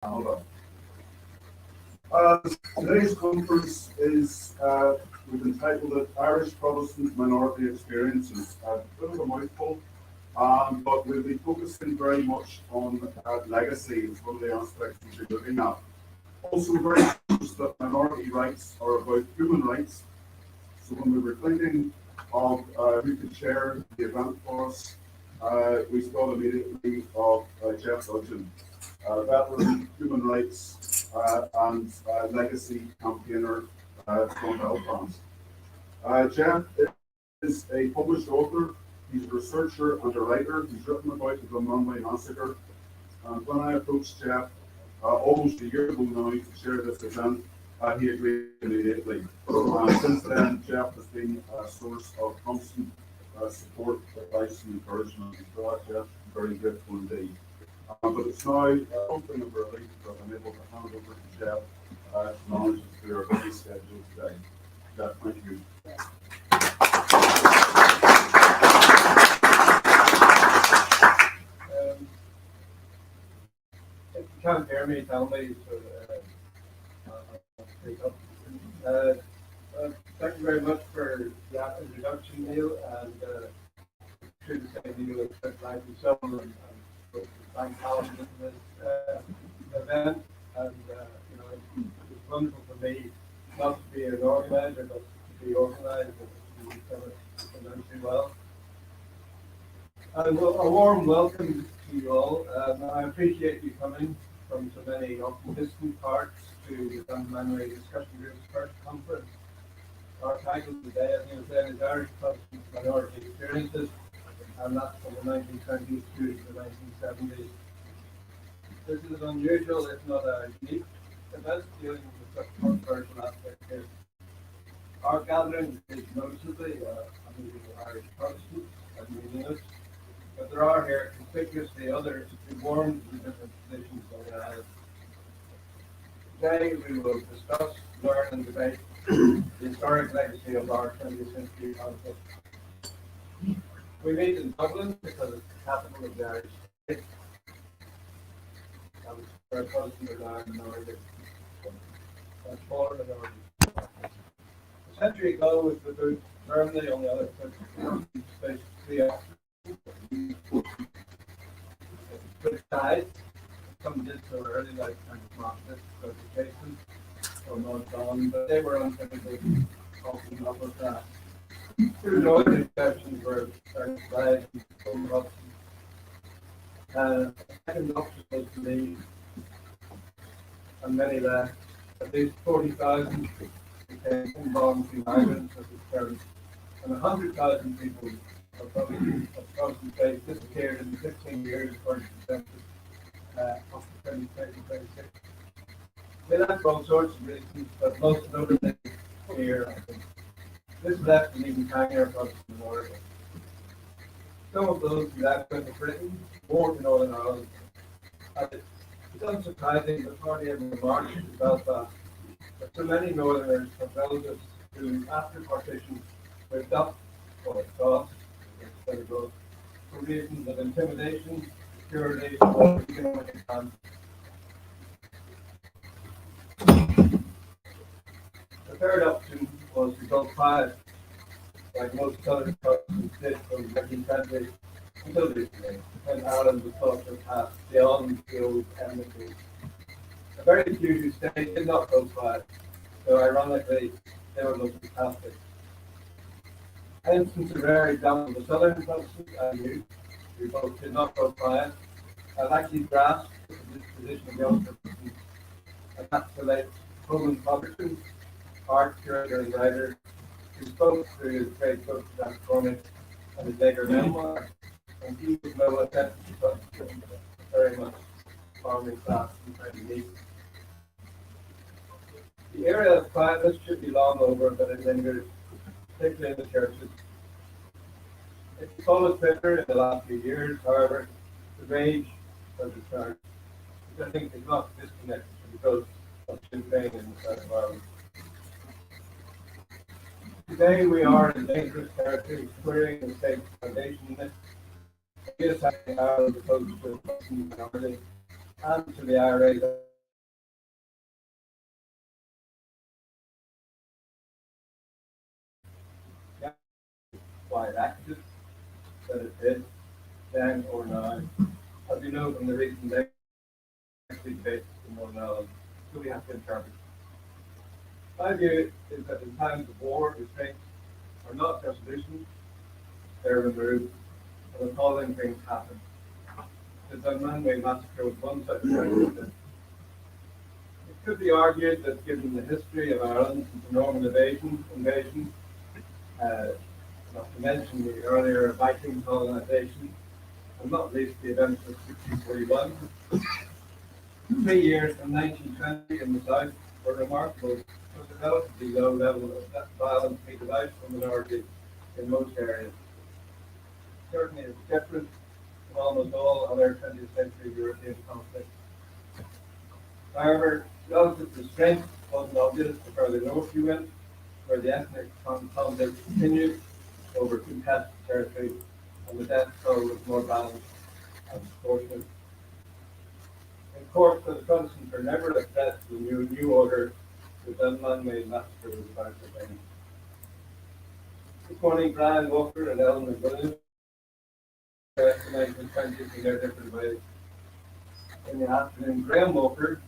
Canada. Today's conference is, we've entitled it Irish Protestant Minority Experiences. A bit of a mouthful, but we'll be focusing very much on legacy as one of the aspects we'll be looking at. Also, we're very conscious that minority rights are about human rights. So when we were thinking of who could chair the event for us, we thought immediately of Jeff Dudgeon, veteran human rights and legacy campaigner from Belfast. Jeff is a published author, he's a researcher and a writer. He's written about the Dunmanway massacre. And when I approached Jeff almost a year ago now to share this event, he agreed immediately. Since then, Jeff has been a source of constant support, advice, and encouragement. For that, Jeff, very grateful indeed. But it's now something of a relief that I'm able to hand over to Jeff to manage us through our busy schedule today. Jeff, thank you. If you can't hear me, tell me. So, I'll speak up. Thank you very much for that introduction, Neil, and should say Neil is like yourself and thank Alan for this event. And it's wonderful for me not to be an organizer, but to be organized and to be immensely well. And a warm welcome to you all. I appreciate you coming from so many often distant parts to the Dunmanway Discussion Group's first conference. Our title today, as you said, is Irish Protestant Minority Experiences, and that's from the 1920s through to the 1970s. This is an unusual, if not a unique event dealing with such controversial aspects here. Our gathering is noticeably a meeting of Irish Protestants and Unionists, but there are here conspicuously others who warm to different positions on the island. Today we will discuss, learn and debate the historic legacy of our 20th century conflict. We meet in Dublin because it's the capital of the Irish state. And where Protestant and Irish minority and smaller minority. A century ago, with the group firmly on the other foot, faced three options. Which side? Some did so early, like kind of Marxist education or not done, but they were untypically often up with that. Two other exceptions were certain flags and options. The second option was to leave, and many left. At least 40,000 became involuntary migrants as it turned, and 100,000 people of Protestant faith disappeared in 15 years according to the census of 2026. They left for all sorts of reasons, but most notably here, I think. This left an even tinier Protestant minority. Some of those who left went to Britain, more to Northern Ireland. And it's unsurprising that hardly ever marched to Belfast, but so many Northerners have relatives who, after partition, moved up or across for reasons of intimidation, security, or economic advance. The third option was to go quiet, like most southern Protestants did from the 19th century until recently, when Ireland was thought to pass beyond the old enmity. A very few who stayed did not go quiet, so ironically, they were mostly Catholic. Instances vary down to the southern Protestants and youth, who both did not go quiet, and actually grasped the position of young Protestants, and that's the late Roman Robertson, art curator and writer, who spoke through his great book, That Chronic, and his later memoir, and he was no attempt to very much farming class and trying to meet. The era of quietness should be long over, but it lingers, particularly in the churches. It's followed Twitter in the last few years, however, the rage has returned, which I think is not disconnected from the growth of Sinn Féin in the south of Ireland. Today we are in dangerous territory, querying the state's foundation myth, reassessing Ireland opposed to the Protestant minority, and to the IRA's why it acted that it did then or now. As we know from the recent debates in Northern Ireland, so we have to interpret. My view is that in times of war, restraints are not just loosened, they're removed, and appalling things happen. The Dunmanway massacre was one such incident. It could be argued that given the history of Ireland since the Norman invasion, not to mention the earlier Viking colonization, and not least the events of 1641, 3 years from 1920 in the south were remarkable for the relatively low level of violence meted out from minorities in most areas. Certainly it's different from almost all other 20th century European conflicts. However, relative to strength wasn't obvious the further north you went, where the ethnic conflict continued over contested territory, and the death toll was more balanced and proportionate. In course, the Protestants were never a threat to the new order. The Dunmanway massacre was about to end. This morning, Brian Walker and Ellen McWilliams estimated the 20th in their different ways. In the afternoon, Graham Walker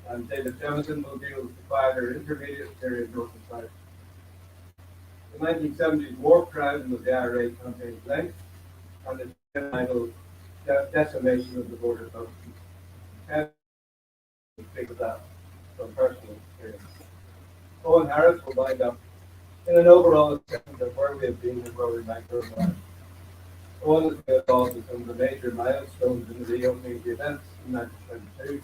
and David Jamison will deal with the quieter intermediate period north and south. The 1970s war crime was the IRA campaign's length and the final decimation of the border posts. And speak of that from personal experience. Owen Harris will wind up in an overall assessment of where we have been and where we might go next. Owen has been involved in some of the major milestones in the reopening of the events in 1922,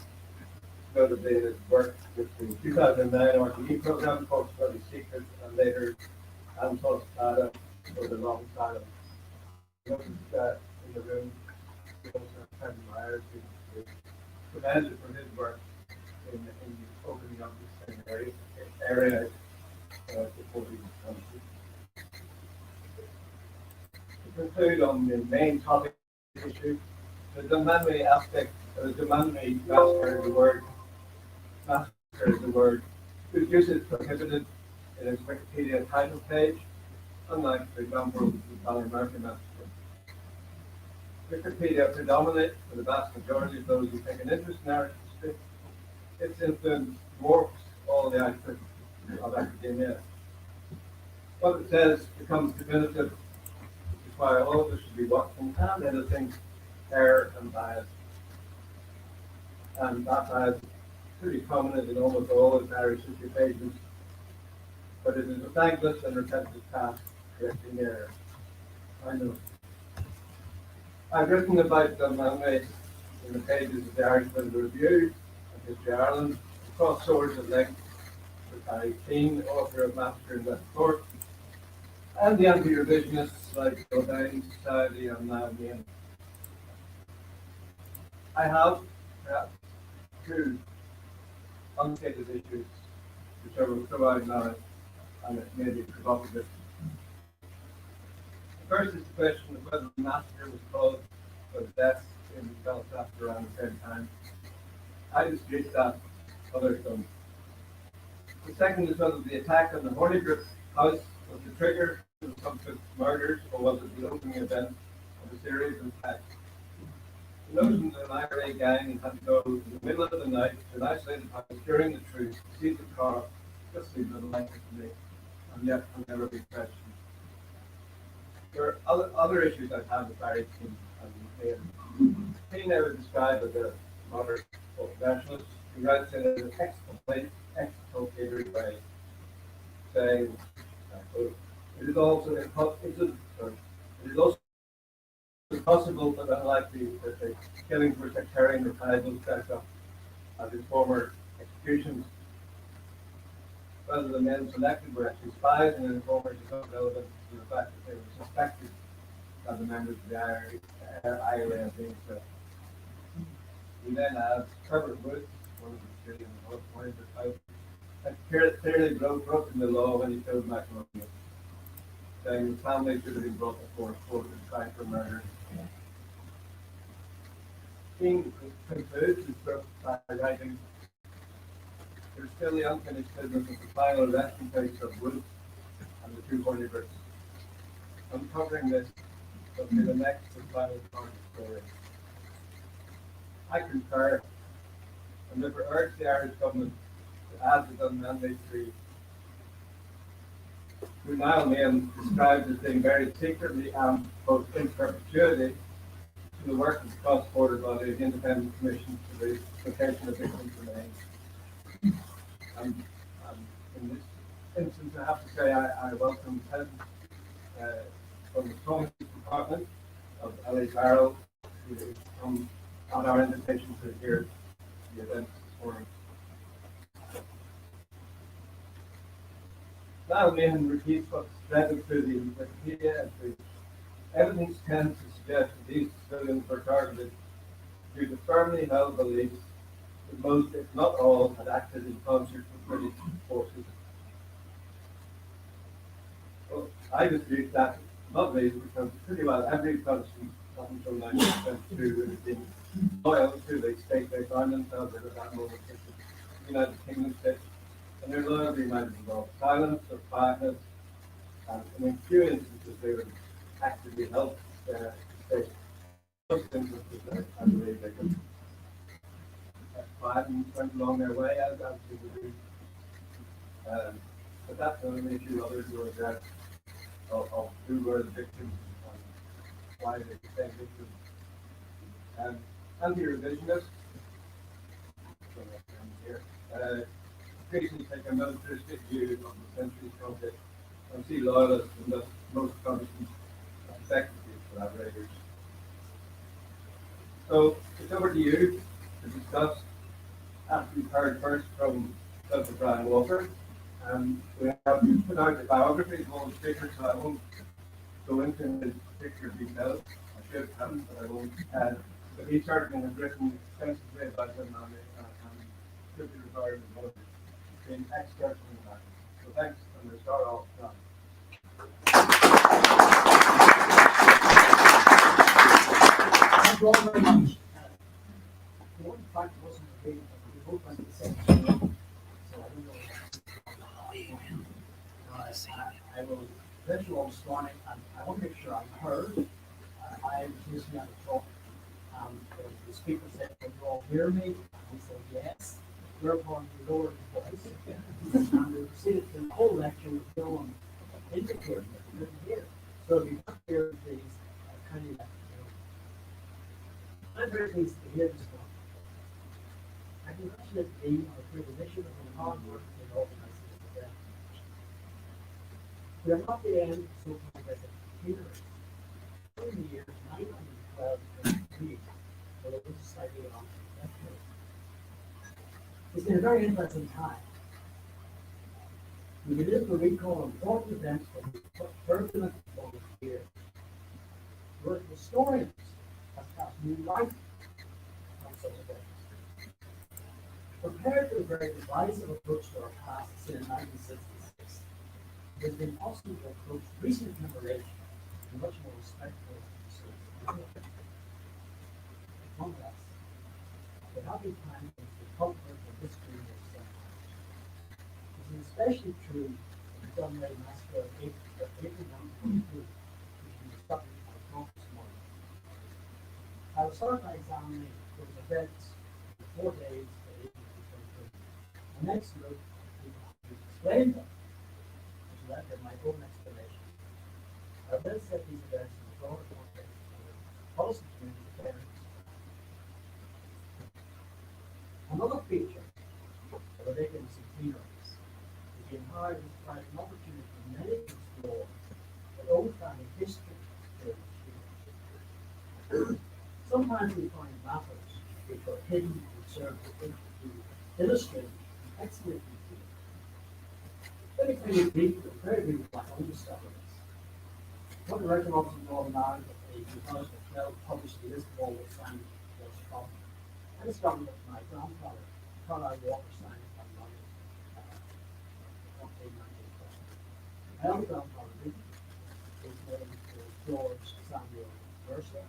notably his work with the 2009 RTE program called Study Secrets and later Antos Data for the Long Silence. Notice that in the room, we also have Ken Myers, who is commended for his work in opening up this same area before we country. To conclude on the main topic issue, the Dunmanway aspect, the Dunmanway massacre is a word whose use is prohibited in its Wikipedia title page, unlike, for example, the Ballymurphy massacre. Wikipedia predominates for the vast majority of those who take an interest in Irish history. Its influence dwarfs all the output of academia. What it says becomes definitive, which is why all of us should be watching and editing error and bias. And that bias is pretty prominent in almost all of Irish history pages, but it is a thankless and repetitive task correcting error. I know. I've written about Dunmanway in the pages of the Irish Political Review and History of Ireland, across swords at length with Harry Keane, author of Massacre in West Cork, and the anti-revisionists like the O'Down Society and now Maine. I have perhaps two unstated issues which I will throw out now, and it may be provocative. The first is the question of whether the massacre was caused by the deaths in Belfast around the same time. I dispute that, others don't. The second is whether the attack on the Hornigrove house was the trigger to the subsequent murders, or was it the opening event of a series of attacks. The notion that an IRA gang had to go in the middle of the night to an isolated house during the truce to seize the car just seems unlikely to me, and yet can never be questioned. There are other issues I've had with Barry Keane and Keane I would describe as a moderate nationalist who writes in an exculpatory way, saying, it is also possible but unlikely that the killings were sectarian reprisals set up at his former executions. Whether the men selected were actually spies and informers is not relevant to the fact that they were suspected by the members of the IRA of being so. He then adds Herbert Woods, one of the Australian points had clearly broken the law when he killed McNaughton, saying his family should have been brought before a court and tried for murder. King concludes his book by writing, "There's still the unfinished business of the final resting place of Woods and the two Hornigroves. I'm covering this will be the next and final part of the story. I concur and therefore urge the Irish government to add the Dunmanway Treaty, who now being described as being very secretly and both in perpetuity to the work of the cross-border body, the Independent Commission for the Location of Victims Remains. In this instance, I have to say I welcome Ted from the Commerce Department of LA Barrow, who has come on our invitation to hear the event this morning. Now, Meehan repeats what's read through the Wikipedia entry. Evidence tends to suggest that these civilians were targeted due to firmly held beliefs that most, if not all, had acted in concert with British forces. Well, I dispute that, not least because pretty well every Protestant up until 1922 would have been loyal to the state they found themselves in at that moment, which was the United Kingdom state, and their loyalty might have involved silence or quietness, and in few instances they would actively help their state. Most instances, I believe they could quiet and went along their way as people do. But that's an issue others will address of who were the victims and why they became victims. Anti-revisionists, here, increasingly take a militaristic view of the century's conflict and see loyalists and thus most Protestants as effectively collaborators. So it's over to you to discuss, after you've heard first from Dr. Brian Walker. We have put out the biographies of all the speakers, so I won't go into the particular details. I should have, but I won't. But he certainly has written extensively about them and should be regarded as one of being experts in the matter. So thanks, and we'll start off now. Thank you all very much. The one fact wasn't revealed, but we both went to the same school, so I don't know. I will let you all this morning, and I want to make sure I'm heard. I was listening at the talk, and the speaker said, "Can you all hear me?" And we said, "Yes." Whereupon we lowered the voice, and we proceeded to the whole lecture with no one indicating that we couldn't hear. So if you can't hear, please kindly let me know. I'm very pleased to hear this morning. I congratulate the Dean on a great initiative and hard work in organising this event. We are not the end of so-called resident. During the years 1912 and 1923, although this is slightly on the left here, it's been a very interesting time. We begin to recall important events from the turbulent moment here. Where historians have cast new light on such events. Compared to the very divisive approach to our past since 1966, it has been possible to approach recent commemoration in much more respectful and nonetheless, the happy times of the comfort of history of sometimes. This is especially true of the Dunray Massacre of April 1942, which we discussed in our talk this morning. I will start by examining those events in 4 days to April 2022. The next look to explain them, which led to my own explanation. I will then set these events in the broader context of the policy community affairs. Another feature of the vacancy centenaries is the empire has provided an opportunity for many to explore their own family history during the year. Sometimes we find matters which are hidden and serve to illustrate the excellent detail. Let me tell you briefly, very briefly, my own discoveries. One director office in Northern Ireland in 2012 published a list of all the signed was from. I discovered that my grandfather, Carlisle Walker, signed on London, 1912. My other grandfather didn't. His name was George Samuel Mercer,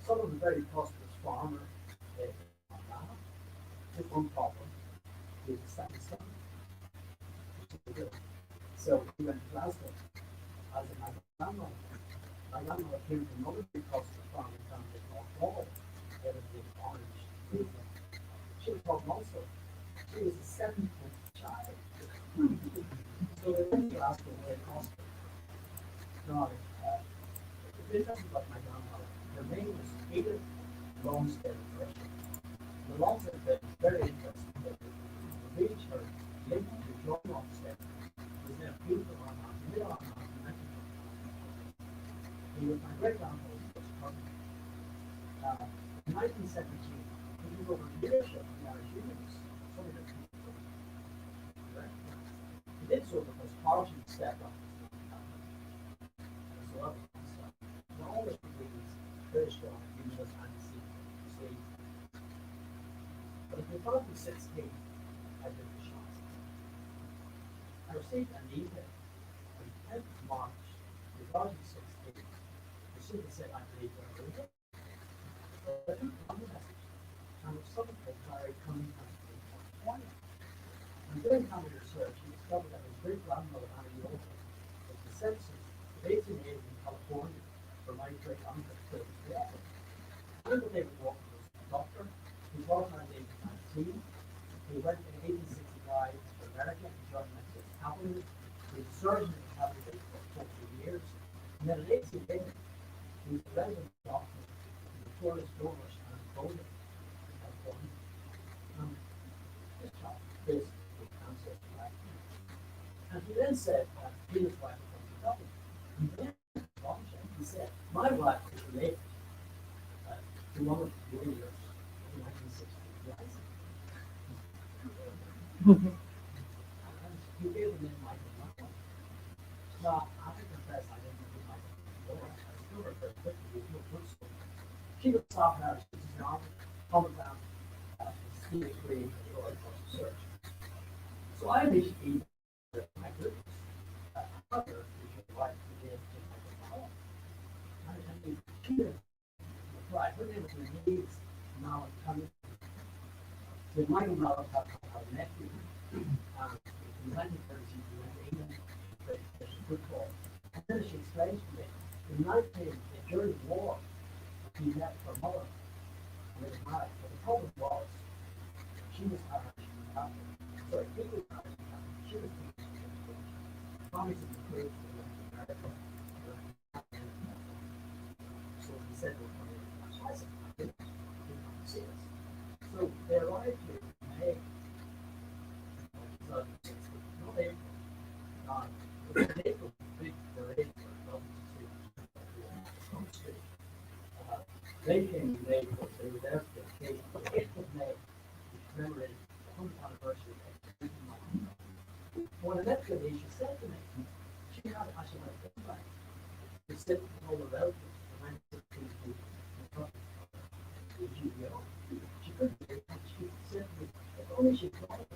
son of a very prosperous farmer in Montana. With one problem, he was a second son. So he went to Glasgow, as in my grandmother. My grandmother came from another big Protestant family called Paul. They had a big orange movement. She was called Monster. She was the seventh child. So they went to ask her where it cost her. Now, the interesting about my grandmother, her name was Edith Longstead Gresham. The Longstead bit is very interesting. The village her linked to John Longstead was then people on our middle on our connection. He was my great grandmother's first cousin. In 1917, he took over leadership of the Irish Unions. Some of the people he did so because Parliament stepped up. So that was now all this was very strong unionist anti-slavery. But in 2016, I did the shots. I received an email on the 10th of March 2016. The city said I believe they're doing it. But I took one message, and it was something called Larry Cunningham in California. And during family research, he discovered that his great grandmother, Annie Yoder, was the census of 18 years in California for my great uncle, Philip Walker. Uncle David Walker was a doctor. He qualified at age 19. He went in 1865 to America and joined the cavalry. He was a surgeon in the cavalry for 40 years. And then in 1880, he was a resident doctor in the Torres Doors and Boulder in California. This child is ancestry. And he then said that he was wife from Kentucky. And then he said, my wife is related to one of the warriors in 1960. And he gave the name Michael Malcolm. Now, I have to confess, I didn't know Michael before. I discovered very quickly he was no good story. She was South Irish, she was young, coming down Steve Green and Roy Search. So I initially my goodness, mother is your wife who did Michael Malcolm. And she did. Right, her name was Louise now coming. With Michael Malcolm had a nephew. In 1930s, he went to England to play football. And then she explained to me, during the war, he met her mother and they were married. But the problem was, she was Irish Catholic. Sorry, he was Irish Catholic. She was Catholic. Promise of the Queen to America. So he said, well, I said, I didn't see this. So they arrived here in May. Not April. It was April, big parade for Street. They came in May because they were there for the occasion. The 8th of May, which commemorated the 100th anniversary of execution. When I met Lily, she said to me, she had actually went to the back. She said to all the relatives, the 1960s people, the GBO. She couldn't do it. She said to me, if only she thought of it,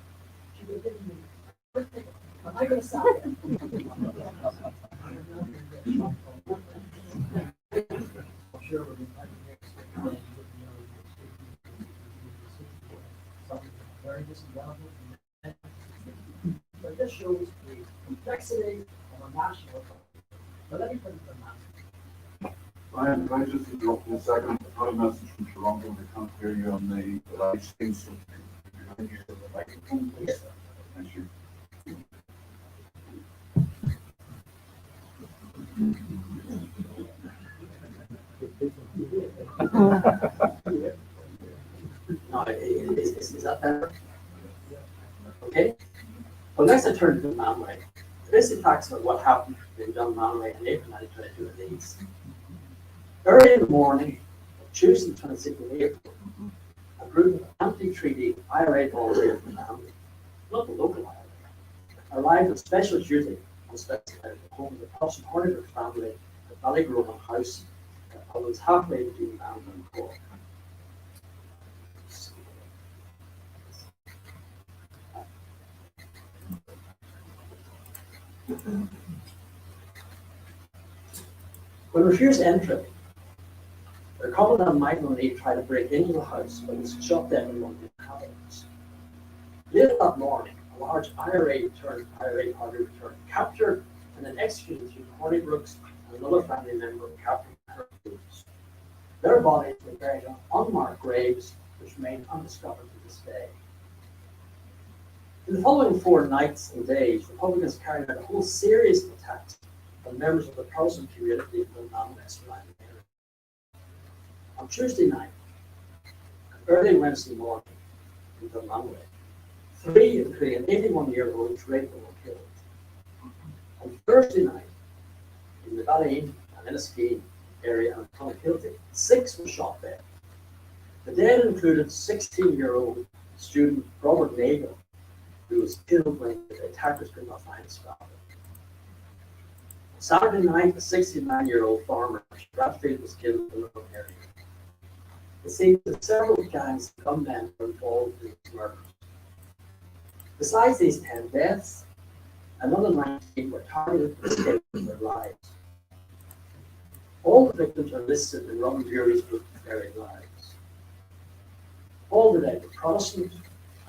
she would have given me birthday. Am I going to stop it? I'm sure we'll be back next week. Something very disadvantageous. But this shows the complexity of a national economy. But let me put it to the Ryan, can I just interrupt you a second? I got a message from Toronto. They can't hear you on the live stream, so behind you the microphone, please. Thank you. Now, is that better? Okay. Well, next I turn to the Manway. This talks about what happened in John Manway in April 1922 at Leeds. Early in the morning, Tuesday, 26th of April, a group of anti-treaty IRA volunteers from the family, not the local IRA, arrived on special duty on specified at the home of the Protestant Hornibrook family at Ballygrovan House, although it's halfway between Band and Cork. When refused entry, their commandant Michael and Eve tried to break into the house, but was shot dead in one of the inhabitants. Later that morning, a large IRA party returned, captured and then executed through Hornibrook's and another family member, Captain Cruz. Their bodies were buried on unmarked graves, which remain undiscovered to this day. In the following 4 nights and days, Republicans carried out a whole series of attacks on members of the Protestant community in the non-West surrounding area. On Tuesday night, and early Wednesday morning, in Dunmanway, 3, including an 81-year-old Draper, were killed. On Thursday night, in the Ballyeen and Enniskeane area and Clonakilty, 6 were shot dead. The dead included 16-year-old student Robert Nagel, who was killed when the attackers could not find his father. On Saturday night, a 69-year-old farmer, Bradfield, was killed in the local area. It seems that several gangs of gunmen were involved in these murders. Besides these 10 deaths, another 19 were targeted for escaping their lives. All the victims are listed in Robin Bury's book, Buried Lives. All the dead were Protestant,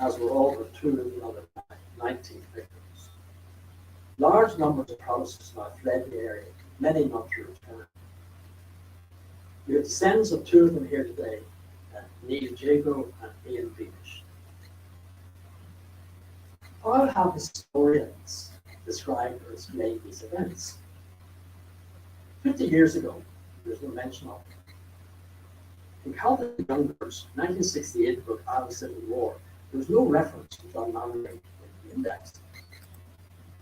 as were all but 2 of the other 19 victims. Large numbers of Protestants now fled the area, many not to return. We have descendants of 2 of them here today, Neil Jago and Ian Beamish. How have historians described or explained these events? 50 years ago, there was no mention of them. In Calvin Youngbird's 1968 book, Irish Civil War, there was no reference to John Manley in the index.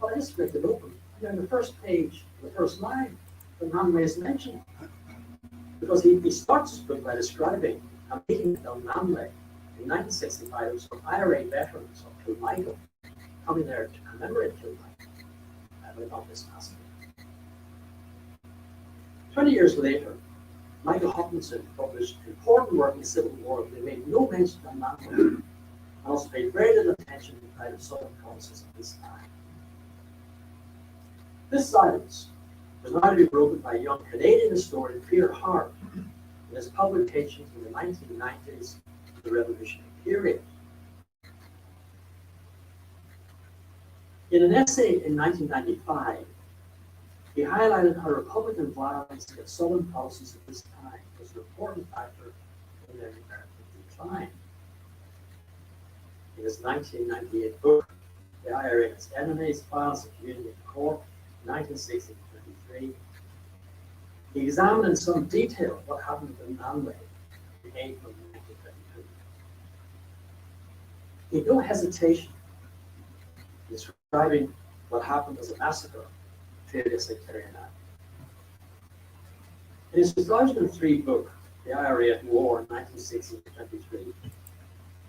But I just flipped it open, and on the first page, the first line, John Manley is mentioned. Because he starts his book by describing a meeting at Dunmanway in 1965 with some IRA veterans of Kilmichael coming there to commemorate Kilmichael on this massacre. 20 years later, Michael Hopkinson published important work in the Civil War that made no mention of Dunmanway and also paid very little attention to the plight of Southern causes at this time. This silence was now to be broken by young Canadian historian Peter Hart in his publications in the 1990s of the Revolutionary period. In an essay in 1995, he highlighted how Republican violence against Southern Protestants at this time was an important factor in their American decline. In his 1998 book, The IRA and Its Enemies, Files of Community in Cork, 1960-23, he examined in some detail what happened in Manway in April 1922. He had no hesitation in describing what happened as a massacre, clearly a sectarian act. In his 2003 book, The IRA at War, 1960-23,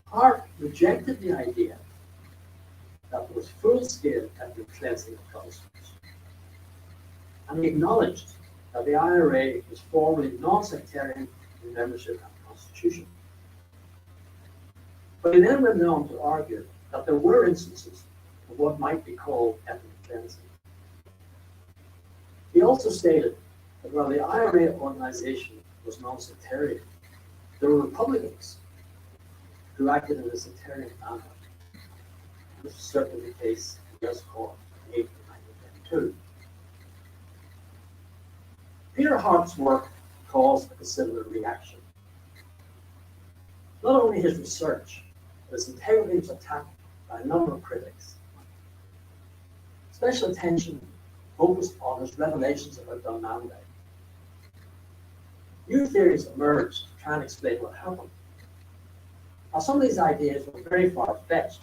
Hart rejected the idea that there was full-scale ethnic cleansing of Protestants. And he acknowledged that the IRA was formally non-sectarian in membership and constitution. But he then went on to argue that there were instances of what might be called ethnic cleansing. He also stated that while the IRA organization was non-sectarian, there were Republicans who acted in a sectarian manner. This was certainly the case in US Cork in April 1922. Peter Hart's work caused a similar reaction. Not only his research, but his integrity was attacked by a number of critics. Special attention focused on his revelations about Dunmanway. New theories emerged to try and explain what happened. Now, some of these ideas were very far-fetched,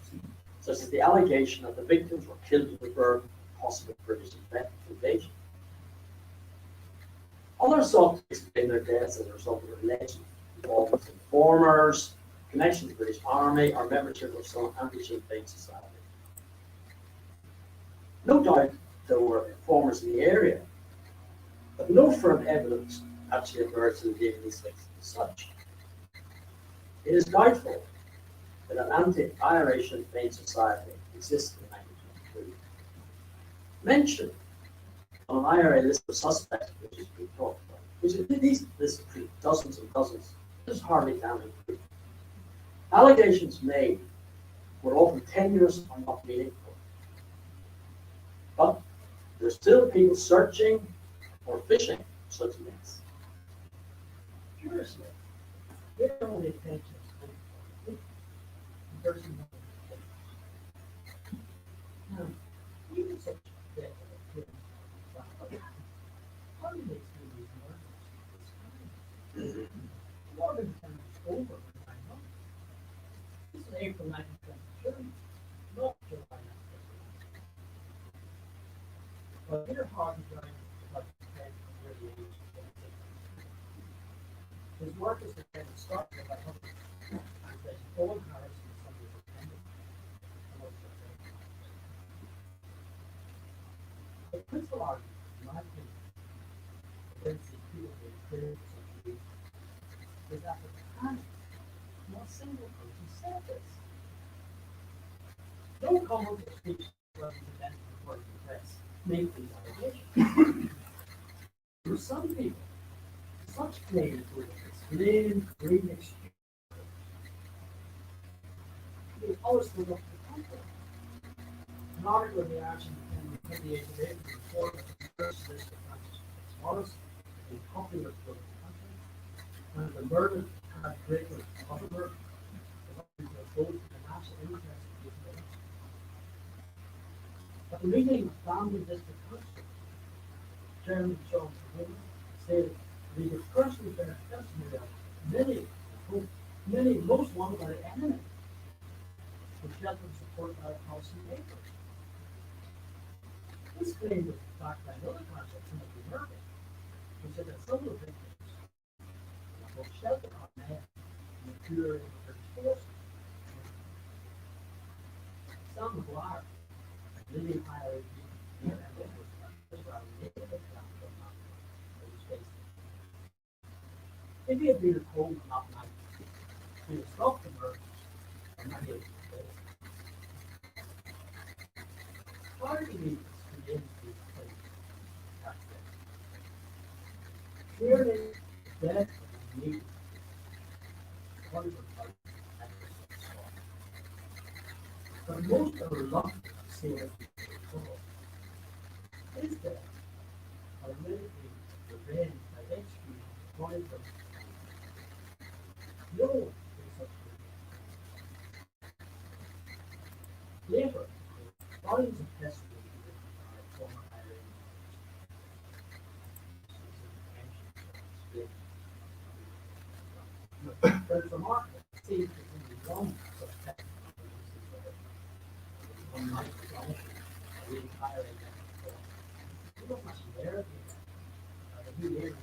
such as the allegation that the victims were killed to avert possible British invasion. Others sought to explain their deaths as a result of alleged involvement with informers, connection to the British Army, or membership of some anti-Sinn Féin society. No doubt there were informers in the area, but no firm evidence actually emerged in the these cases as such. It is doubtful that an anti-IRA Sinn Féin society existed in 1922. Mention on an IRA list of suspects, which is being talked about, which is these lists include dozens and dozens, there's hardly damning proof. Allegations made were often tenuous or not meaningful. But there's still people searching or fishing such nets. Curiously, their only attention is versus now, even such that how makes movies more than times over in 9 months. This is April 1922, not July 1922. But Peter Hawken joined like 10 from early age. His work is again instructive by others, as Owen Harris and some of his attendants. The principal argument, in my opinion, against the appeal of the experience of the is that at the time, not a single person said this. No comment or speech was invented before the press make these allegations. For some people, such claims were explained, great exchange. They always stood up to the contrary. An article in the Action in the 28th of April reported that the first list of Francis Morris, a popular for the country, and the murder had greater popular, both in the national interest of the nation. At the meeting of Boundary District Council, Chairman John Woodman said that he was personally better testimony of many most wanted by the enemy, which had been supported by the policy makers. This claim was backed by another concept, Timothy Murphy, who said that some of the victims were sheltered on men and inferior in the British forces. Some McGuire, Lily Higher, and Edwards, if he had been at home that night, he would stop the murder and not get it. Why do we begin to place that day? Clearly, death and need one of the but most are reluctant to say that is that politically revenge by executing one of them. No one is such a later, volumes of testimony by former Iranian but it's remarkable to see that only one such testimony on my scholarship, really higher than he was much there. He later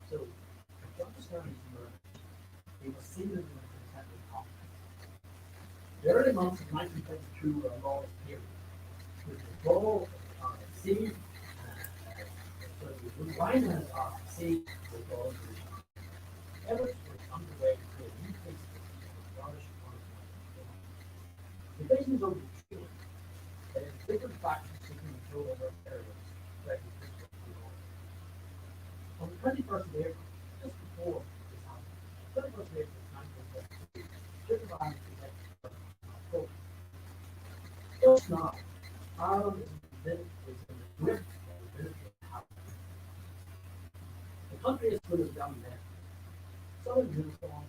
So, John Sterling's murder, he was singularly contended on. The early months of 1922 were a lawless period, with the ball sea, with wine and sea was all efforts were underway to create new places of Scottish divisions over the field, that is different factions seeking control over areas, threatening peaceful people. On the 21st of April, just before this happened, 21st of April 1922, Britain Ireland was elected president. Just now, Ireland is in the grip of the military power. The country is full of young men, some in uniform,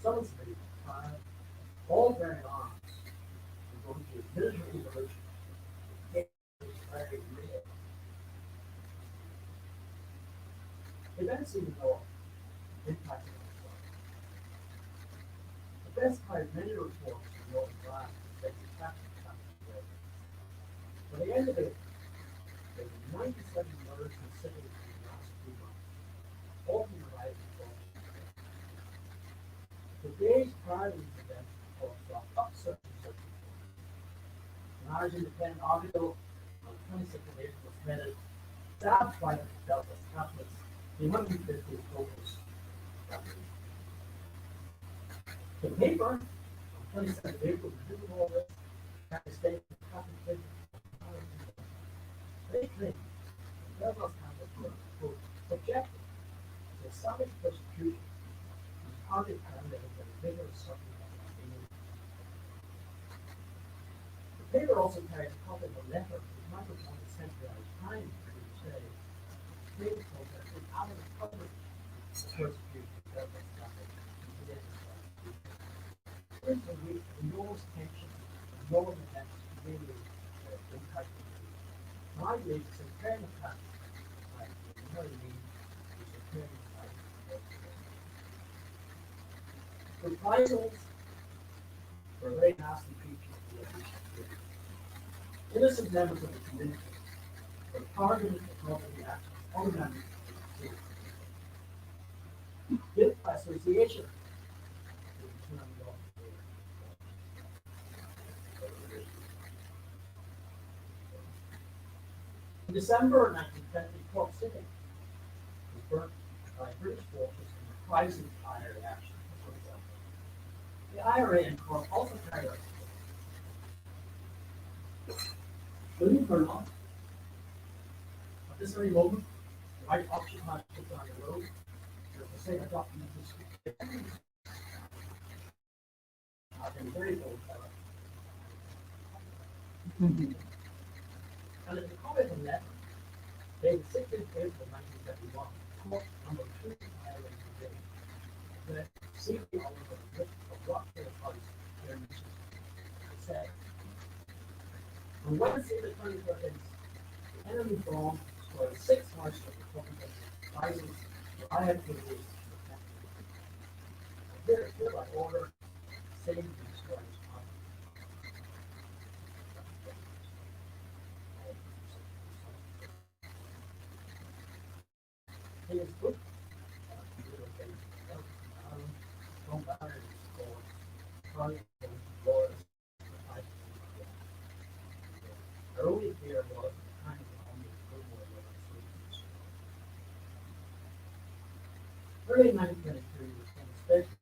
some in civilian attire, all bearing arms, and going through a military evolution. Very real. Events in the north impacted on the south. The best part of many reports from Northern Ireland that the captain away. By the end of it, there were 97 murders considered in the last 2 months. days prior to these events, the court saw up such and such. An Irish Independent article on the 26th of April was headed, "Stabbed by the Belfast Catholics, the 150th focus." The paper, on 22nd of April, reviewed all this, had to state the Catholic Church. They claimed the Belfast Catholics were, quote, subjected to Islamic persecution and hardly terminated the vigorous suffering of Palestinians. The paper also carried a copy of a letter which might have been sent to the Irish Times, which said, "Trade protesters out of coverage of persecution of Belfast Catholics and presented prosecution." There is a week of enormous tension, enormous events, really impacting the and I believe it's a very attack. You know what I mean? It's a very attack. Reprisals were very nasty features of the opposition. Innocent members of the community were targeted because of the actions of other members of the city. Guilt by association was the term of in December 1920, Cork City was burnt by British forces in reprising the IRA action. For example, the IRA in Cork also carried out. Believe it or not, at this very moment, the right occupied took down the road. There's a same document. I've been very bold fellow. And in the comment on that, dated 16th April 1971, Court number 2 IRA today, that C.P. Oliver of Rockdale House here in Michigan said, on Wednesday the 23rd inch, the enemy bomb destroyed 6 houses of the Republican rising to I have to release the here by order, saving and destroying his property. In his book, our only fear was the kind of only early 1923 was when the special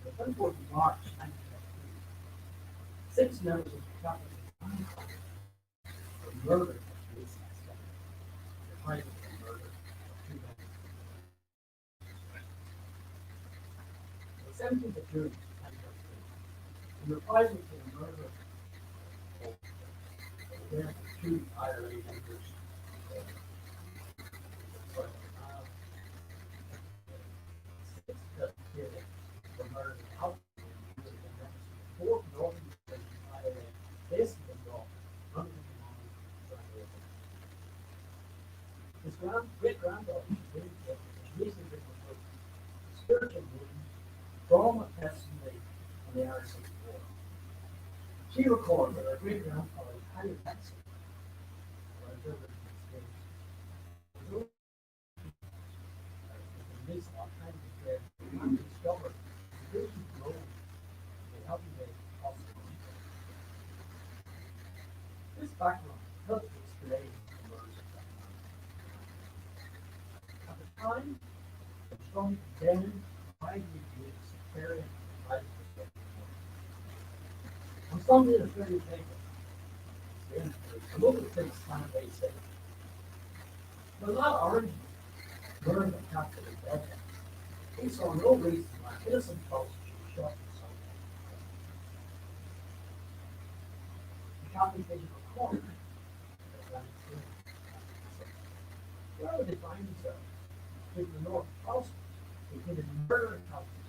the 24th of March 1923, 6 members of the Catholic were murdered by police in the height of the murder of 2 men. On the 17th of June 1923, in reprisal to the murder of the 2 IRA members, were murdered out of the 4 northern IRA basically involved under the command of his great granddaughter was recently removed spiritual wounds from a testimony on the Irish Civil War. She recorded that her great grandfather was highly offensive when a visit to the States. The police are trying to get and discover the vision role in helping the possible. This background helps explain the words of that man. At the time, the strong condemned widely viewed sectarian right perspective. On Sunday the 30th of April, a local police candidate said, "The lad Orange learned the Catholic in Belgium. He saw no reason why innocent folks should be shot in some way." The Catholic Bishop of Cork, where would they find themselves? In the North Protestant, between the murder of Catholic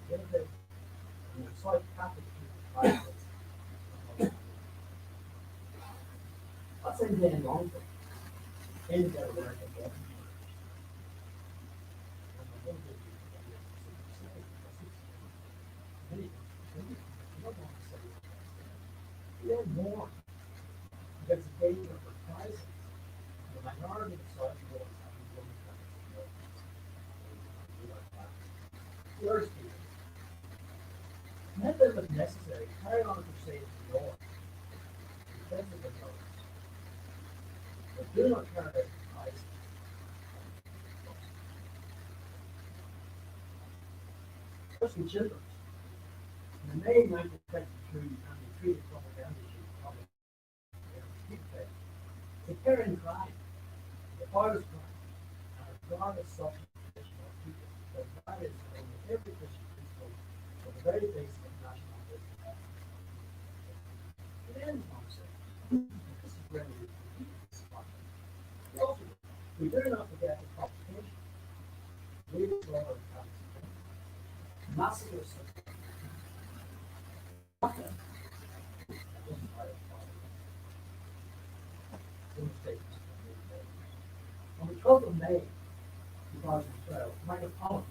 Benedict and the South Catholic Protestant. That's in the long term. In the American government. Even more, because the danger of reprisals, the minority of South was having women Third Peter. Met them if necessary, carry on a crusade for the Lord, defense of the brothers. But do not carry out Christ. Especially children. In May 1923, and they treated propaganda issues public. The parent crime, the father's crime, and God is such a tradition of people, that God is over every Christian principle for the very basic of national business. It ends on saying, this is where we repeat this part. Also, we dare not forget the provocation. Leaders of our country, massacres of on the 12th of May 2012, Michael Collins,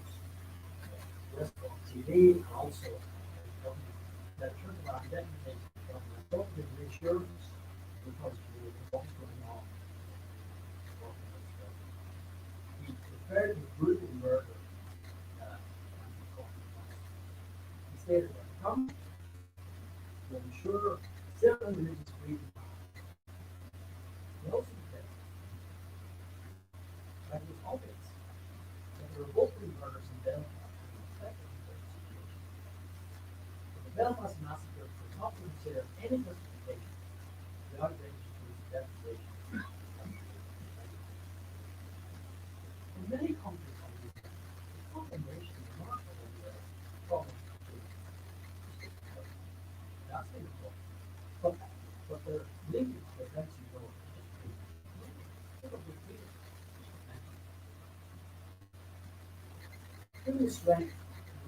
West on TV, and also that turned around detonated from the appropriate reassurance because of what's going on. He prepared his brutal murder. He stated that the government will ensure civil and religious freedom. He also said that it was obvious that the revolting murders in Belfast were expected in such a situation. But the Belfast massacre was not considered any justification for the outrageous use of devastation. In many countries on the earth, the condemnation is not only a problem of that's been important. But the linkage to events you know in this rank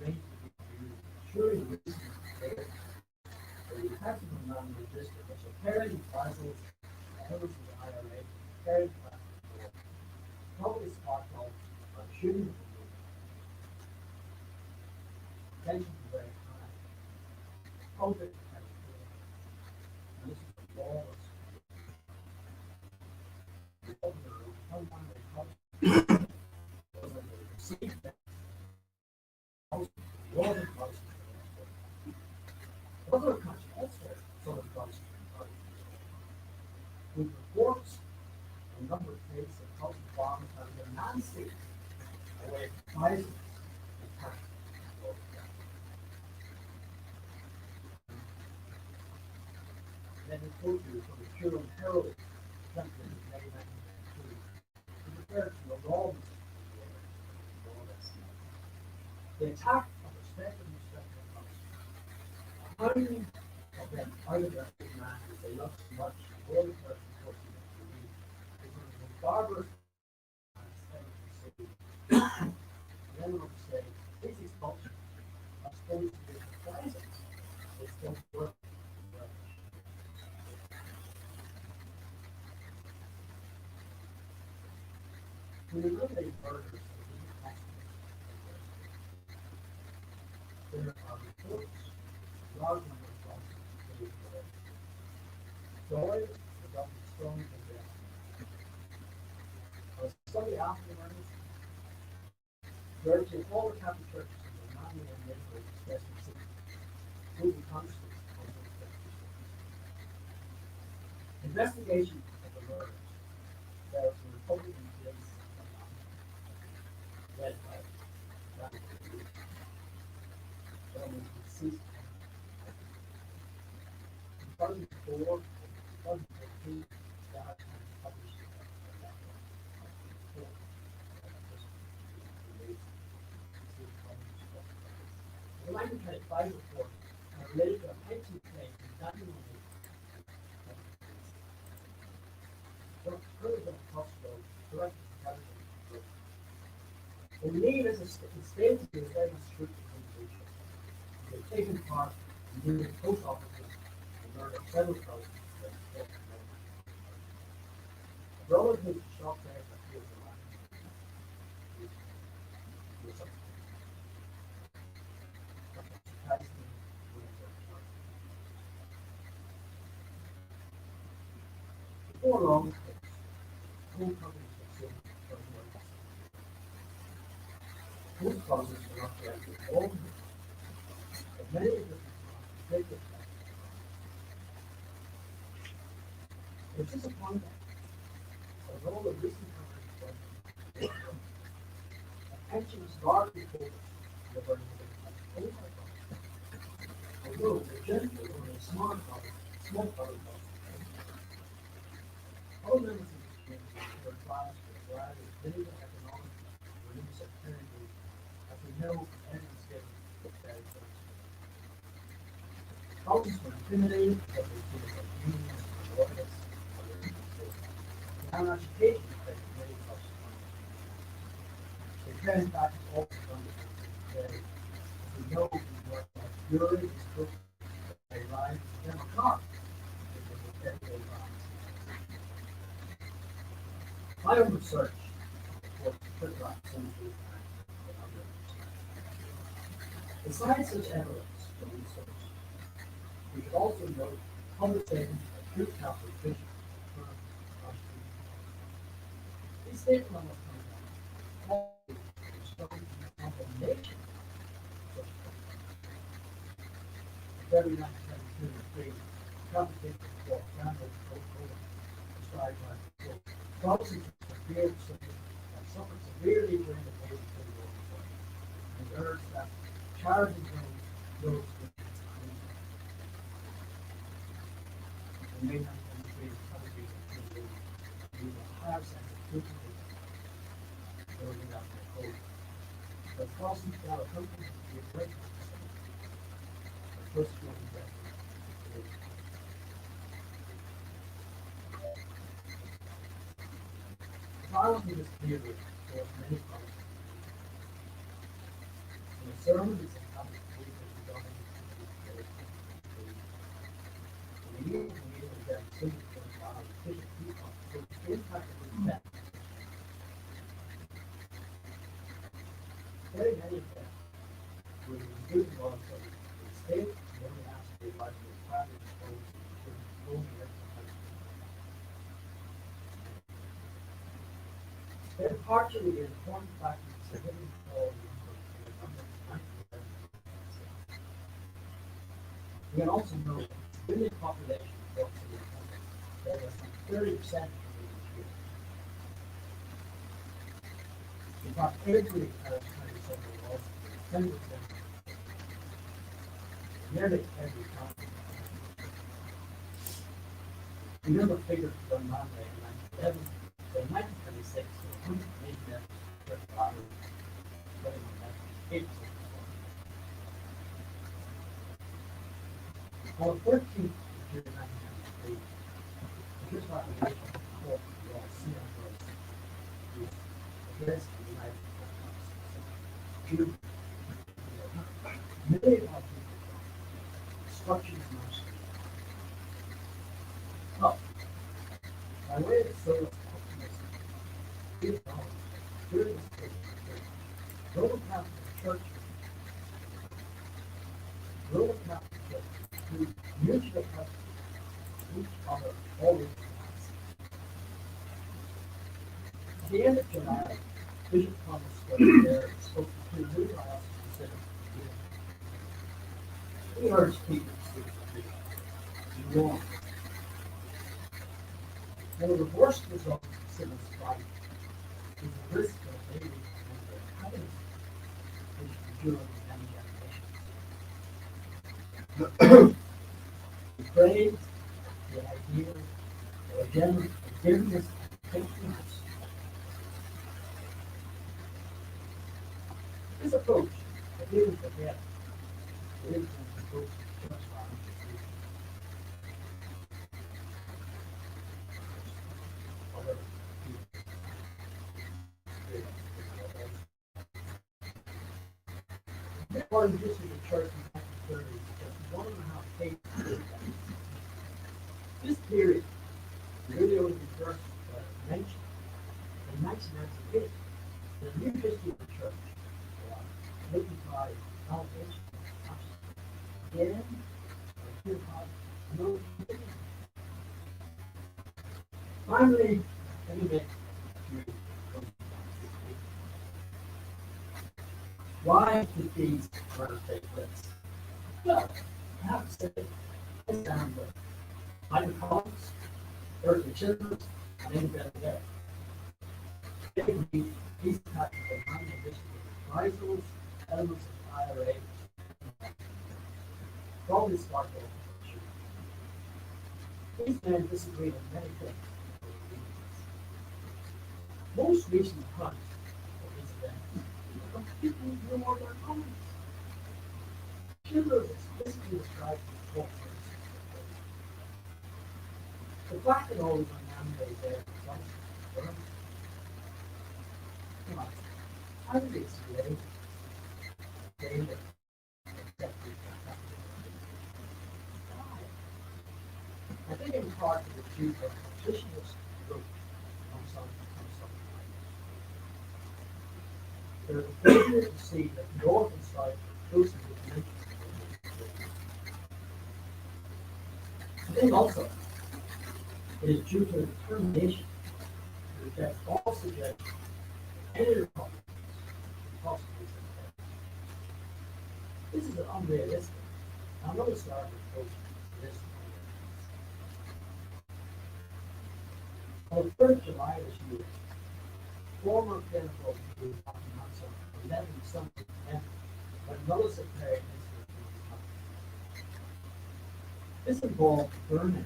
range of review, surely the reason there that we have to come down with this because of carrying Basel, members of the IRA, carrying probably sparked off by shooting the group. Tension is very high. COVID has and this is a lawless. The governor of someone they call received that other countries also sort of with reports a number of cases of health bombs have been non-safe away from Pfizer and Pfizer. Then he told you from the pure and heroin country in May 1992 he referred to a lawless the attack of respect and respect of others. How many of them are the justice man who say not so much the only person forcing them to leave is one of the barbarous and then we will say this expulsion of supposed to be surprising. It's still work. When you look at these murders, there are reports, large number of bodies Joy, the government strong and death. I was studying after the murders, virtually all the Catholic churches in the Romania and neighborhood expressing sympathy, moving consciously on those churches. Investigation of the murders, there was a Republican police led by radical government ceased. In 2004 and 2013, God published a report the 1925 report related to a pension claim in Daniel further possible direct intelligence. The name is a state to be a very scrupulous individual. They've taken part in the post offices and murdered several thousands of them. Relative to shock there that feels alive. Before long, home companies were sold for most causes were not directed all the but many of the take it back. It's disappointing that all the recent countries attention is largely focused on the burning of the although the gently or a smart small public all members of the community were advised to provide as little economic or religious security as we know from evidence given that is Thousands were intimidated because they feel like unions or loyalists or religious groups. Without education, they can many such claims. The trend back is also understood today. As we know, we work like fury is good, they rise as a democrat, which is a everyday rise. My own research was put up simply and others. Besides such evidence for research, we should also note public statements of good Catholic bishops confirm our students. These statements must come down. All is showing the condemnation of such practices. In February 1973, Catholic bishops for Randall Coca-Cola described by the book. Protestants suffered severely during the Holy War and urged that charity those with in May 1973, the congregation used a higher sense of scrutiny during that code. The Protestants got a company to be a great the first one that violence in this period caused many problems. In the sermon is a topic of the government in the year of the meeting of the city for the child, Bishop Peacock, so the impact of his death. Very many of them were the good ones of the state, and only asked to advise the private exposed to only recognize. Their departure will be an important factor in significant fall in the number of 1911. We can also note that the civilian population of York City that was 30% of the year. In fact, every 27 laws, 10%, nearly every county. Remember figures from Monday in 1911, so in 1926, 108 members were fired, getting on 8%. On the 13th of June 1993, this population called the Royal Sea was addressed to the United States. Many of our people instructions mostly. But by way of sort of optimism, during this period, Roman Catholic Church, who mutually trusted each other always passed. At the end of July, Bishop Thomas there spoke to two new dioceses he urged people to warn. One of the worst results of civil strife is the risk of maybe and happiness during many generations. He praised the idea of forgiveness and faithfulness. This approach, I didn't forget, is an approach to just according to the church in 1930s, just 1.5 pages. This period really only first mentioned in 1998. The new history of the church, written by Alvin, again, no. Finally, let me make Why did these murders take place? Well, I have to say, it's down to Michael Collins, Berkeley Children, and Annabelle Day. They believe these attacks were non-traditional reprisals, elements of IRA, probably sparked over the shooting. These men disagreed on many things. Most recent accounts of these events are completely ignored their comments. Schindler explicitly described the culture. The fact that all was unnamed there was unconfirmed. Come on, how did it explain David accepted why? I think in part it was due to a positionist group on some there is a failure to see that the north and south exclusively connected. I think also it is due to a determination to reject all suggestions any Republicans could possibly suggest. This is an unrealistic, unrealistic approach to this. On the 3rd of July this year, former Democrat who was talking about some 11 something when another secretary this involved burning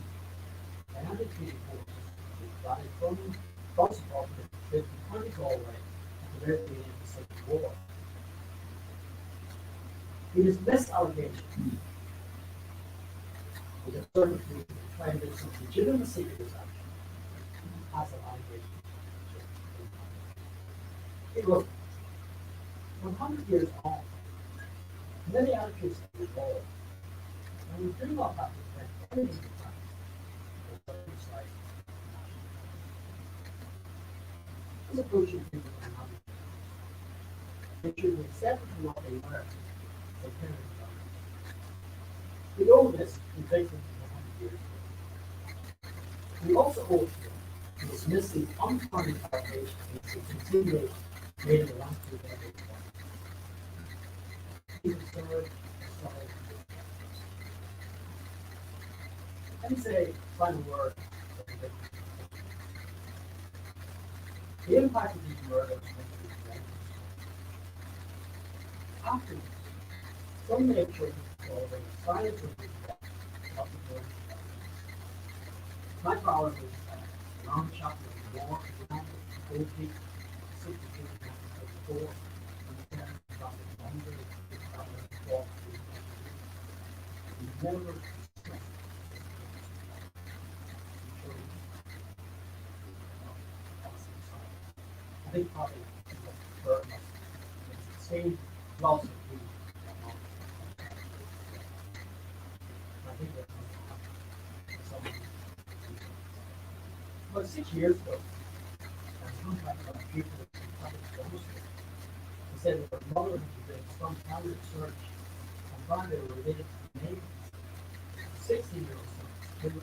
and anti-treaty forces with Johnny Truman, cross property, 50 Galway, and directly in the Civil War. It is this allegation with a certain people claim there's some legitimacy to this action as an allegation. It was 100 years on. Many attitudes have evolved, and we do not have to spend anything to time for such a site. This approach is people can have it. They should be accepted for what they were. They can we owe this to victims of 100 years ago. We also owe it to dismiss the unfounded allegations and continuation made in the last 2 decades. Let me say final word. The impact of these murders afterwards, some may have chosen to call them scientific death. My father was long chapter of the war, old people, 62, 1934, and never I think probably the same loss of food. I think that about 6 years ago, I was contacted by people who said that their mother had been some kind of research and found they were related to neighbors. 16-year-old son,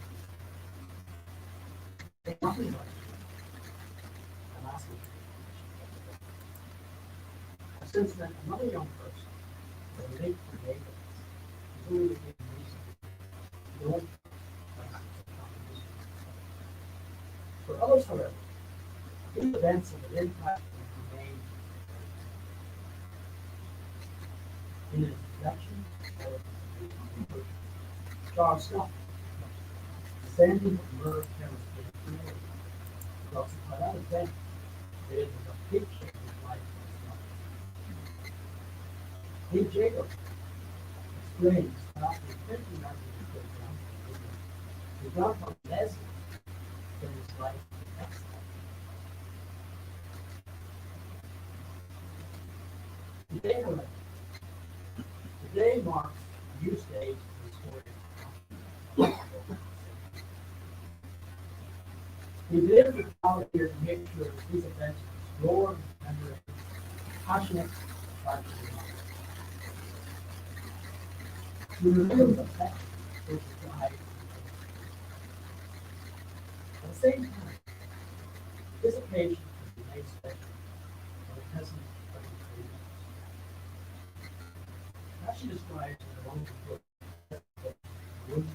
they want me like I'm asking for since met another young person, a related to neighbors, who really became recently known for others, however, these events have an impact on remain in an introduction or Charles Scott, descending from murder terrorist being created. Because by that event, there is a picture of his life. Lee Jacob explains that after 20 years he got from Leslie in his life next time. Today, however, today marks a new stage in the story. We live with power here to make sure that these events are explored and rendered passionate tragedy. We remember the fact that it died. At the same time, this occasion has been made special by the presence of the she describes in her own book, wounds,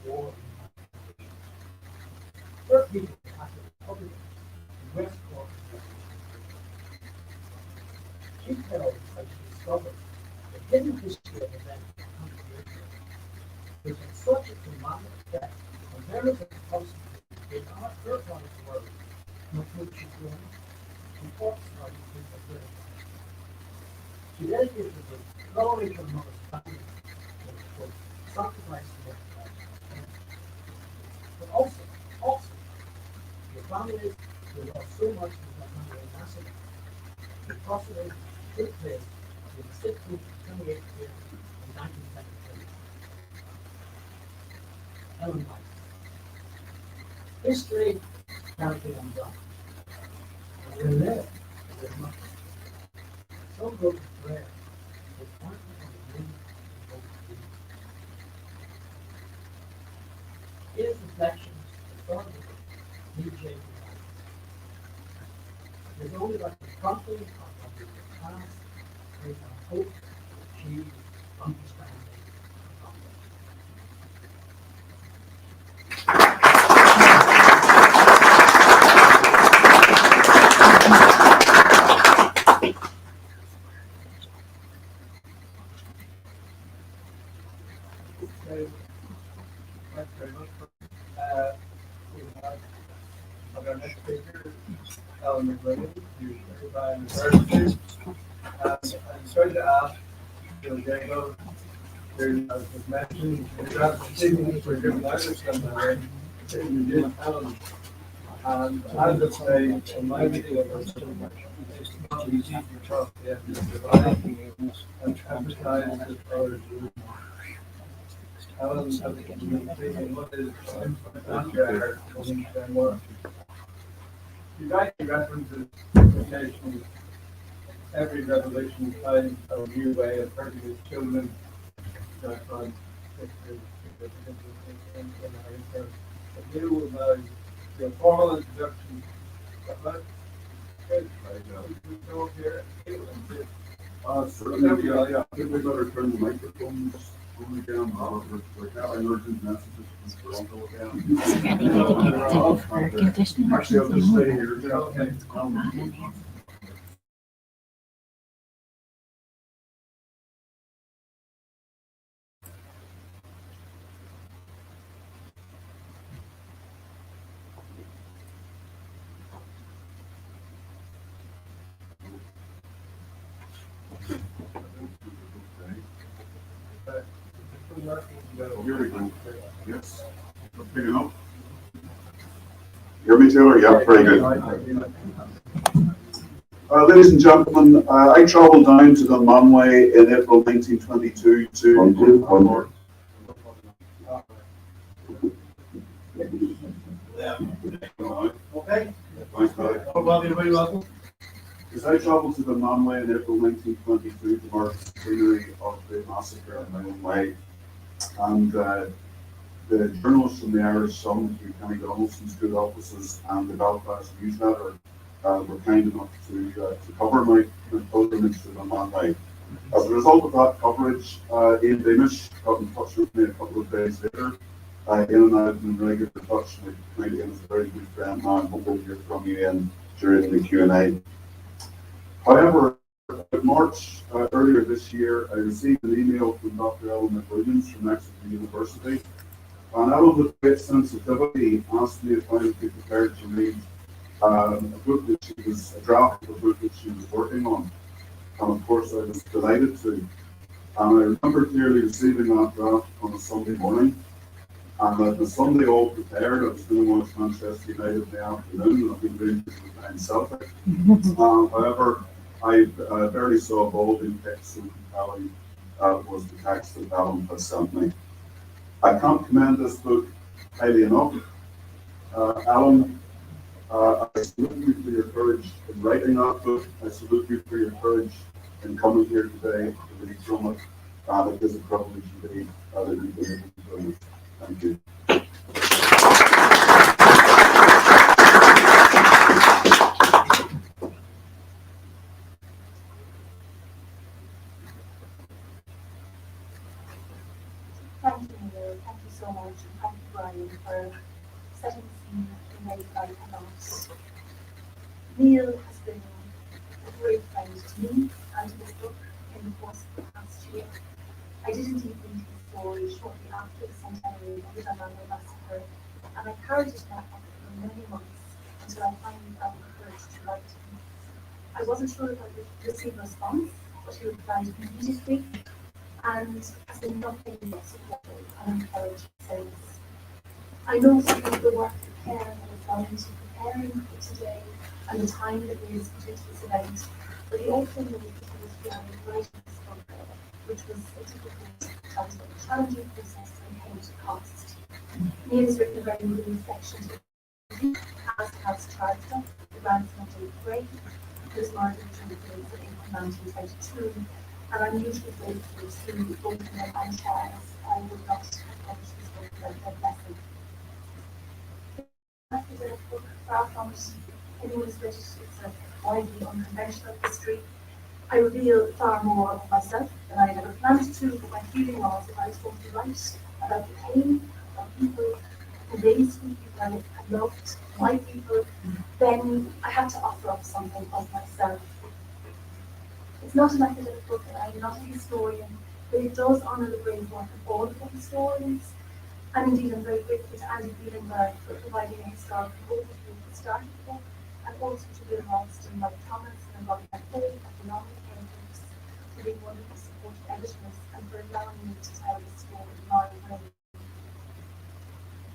war, and conditions. First people after the Republic in West Cork. She tells how she discovered the hidden history of events 100 years ago, which had such a dramatic effect on various constantly in our third part of the world, not which she grown, and fought about it with her brother. She dedicated the book not only to her mother's family, but sacrificed to her but also, the families who lost so much in the Hungarian massacre. The atrocities took place in the 16th to 28th year in 1973. Ellen White. History cannot be undone. And we'll live with much. Some go to prayer with partner on the wind and hope to be. Here's reflections of God need changing life. It is only by confronting the past we can hope to achieve understanding and confidence. Okay, thanks very much. We have our next speaker, Alan McWilliams, who's by University. I'm sorry to ask, Diego, as was mentioned, you're asking for giving out of something you did, Alan. And as I say, in my video, it's not easy to trust the evidence provided and emphasize that others do. Alan, have you been thinking what is after coming to more? You rightly references occasionally every revolution finds a new way of hurting its children. That finds in our interest. A new the formal introduction. But we go here. Certainly, yeah, I think we better turn the microphones on again. We're having urgent messages from Toronto again. Actually, I'll just stay here. Okay. Oh, here we go. Yes. Big enough. Hear me, Taylor? Yeah, very good. Ladies and gentlemen, I travelled down to the Manway in April 1922 to Okay. Thanks, Paddy. Well, everybody welcome. As I travelled to the Manway in April 1922 to mark the centenary of the massacre in Manway, and the journalists from the Irish Sun, through Kenny Donaldson's good offices and the Belfast newsletter, were kind enough to cover my pilgrimage to the Manway. As a result of that coverage, Ian Beamish got in touch with me a couple of days later. Ian and I have been in regular touch, and Ian is a very good friend now, and hope we'll hear from you, Ian, during the Q&A. However, in March earlier this year, I received an email from Dr. Ellen McWilliams from Exeter University, and Ellen, with great sensitivity, asked me if I would be prepared to read a draft of a book that she was working on. And of course, I was delighted to. And I remember clearly receiving that draft on a Sunday morning. And on the Sunday all prepared, I was going to watch Manchester United in the afternoon, and I've been doing this with time Celtic. However, I barely saw a ball being kicked, so compelling was the text that Alan has sent me. I can't commend this book highly enough. Alan, I salute you for your courage in writing that book. I salute you for your courage in coming here today to read from it. It is a privilege indeed that you've been able to join us. Thank you. so much, and thank you, Brian, for setting the scene in ways that I cannot. Neil has been a great friend to me and to this book in the course of the past year. I did indeed read his story shortly after the centenary of the Dalano massacre, and I carried it in my pocket for many months until I finally found the courage to write him. I wasn't sure if I would receive a response, but he replied immediately, and has been nothing but supportive and encouraging since. I know some of the work that Karen has gone into preparing for today and the time that we has put into this event, but he also knows that he was behind writing this book, which was a difficult and challenging process and came to cost. Neil has written a very moving section to as has Charles, the grandson of David Gray, who was murdered during the days of April 1922, and I'm usually grateful to both him and Charles. I would not have published this book without their blessing. The book, far from it, anyone's writ, it's a widely unconventional history. I reveal far more of myself than I had ever planned to, but my feeling was if I was going to write about the pain of people who raised me, people I had loved, my people, then I had to offer up something of myself. It's not an academic book, and I'm not a historian, but it does honour the brave work of all of the historians. And indeed, I'm very grateful to Andy Bielenberg for providing a historical overview at the start of the book, and also to Bill Ralston, Mike Thomas, and Robbie McCoy at the nominating books for being wonderful supportive editors and for allowing me to tell the story my way.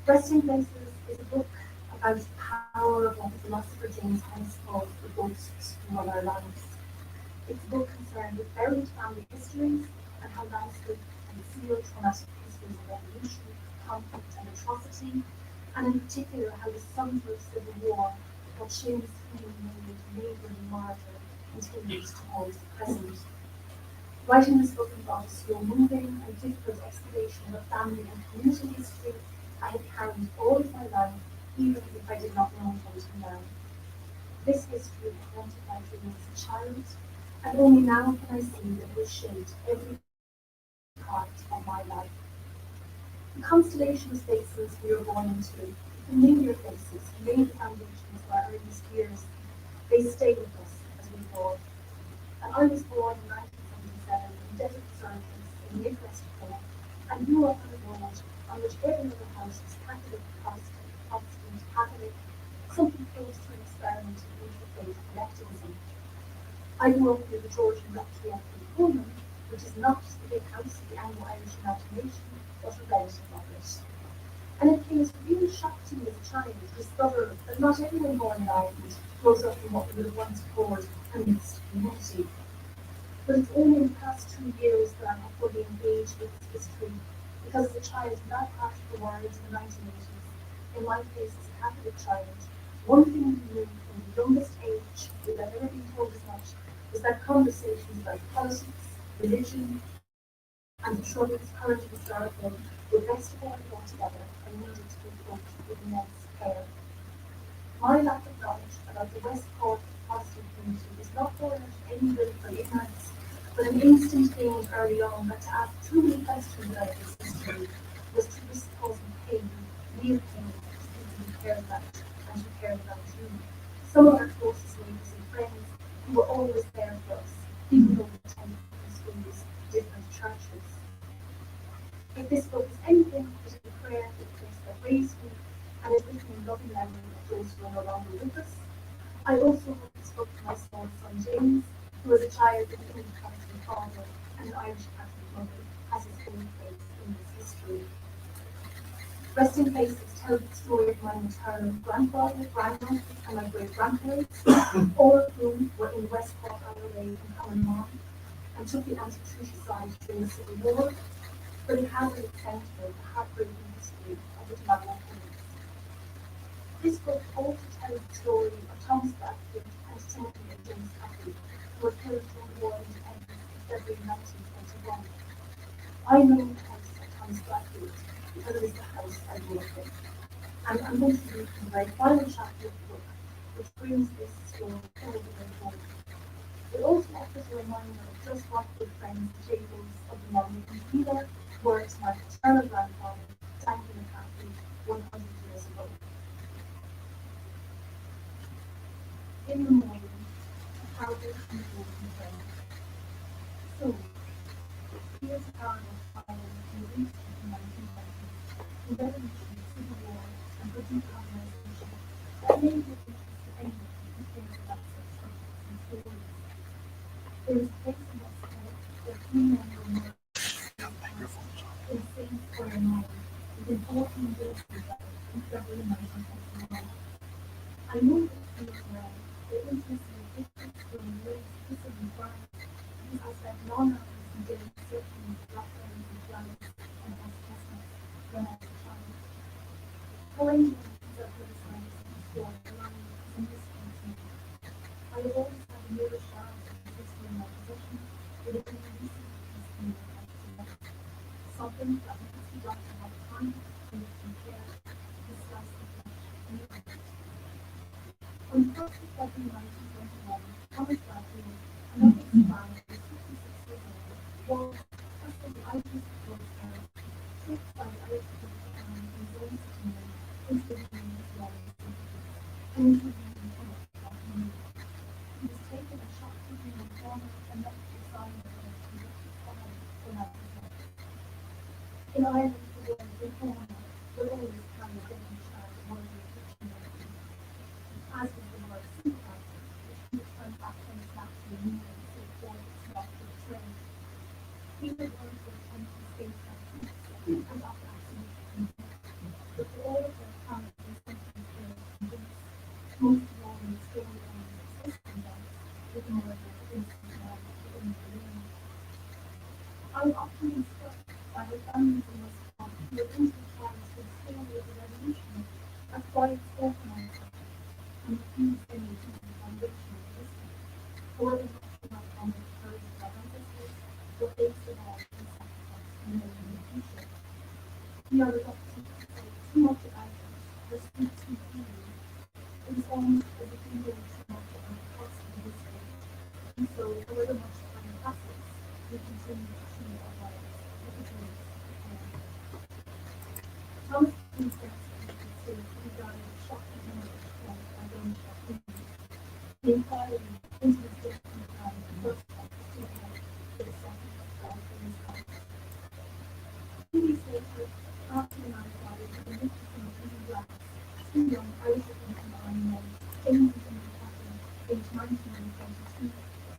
Resting Places is a book about the power of what the philosopher James Hess calls the ghosts who run our lives. It's a book concerned with buried family histories and how lives could conceal traumatic histories of revolution, conflict and atrocity, and in particular how the sons of civil war, what Seamus Heaney made neighbourly martyr, continues to haunt the present. Writing this book involved a slow-moving and difficult excavation of a family and community history I had carried all of my life, even if I did not know it until now. This history haunted my dreams as a child, and only now can I see that it has shaped every part of my life. The constellation of spaces we were born into, familiar faces, laid the foundations of our earliest years. They stay with us as we grow. And I was born in 1977 in desert surface in Midwest Cork, and grew up on a road on which every other house was Catholic, Protestant, Catholic, something close to an experiment in interfaith collectivism. I grew up near the Georgian rectory at Pullman, which is not the big house of the Anglo-Irish imagination, but a relative of it. And it came as a real shock to me as a child to discover that not everyone born in Ireland grows up in what we would have once called a mixed community. But it's only in the past 2 years that I have fully engaged with its history, because as a child in that part of the world in the 1980s, in my case as a Catholic child, one thing we knew from the youngest age without ever being told as much was that conversations about politics, religion, and the troubles current and historical were best of all brought together and needed to be approached with immense care. My lack of knowledge about the West Cork Protestant community is not born out of any willful ignorance, but an instinct gained early on that to ask too many questions about this history was to risk causing pain, real pain, to people who cared about and who cared about you. Some of our closest neighbours and friends who were always there for us, even though we attended different schools, different churches. If this book is anything, it is a prayer for the place that raised me, and is written in loving memory of those who are no longer with us. I also wrote this book for my small son James, who as a child with an English Protestant father and an Irish Catholic mother has his own place in this history. Resting Places tells the story of my maternal grandfather, grandmother, and my great-grandparents, all of whom were in West Cork IRA and Common Law, and took the anti-treaty side during the Civil War, but it has in its centre the heartbreaking history of the Dalano killings. This book also tells the story of Thomas Bradford and Timothy and James Caffrey, who were killed during the War of Independence in February 1921. I know the house of Thomas Bradford because it is the house I grew up in. And I'm going to read the very final chapter of the book, which brings this story all the way home. It also offers a reminder of just what good friends the Jables of the modern Canada were to my paternal grandfather, standing exactly 100 years ago. In the morning, a cowboy and a golden train. So, here's a paragraph following in the East of the 1920s, the revolution, civil war, and the decarbonization that may be of interest to anyone who cares about such subjects and stories. There is a place in Moscow where 3 men were murdered in the same square mile within 14 days of each other in February 1921. I know that feels well. The intimacy of districts from race, kissing and crying, because I spent long hours and days searching for blackberries and flowers and white chestnuts when I was a child. Calling the lines of riverside and store the line is a mystery to me. I have always had a mirror shard of the history in my possession, but it only recently pieced me like to life. Something that makes me like to have time, faith and care, to slice the flesh and eat it. On the 1st of February 1921, Thomas Bradley, another survivor who was 56 years old, was, as per the eyewitness reports there, tricked by the Irish British Army in his own sitting room into believing his lawyer sympathies and into reading too much about him. He was taken and shot quickly in the corner and left to the side of the road to look to follow the night was left. In Ireland, the word reformer will always carry a deadly charge worthy of dictionary, as was the word sympathizer, which can be turned back on its natural meaning so forth its not to betray. These are words which tend to escape our truths and offer absolute contempt, but for all of their talent they sometimes fail to convince, most of all in the story of the existing events, with the murder of innocent men within the room. I am often been struck by the families in this town who have intertwined with the story of the revolution as quiet spoken on the subject, and refuse any deeper foundation of history, however much they might honor the courage of our ancestors, or base it all on sacrifice and knowing in the future. We are reluctant to say too much about it, or speak too freely. It is almost as if we know too much about the past of the history, and so, however much time passes, we continue to choose our lives with the grace of God. Thomas Paine says that he died of shock and hemorrhage caused by gunshot wounds. The inquiry into his death and crime first at the suicide, but the second died from his heart. 2 weeks later, after the night died with a nicotine blue glass, 2 young Irish infantry army men, James and Catherine, aged 19 and 22,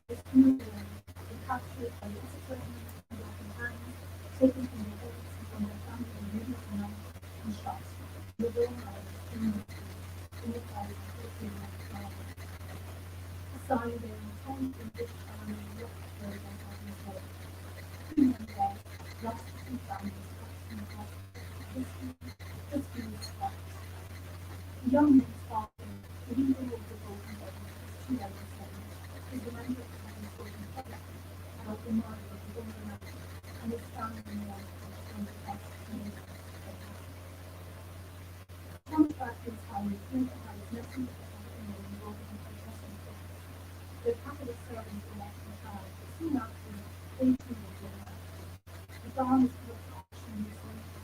were speared away, were captured by the Israelis and open hands, taken from their beds and from their family in the middle of the night, and shot in the dawn hours in Liverpool, in the fight for the freedom of Ireland. A sign there in front of the British Army looked where they had been killed. 2 men dead, lost to 2 families touched in the heart. History is stopped. The young man's father, the leader of the broken bodies of his 2 elder sons, is remembered for having spoken publicly about the murder of his older man and his family in the life of one of the best teenagers that happened. Thomas Bradley's family sympathized nothing but the opinion and voted in Protestant books. Their Catholic servants were left in charge, but soon after, they too were blown out. The farm was put up for auction weeks later.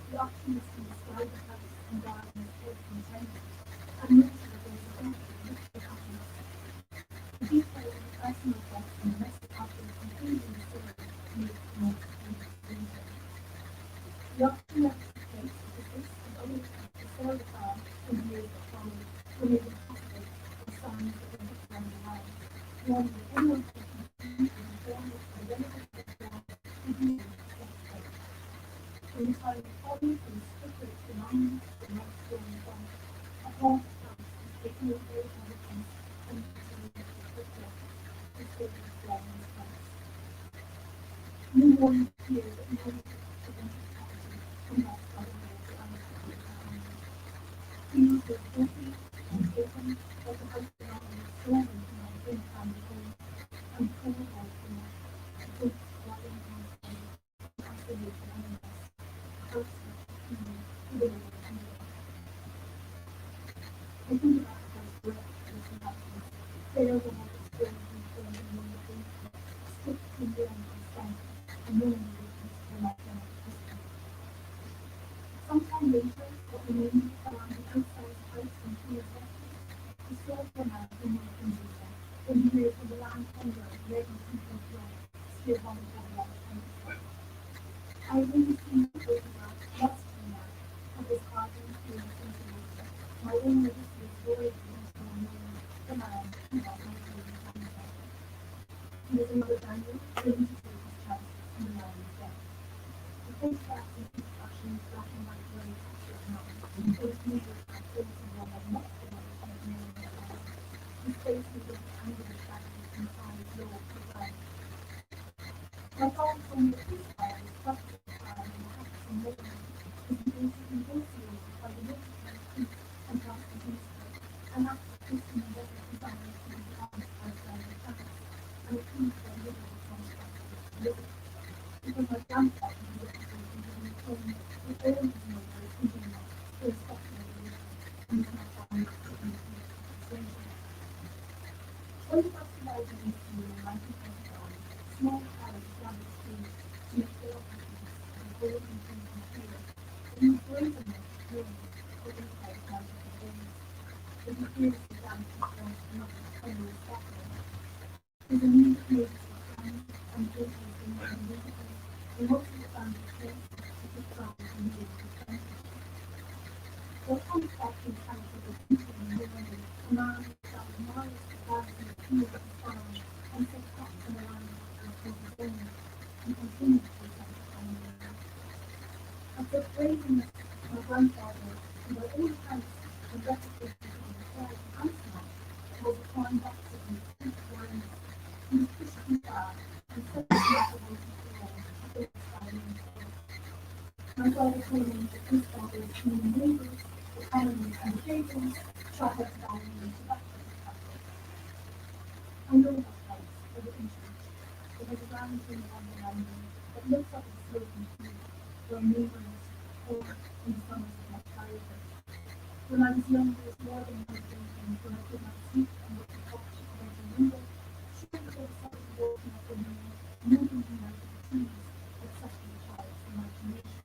The auctionist can describe the house and garden as built from tenants, and mention that there was a daughter richly happiness. The detail of the personal effects and domestic objects included in the story made it the most famous reason. The auction that took place because this and other attempts to sell the farm in the years that followed were made impossible by signs that were put around the house, warning that anyone taking the keys and informers or relatives of the farm would be able to set straight. When the time came for the stricter belongings to the next story farm, a haunted house was taken over by inhabitants and continued to put death to save the family's house. No warning appeared that no one could prevent his property from lost by the way to unexpected happenings. These were filthy and taken like the house belonging stolen from our own family home, and poor old Tina, the ghost squatting on his bed, in isolation and unrest, cursing, feeling, hidden away and dead. I think about the first breath of this inhabitants, fair woman with strangely formed and wonderful, stripped and warm and stank, and knowing the weakness of her life and of history. And later, what remained around the outside house and field workers, the sold for man who moved from Judah, when he heard of the land hunger and ready people's blood, still wanted to have a I really see the photograph yesterday now of this garden field in Jerusalem. My own legacy is void into the name, the man who was my favorite grandfather. He was another Daniel, willing to take his chances, and the man was dead. The photographs and instructions black and white were captured now. Those leaders are close to one of most of them and of many of them. His face was of angular shadows and eyes low to ground. My father told me that this fire was trusted fire and perhaps some more is basically negotiated by the military chief and Protestant minister, and that's the Christian endeavor designed to be honest outside the palace, and a plea for a liberal contract with liberty. Because my grandfather was a people who was informed with all his neighbors who do not, irrespective of religion, and was not bound to any persuasion. When he first arrived in East in 1925, small crowds gathered streets to make their offerings and hold and drink and cheer. But he was brave enough to claim for 8,000 days. But he fearlessly danced his voice to nothing and was popular. His immediate neighbors were friends and built his things and neighborhood, and most of the family close to his pride and needed his friendship. What comes back to the character of people in Norway, a man who traveled miles to gather in the field of his farm and set up in the land that was his own, and continued to set up on the land. Of such bravenness, my grandfather, who by all accounts was reputed to be a fair and handsome man, was a fine boxer and sweet wines. He was pushed too far, and set his mouth away from the wall, to fill his fire and soul. My father told me that his father's human neighbors, the colonies and the tables, shot up down into tobacco factories. I know that place, for the ancient. It has a round ring on the landing that looks up at the sloping field, where neighbors or in the summers of my childhood. When I was young, there was more than one occasion when I could not sleep and looked at the bedroom window, sure that there was something walking up the lane, moving him out of the trees, that suckled a child's imagination.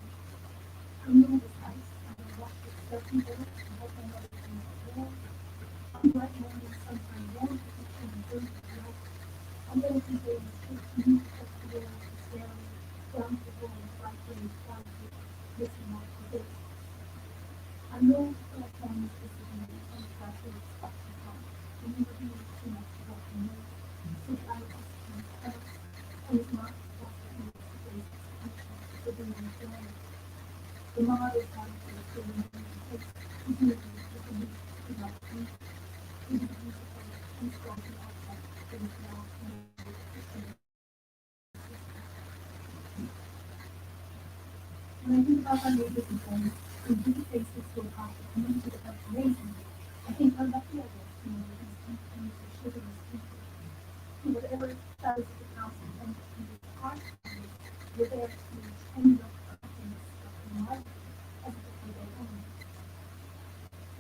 I knew this house, and I watched it certain doors and what my mother came to the wall. On bright mornings, sunshine warmed the kitchen and filled with light. On autumn days, it moved across the wall of the stairway, down to the hall, bright days, quietly, listening out for ghosts. I know that there are times this is me, and that will expect to come, when you reveal too much of what you know, so that I must be first, and it's not what you know to face execution, so being informed. The model character is still remaining in place, presumably with the least could not be. It is beautiful, unspoken object that is now made with Christian. When I think about our neighbors and friends, who do face this so hard to community that helps raising me, I think how lucky I was to know these deep, beautiful, chivalrous people, who whatever shadows of the past and friendship can be hard to me, were there to tender happiness of the life as if it were their own.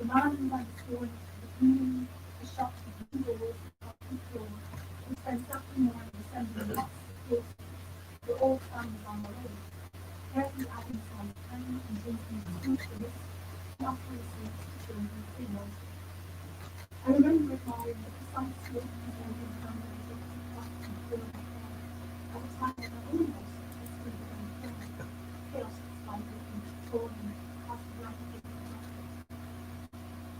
The man who had the story, the cleaning, the shop, the two doors, the top and floor, who spent Saturday morning assembling boxes of groceries, were all families on their own, carefully adding some time and drinking the food for this, and offering sweets to children they know. I remember admiring the precise look of their young family books of cloth and filled with hair, at a time when my own house was free and firm, chaos of spider and thorn across the blanket of the doctor.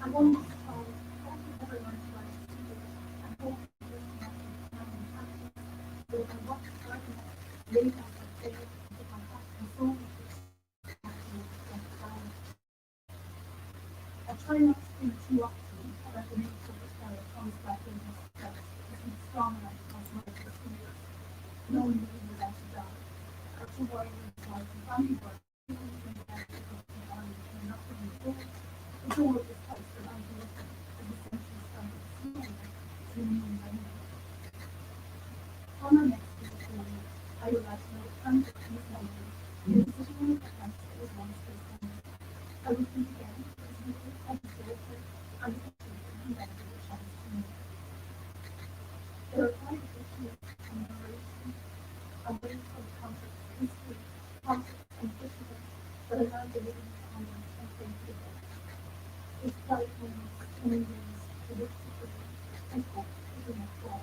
I wondered as a child, how I could ever learn to write a secret, and hope to live to my calm and happiness, but if I watched hard enough, laid out my prayer, and put my heart and soul into it, I would down. I try not to think too often about the nature of the terror caused by illness itself, to be strong enough to control the fears, knowing that he was out to die, or to worry with his wife and family work, even when the best of the body came knocking on the door of this house that I grew up in, as the century started slowly to renew my memory. On our next visit home, I would like to know the transit in his memory, in the sitting room of the house that was once his home. I would think again of his little heavy daughter and the pictures that he never had a chance to make. There are private issues and narration, away from the complex history, politics, and fishermen that are now delivering upon them His frightening endings predictable and hope in a fall.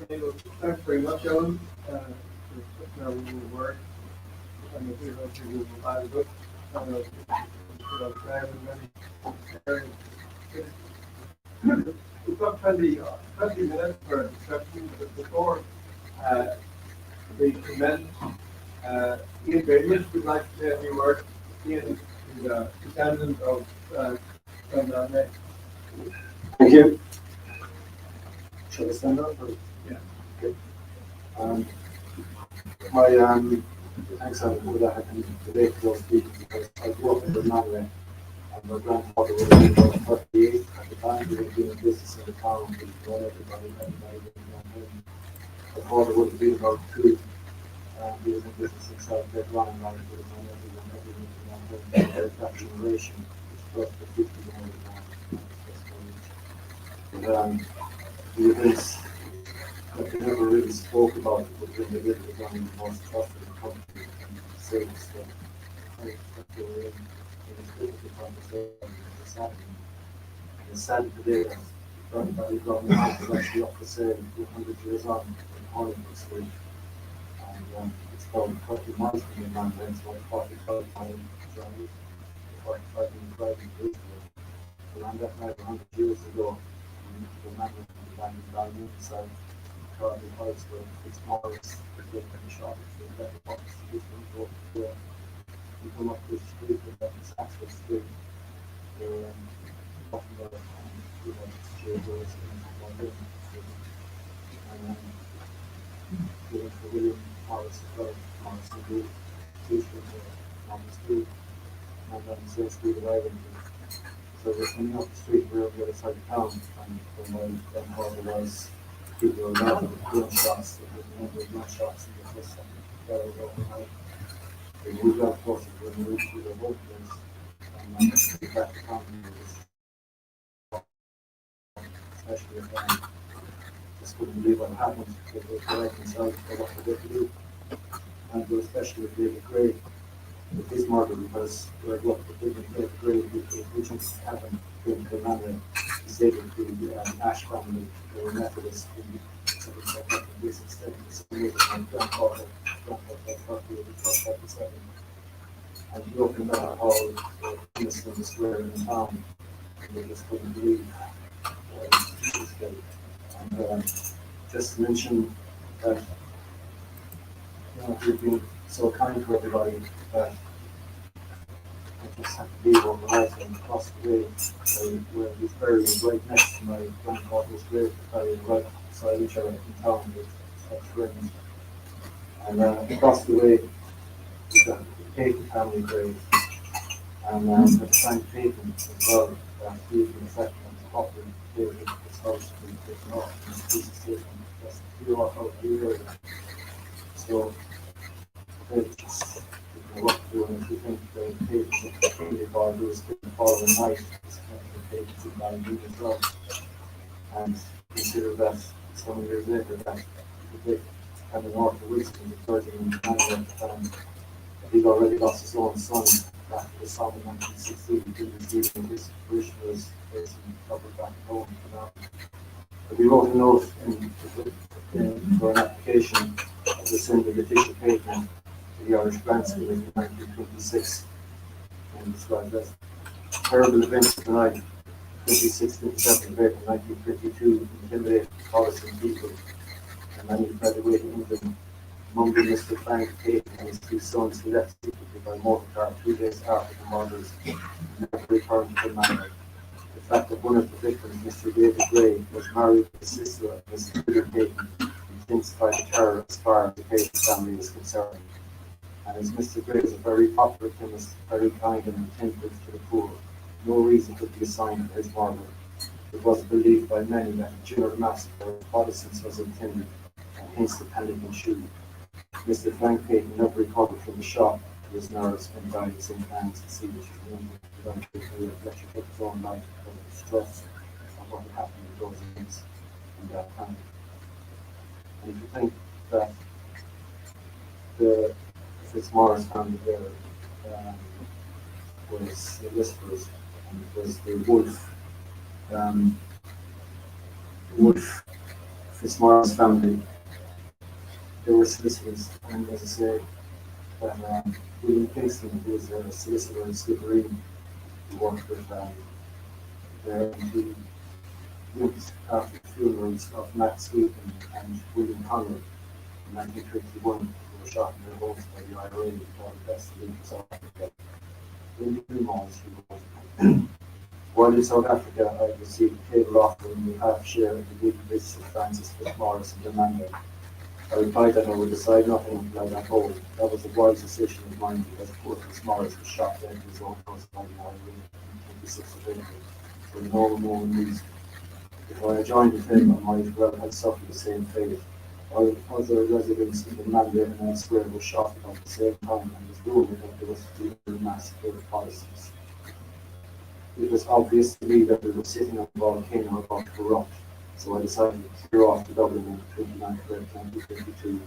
Okay, well, thanks very much, Ellen, for putting our little work. And if you want to move by the book, put on prayer and many. We've got 20 minutes for discussion, but before we commence, Ian Bailey would like to say a few words. Ian is a descendant of Clondalkin. Thank you. Should I stand up? Or? Yeah. Okay. My thanks for that happening today to those people because I grew up in the Manway and my grandfather was about 38 at the time. We were doing business in the town with everybody was him. My father would have been about 2 and he was in business himself. They'd run and run with everyone. That generation was close to 50 years old. The events that they never really spoke about it, but when they did, it was one of the most trusted in the country and service that they were in. It was difficult conversation. It's sad today that everybody growing up is actually up for sale 200 years on in Hollywood Street. And it's about 30 miles from the man, it's about 45 miles drive, 45 minutes driving to Israel. Around that night 100 years ago, the man was down inside Cardiff House where it's Morris, the big shop, the better box, this one go there. You come up this street and that's Axford Street. They're talking about Jailbirds and London. And we went to William Morris as well, Morris and Blue, two streets there, on the street, and then the same street of Ireland. So we're coming up the street, we're on the other side of town, and when my grandfather was, people were around with gunshots, there was a number of gunshots in the first second, very overnight. We moved out closer to the moved to the workplace, and we back to town, especially if I just couldn't believe what happened, they were correct themselves for what they did to do, and especially with David Gray, with his murder, because we're lucky that David Gray, which was happened in Manway, is able to Ash family, they were Methodists in this extent, my grandfather, and he opened up a hall in the square in the town, and they just couldn't believe his fate. And just to mention that you've been so kind to everybody that I just had to leave on the right and across the way where he's buried right next to my grandfather's grave, buried right beside each other in town with such friends. And across the way is the Payton family grave. And at the time Payton as well, he was in effect on the property, his house had been taken off and his piece of taken just a few out of the area. So they just what to do, and if you think the Payton's really involved, it was the following night, the Payton's in Ballymena as well. And consider that some years later that the big kind of North of Wilson, the 30 in Canada, he'd already lost his own son back to the song in 1916. He didn't receive his parishioners facing trouble back home. We wrote a note for an application of the send of Letitia Payton to the Irish Grant School in 1926, and described as terrible events of the night, 26th of April 1922, intimidated Protestant people, and many fled away to England. Among them, Mr. Frank Payton and his 2 sons, who left secretly by motor car 2 days after the murders and never returned to the manor. The fact that one of the victims, Mr. David Gray, was married to the sister of Mr. Peter Payton intensified the terror as far as the Payton family is concerned. And as Mr. Gray is a very popular chemist, very kind and attentive to the poor, no reason could be assigned for his murder. It was believed by many that a general massacre of Protestants was intended, and hence the panic ensued. Mr. Frank Payton never recovered from the shock to his nerves and died at St. Anne's, the sea which was like to let you take his own life because of the stress of what happened in those events in that time. And if you think that the Fitzmaurice family there um, was solicitors, and it was the Wolf Fitzmaurice family, they were solicitors, and as I say, William Kingston, who was a solicitor in Skibbereen, who worked with there, and he went after the funerals of Matt Sweeten and William Conlon in 1951, who were shot in their homes by the IRA before the best of South Africa. In the malls, he was. While in South Africa, I received a cable offer in the half share of the weekly visits of Francis Fitzmaurice and the mandate. I replied that I would decide nothing until I got home. That was a wise decision of mine because poor Fitzmaurice was shot dead in his own house by the IRA on 26th of April for no known reason. If I had joined with him, I might well have suffered the same fate. Other residents in the mandate and elsewhere were shot at the same time, and it was rumoured that there was a massacre of Protestants. It was obvious to me that we were sitting on a volcano about to erupt, so I decided to clear off to Dublin on the 29th of April 2022.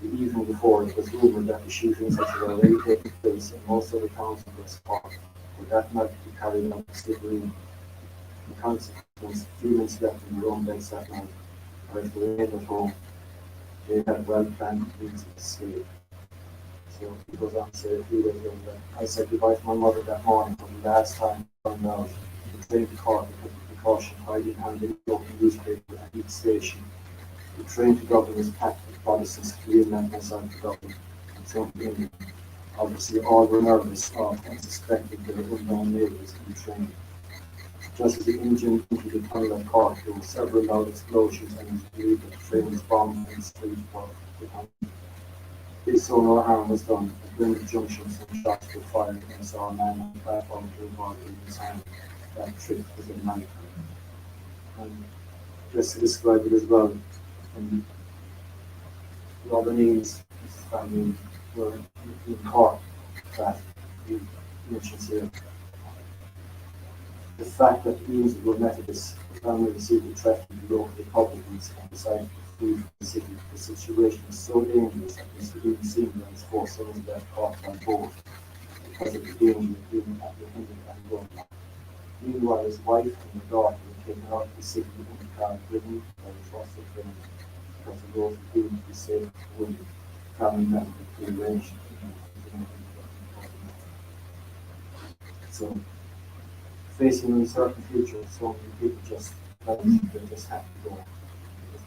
The evening before, it was rumoured that the shootings which had already taken place in most other towns in West Cork were that night to be carried out in Skibbereen. In consequence, few minutes left in their own beds that night, or if they remained at home, they had well-planned means of escape. So he goes on to say a few days later that I said goodbye to my mother that morning for the last time I found out. The train to Cork took the precaution hiding behind the local newspaper at each station. The train to Dublin was packed with Protestants fleeing left and side to Dublin and some to England. Obviously all were nervous of and suspected their unknown neighbours in the train. Just as the engine entered the tunnel at Cork, there were several loud explosions and it was believed that the train was bombed in the street of the town. This so no harm was done. At Grimsby Junction, some shots were fired and I saw a man on the platform to involve in his hand. That trip was a nightmare. And just to describe it as well, and Robinese family were in Cork that he mentions here. The fact that the Eames were Methodists, the family received a threat from the local Republicans and decided to flee from the city. The situation was so dangerous that Mr. Eames Senior and his 4 sons left Cork on board because of the danger of being apprehended and run. Meanwhile, his wife and her daughter were taken out of the city in the car driven by a trusted friend because the road was deemed to be safe for women. Family members prearranged. So, facing an uncertain future, so many people just they just have to go.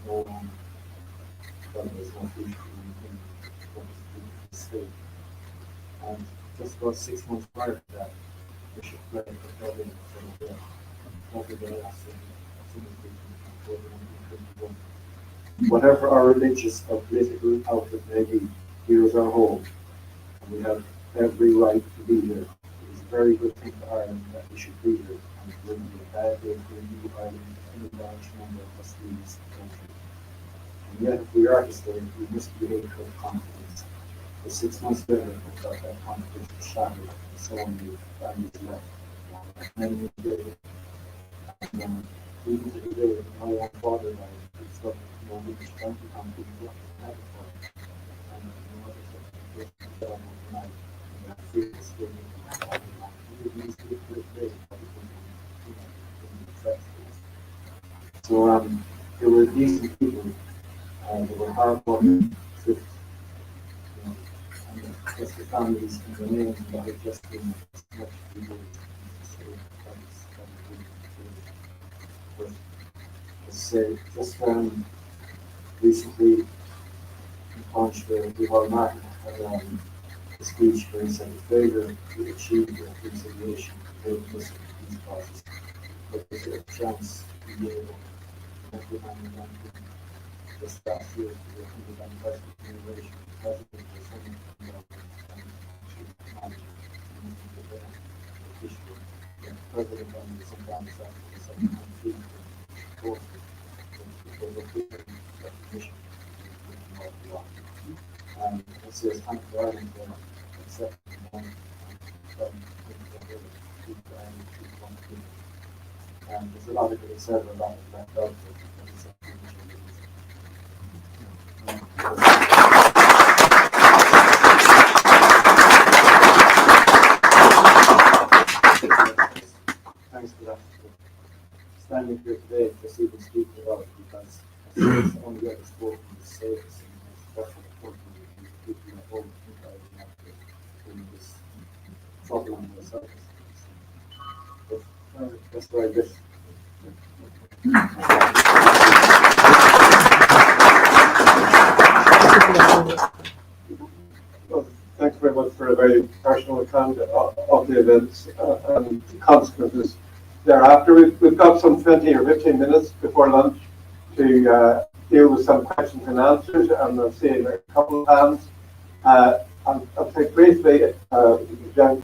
There's there's no future in what is the state. And just about 6 months prior to that, Bishop Gray for Dublin said that over the last whatever our religious or political outlook may be, here is our home, and we have every right to be here. It is a very good thing for Ireland that we should be here, and it will be a bad day for a new Ireland if any large number of us leave this country. And yet, if we are to stay, we must behave with confidence. For 6 months later, I thought that confidence was shattered, and so many families left. Many years later, and even to today, my own father died. It's got no British bank account, people have it for it. And my mother said, "Just down overnight." And I feel it's still even used to it to this day, because so there were decent people, there were hard-working, thrift, and just the families and the names that had just been much people. But as I say, just recently launched the Hall Martin had a speech where he said the failure to achieve the reconciliation of the Muslim peace process, but there's a chance to be able to implement it just last year to the 100th anniversary generation of the president or something the president and sometimes the second it says, "I'm driving there, except there's a lot of good said about that left out. Thanks for that. Standing here today to see them speak about it, because it's only the other sport in the States, and that's what important people at home think I would have to bring this trouble on themselves. But that's why I guess. Well, thanks very much for a very personal account of the events and the consequences thereafter. We've got some 20 or 15 minutes before lunch to deal with some questions and answers, and I'll see a couple of hands. I'll take briefly, Jan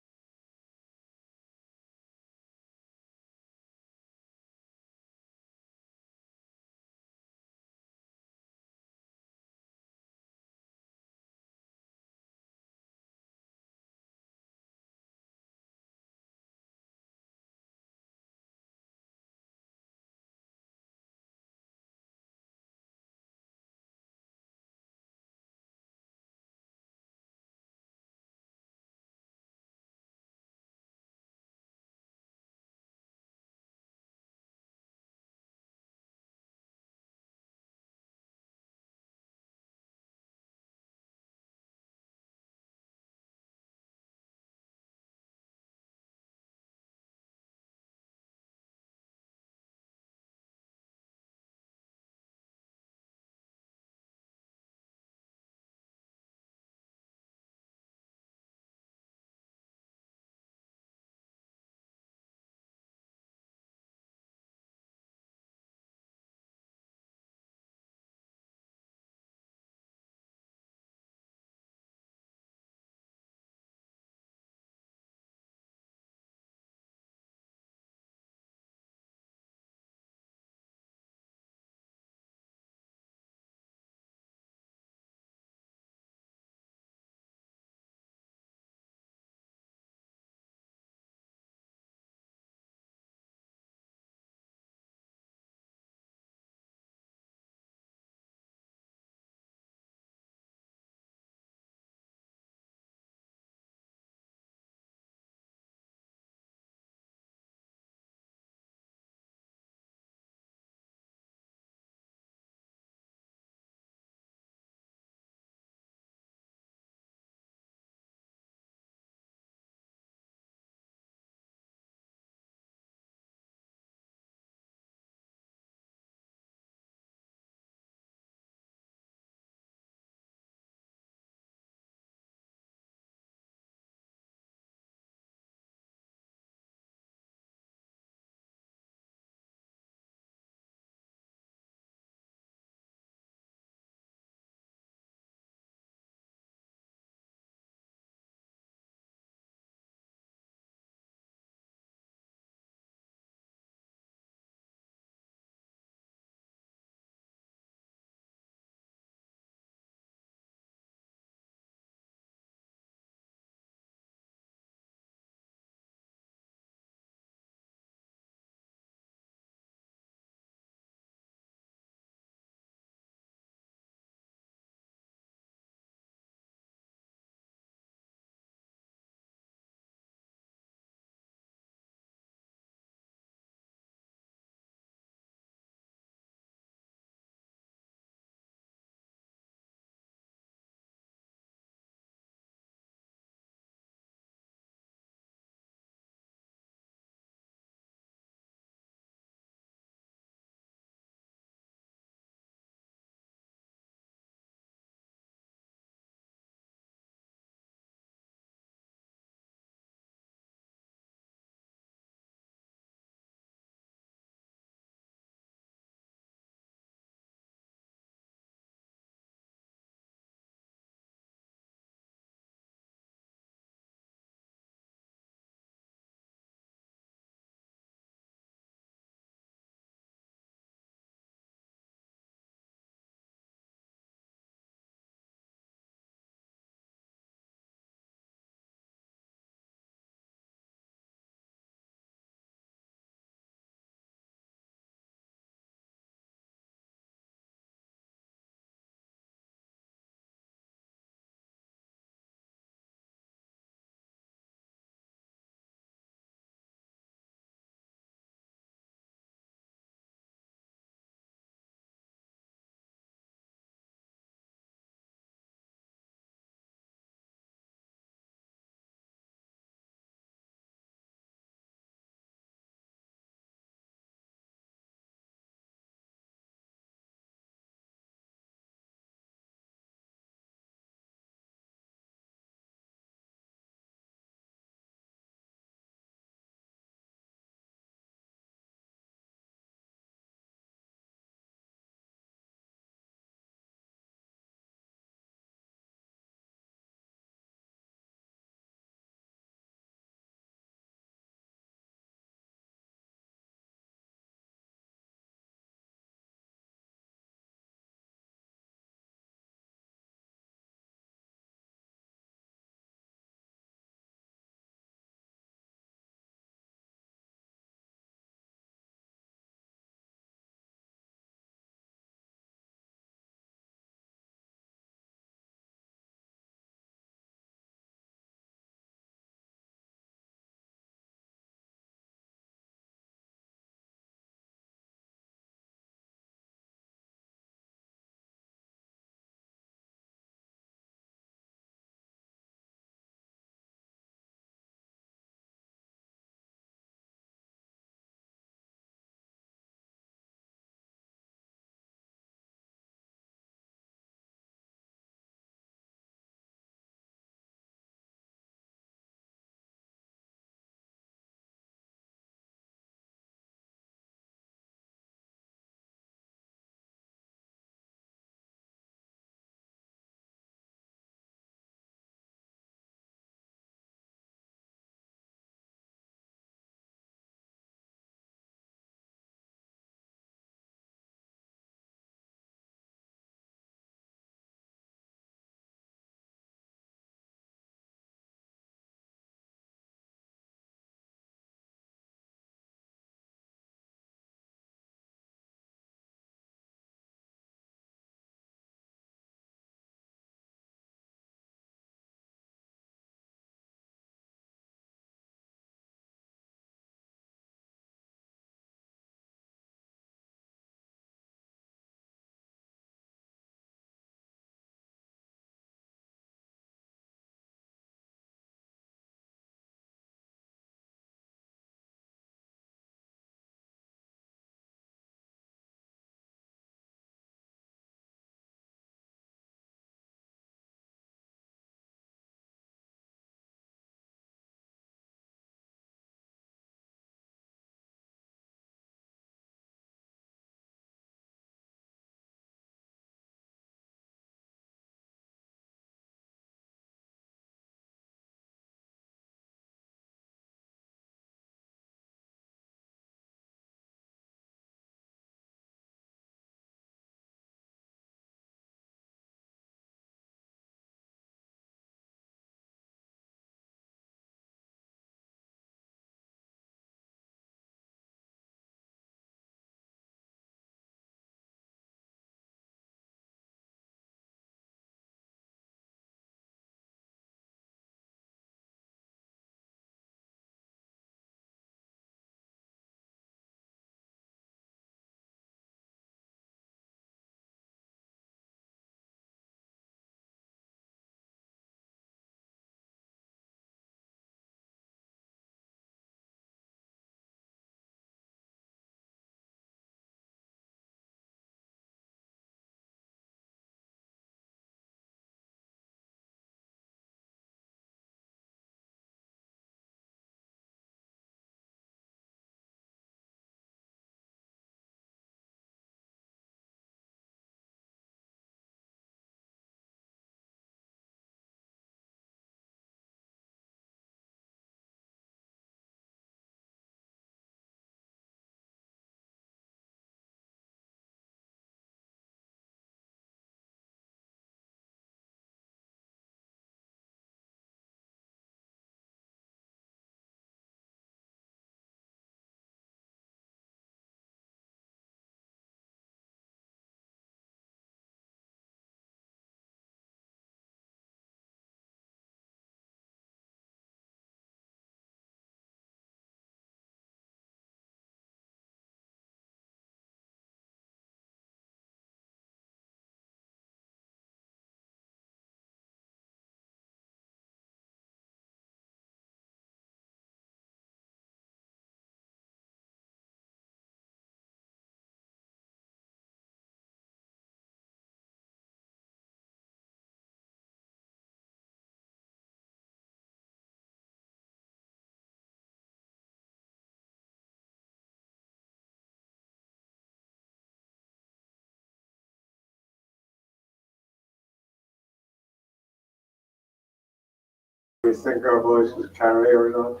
we think our voices carry or not,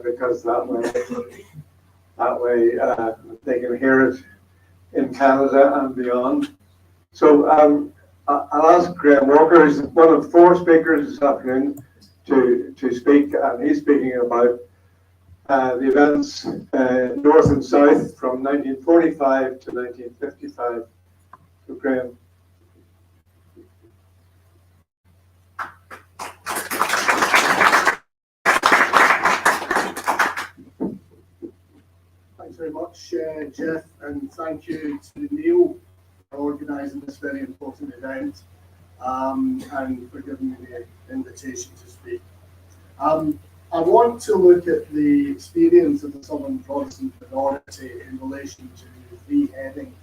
because that way they can hear it in Canada and beyond. So I'll ask Graham Walker, who's one of 4 speakers this afternoon, to speak, and he's speaking about the events north and south from 1945 to 1955. So Graham. Thanks very much, Jeff, and thank you to Neil for organising this very important event, and for giving me the invitation to speak. I want to look at the experience of the Southern Protestant minority in relation to 3 headings.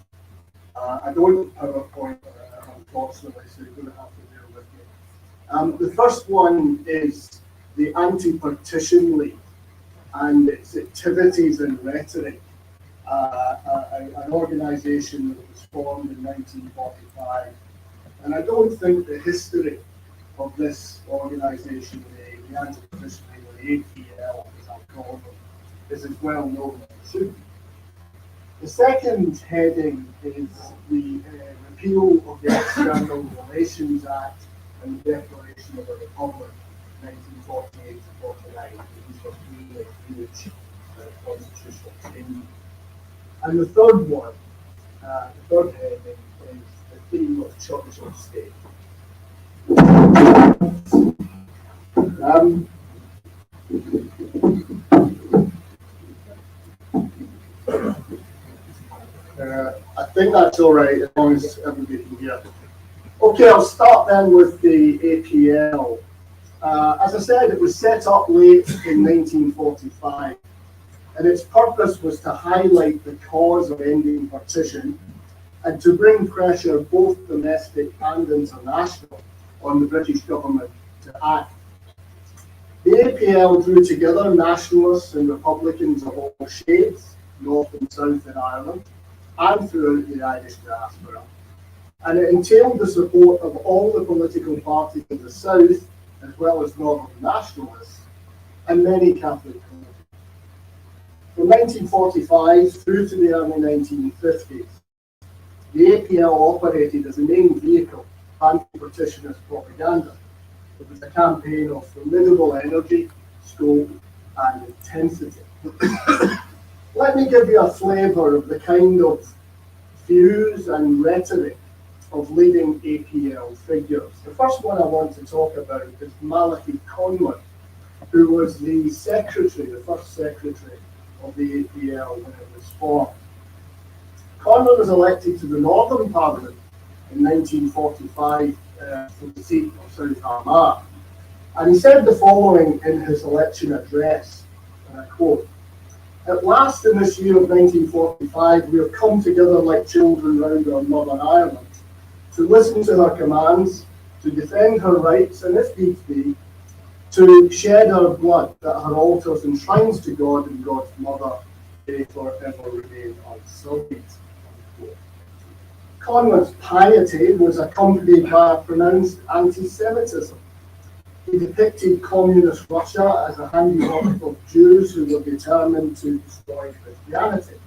I don't have PowerPoint, unfortunately, so you're going to have to bear with me. The first one is the Anti-Partition League and its activities and rhetoric, an organisation that was formed in 1945. And I don't think the history of this organisation, the Anti-Partition League, or the APL, as I call them, is as well known as it should be. The second heading is the repeal of the External Relations Act and the Declaration of the Republic, 1948 to 49. These were really huge constitutional changes. And the third one, the third heading, is the theme of church and state. I think that's all right, as long as everybody can hear. Okay, I'll start then with the APL. As I said, it was set up late in 1945, and its purpose was to highlight the cause of ending partition and to bring pressure, both domestic and international, on the British government to act. The APL drew together nationalists and Republicans of all shades, north and south in Ireland, and throughout the Irish diaspora. And it entailed the support of all the political parties in the south, as well as northern nationalists, and many Catholic communities. From 1945 through to the early 1950s, the APL operated as a main vehicle of anti-partitionist propaganda. It was a campaign of formidable energy, scope, and intensity. Let me give you a flavour of the kind of views and rhetoric of leading APL figures. The first one I want to talk about is Malachi Conway, who was the secretary, the first secretary of the APL when it was formed. Conway was elected to the Northern Parliament in 1945 for the seat of South Armagh. And he said the following in his election address, and I quote, "At last in this year of 1945, we have come together like children round our Northern Ireland, to listen to her commands, to defend her rights, and if needs be, to shed our blood that her altars and shrines to God and God's mother may forever remain unsullied." Conway's piety was accompanied by a pronounced anti-Semitism. He depicted communist Russia as a handiwork of Jews who were determined to destroy Christianity.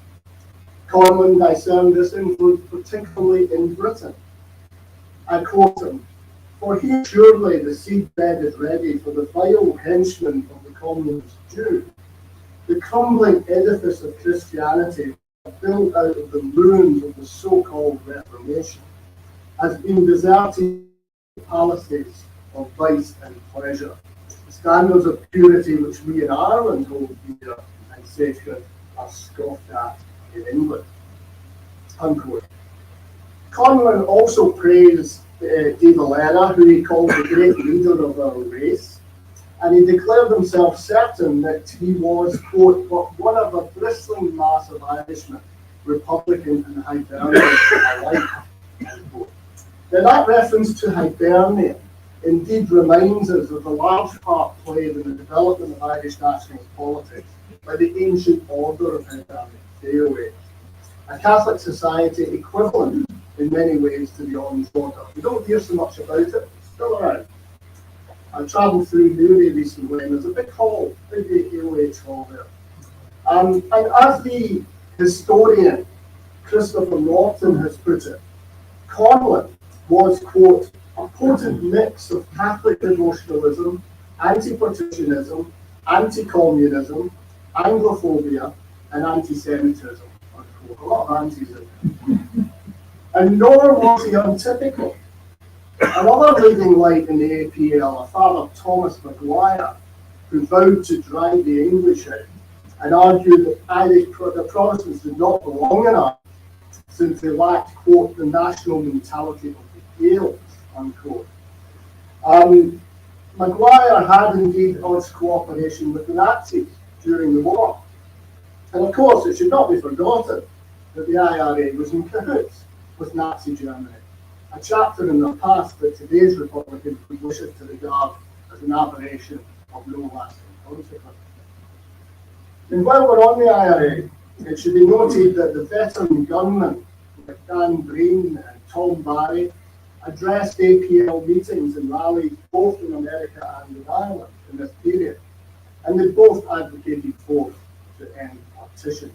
Conway discerned this influence particularly in Britain. I quote him, "For here surely the seedbed is ready for the vile henchmen of the communist Jew. The crumbling edifice of Christianity, built out of the ruins of the so-called Reformation, has been deserted palaces of vice and pleasure. The standards of purity which we in Ireland hold dear and sacred are scoffed at in England." Unquote. Conway also praised De Valera, who he called the great leader of our race, and he declared himself certain that he was, quote, "but one of a bristling mass of Irishmen, Republican and Hibernian alike." Unquote. Now that reference to Hibernian indeed reminds us of the large part played in the development of Irish national politics by the ancient order of Hibernian theory, a Catholic society equivalent in many ways to the Orange Order. We don't hear so much about it, it's still around. I travelled through Newry recently, and there's a big hall, big AOH hall there. And as the historian Christopher Norton has put it, Conlon was, quote, a potent mix of Catholic devotionalism, anti-partitionism, anti-communism, Anglophobia, and anti-Semitism. Unquote. A lot of antis in there. And nor was he untypical. Another leading light in the APL, a Father Thomas Maguire, who vowed to drive the English out and argued that the Protestants did not belong in Ireland since they lacked, quote, the national mentality of the Gaels, unquote. Maguire had indeed urged cooperation with the Nazis during the war. And of course, it should not be forgotten that the IRA was in cahoots with Nazi Germany, a chapter in the past that today's Republicans wishes to regard as an aberration of no lasting consequence. And while we're on the IRA, it should be noted that the veteran gunmen like Dan Breen and Tom Barry addressed APL meetings and rallies both in America and in Ireland in this period, and they both advocated force to end partition.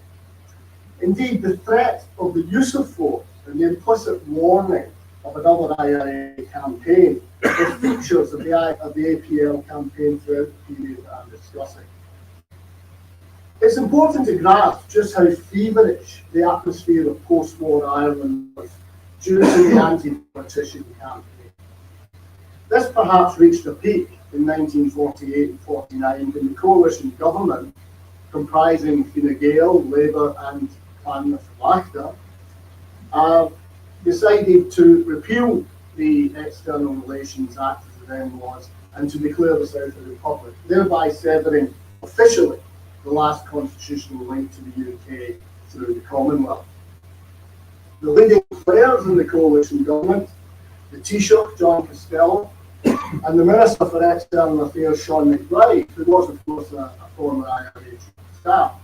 Indeed, the threat of the use of force and the implicit warning of another IRA campaign were features of the APL campaign throughout the period that I'm discussing. It's important to grasp just how feverish the atmosphere of post-war Ireland was due to the anti-partition campaign. This perhaps reached a peak in 1948 and 49 when the coalition government, comprising Fine Gael, Labour and Clan Flaachta, decided to repeal the External Relations Act as it then was and to declare the South a republic, thereby severing officially the last constitutional link to the UK through the Commonwealth. The leading players in the coalition government, the Taoiseach, John Costello, and the Minister for External Affairs, Sean McBride, who was of course a former IRA staff,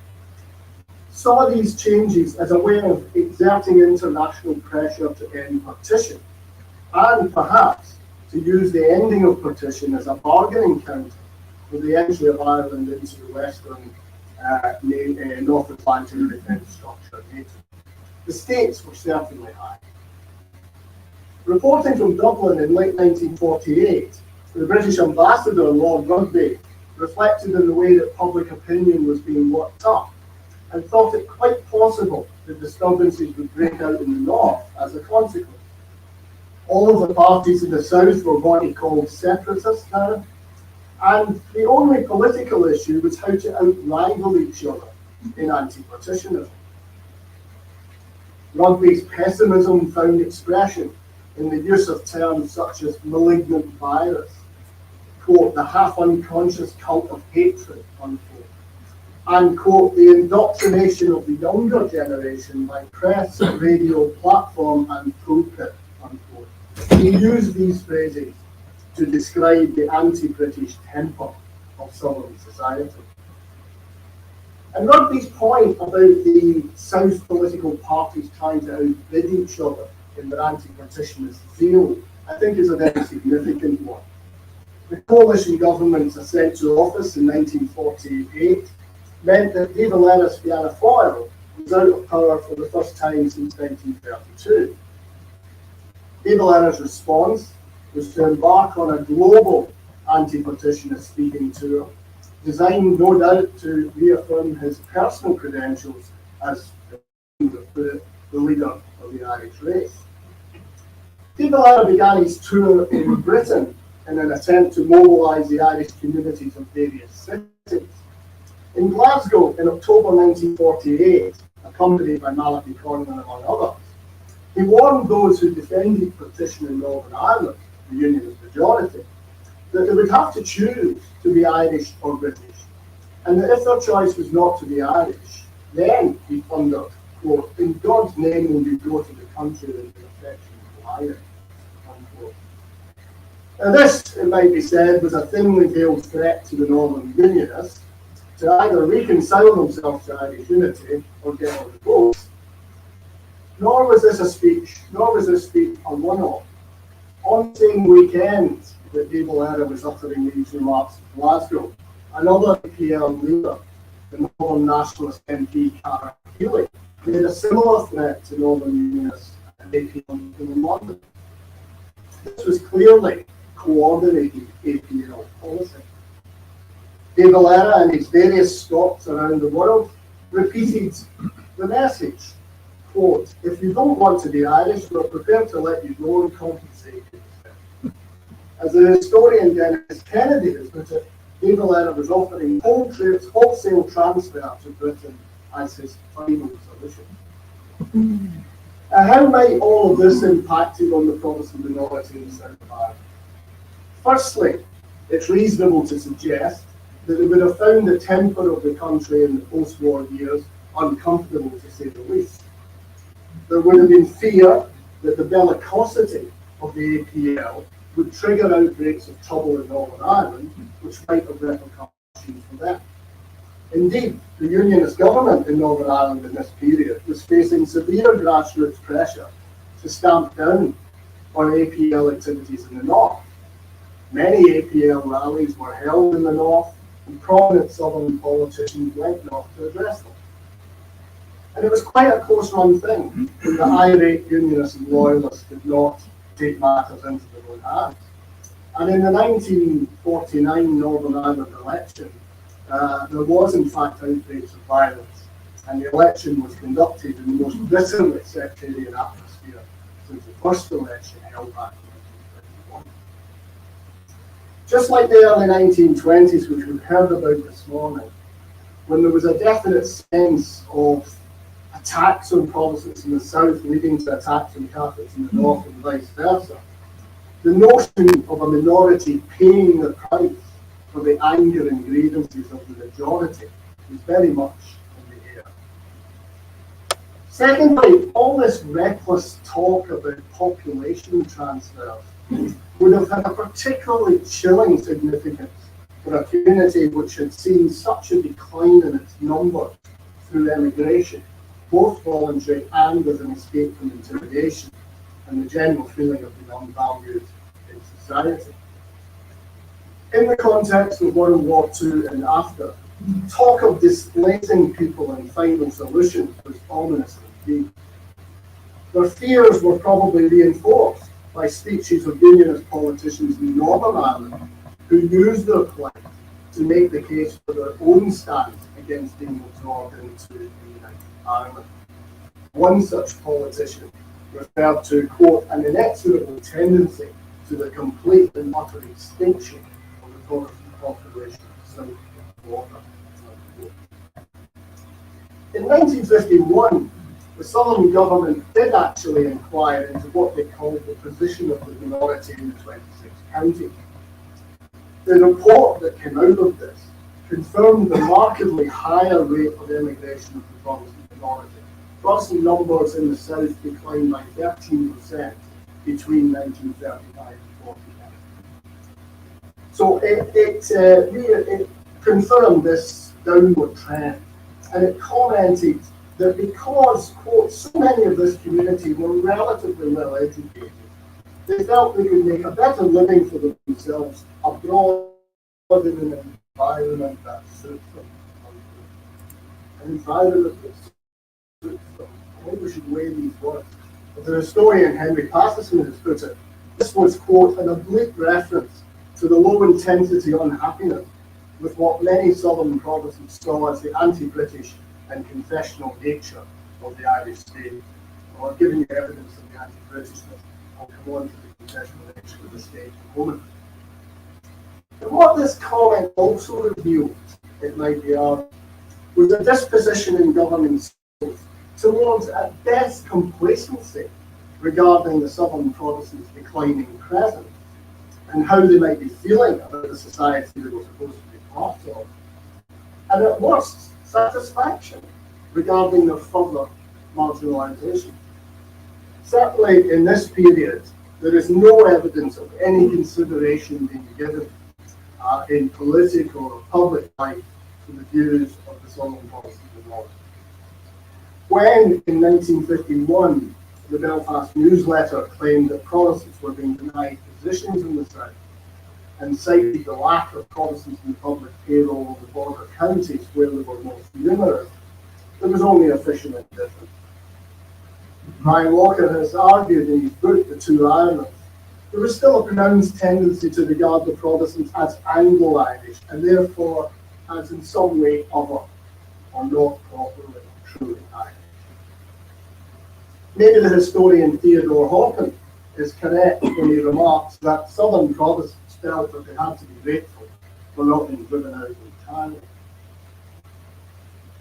saw these changes as a way of exerting international pressure to end partition, and perhaps to use the ending of partition as a bargaining counter for the entry of Ireland into the Western North Atlantic defence structure, NATO. The stakes were certainly high. Reporting from Dublin in late 1948, the British ambassador, Lord Rugby, reflected on the way that public opinion was being worked up and thought it quite possible that disturbances would break out in the north as a consequence. All of the parties in the south were what he called separatists now, and the only political issue was how to outrival each other in anti-partitionism. Rugby's pessimism found expression in the use of terms such as malignant virus, quote, the half-unconscious cult of hatred, unquote, and, quote, the indoctrination of the younger generation by press, radio, platform, and pulpit, unquote. He used these phrases to describe the anti-British temper of Southern society. And Rugby's point about the South political parties trying to outbid each other in their anti-partitionist zeal, I think is a very significant one. The coalition government's ascent to office in 1948 meant that David Lennis Fianna Fáil was out of power for the first time since 1932. David Lennis' response was to embark on a global anti-partitionist speaking tour, designed no doubt to reaffirm his personal credentials as the leader of the Irish race. David Lennis began his tour in Britain in an attempt to mobilise the Irish communities of various cities. In Glasgow in October 1948, accompanied by Malachi Conlon among others, he warned those who defended partition in Northern Ireland, the Unionist majority, that they would have to choose to be Irish or British, and that if their choice was not to be Irish, then, he thundered, quote, in God's name will you go to the country that your affections lie in, unquote. Now this, it might be said, was a thinly veiled threat to the Northern Unionists to either reconcile themselves to Irish unity or get on the votes. Nor was this speech a one-off. On the same weekend, that De Valera was uttering these remarks in Glasgow, another APL leader, the Northern Nationalist MP Cara Healy, made a similar threat to Northern Unionists and APL in London. This was clearly coordinated APL policy. De Valera and his various stops around the world repeated the message, quote, "If you don't want to be Irish, we're prepared to let you go and compensate you." As the historian Dennis Kennedy has put it, De Valera was offering wholesale transfer to Britain as his final solution. How might all of this impacted on the Protestant minority in the south of Ireland? Firstly, it's reasonable to suggest that they would have found the temper of the country in the post-war years uncomfortable, to say the least. There would have been fear that the bellicosity of the APL would trigger outbreaks of trouble in Northern Ireland, which might have repercussions for them. Indeed, the Unionist government in Northern Ireland in this period was facing severe grassroots pressure to stamp down on APL activities in the north. Many APL rallies were held in the north, and prominent southern politicians went north to address them. And it was quite a close-run thing when the irate Unionists and Loyalists did not take matters into their own hands. And in the 1949 Northern Ireland election, there was in fact outbreaks of violence, and the election was conducted in the most bitterly sectarian atmosphere since the first election held back in 1951. Just like the early 1920s, which we've heard about this morning, when there was a definite sense of attacks on Protestants in the south leading to attacks on Catholics in the north and vice versa, the notion of a minority paying the price for the anger and grievances of the majority is very much in the air. Secondly, all this reckless talk about population transfers would have had a particularly chilling significance for a community which had seen such a decline in its numbers through emigration, both voluntary and as an escape from intimidation, and the general feeling of being unvalued in society. In the context of World War II and after, talk of displacing people and finding solutions was ominous indeed. Their fears were probably reinforced by speeches of Unionist politicians in Northern Ireland who used their plight to make the case for their own stance against being absorbed into the United Ireland. One such politician referred to, quote, an inexorable tendency to the complete and utter extinction of the Protestant population south of the border. In 1951, the Southern government did actually inquire into what they called the position of the minority in the 26 counties. The report that came out of this confirmed the markedly higher rate of immigration of the Protestant minority. Protestant numbers in the south declined by 13% between 1935 and 49. So it confirmed this downward trend, and it commented that because, quote, so many of this community were relatively well educated, they felt they could make a better living for themselves abroad in an environment that suits them. An environment that suits them. I think we should weigh these words. As the historian Henry Patterson has put it, this was, quote, an oblique reference to the low-intensity unhappiness with what many Southern Protestants saw as the anti-British and confessional nature of the Irish state. Well, I've given you evidence of the anti-Britishness. I'll come on to the confessional nature of the state in a moment. And what this comment also revealed, it might be argued, was a disposition in governing circles towards, at best, complacency regarding the Southern Protestants' declining presence and how they might be feeling about the society they were supposed to be part of, and at worst, satisfaction regarding their further marginalisation. Certainly in this period, there is no evidence of any consideration being given in political or public life to the views of the Southern Protestant minority. When, in 1951, the Belfast newsletter claimed that Protestants were being denied positions in the South, and cited the lack of Protestants in public payroll of the border counties where they were most numerous, there was only official indifference. Brian Walker has argued in his book, The Two Irelands, there was still a pronounced tendency to regard the Protestants as Anglo-Irish and therefore as in some way other or not properly truly Irish. Maybe the historian Theodore Hawken is correct when he remarks that Southern Protestants felt that they had to be grateful for not being driven out entirely.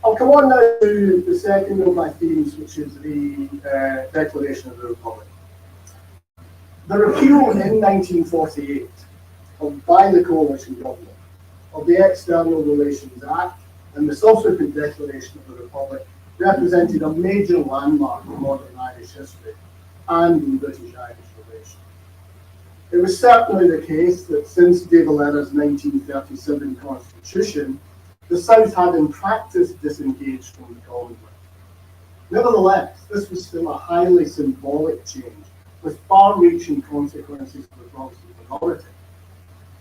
I'll come on now to the second of my themes, which is the Declaration of the Republic. The repeal in 1948 by the coalition government of the External Relations Act and the subsequent Declaration of the Republic represented a major landmark in modern Irish history and in British-Irish relations. It was certainly the case that since De Valera's 1937 constitution, the South had in practice disengaged from the Commonwealth. Nevertheless, this was still a highly symbolic change with far-reaching consequences for the Protestant minority.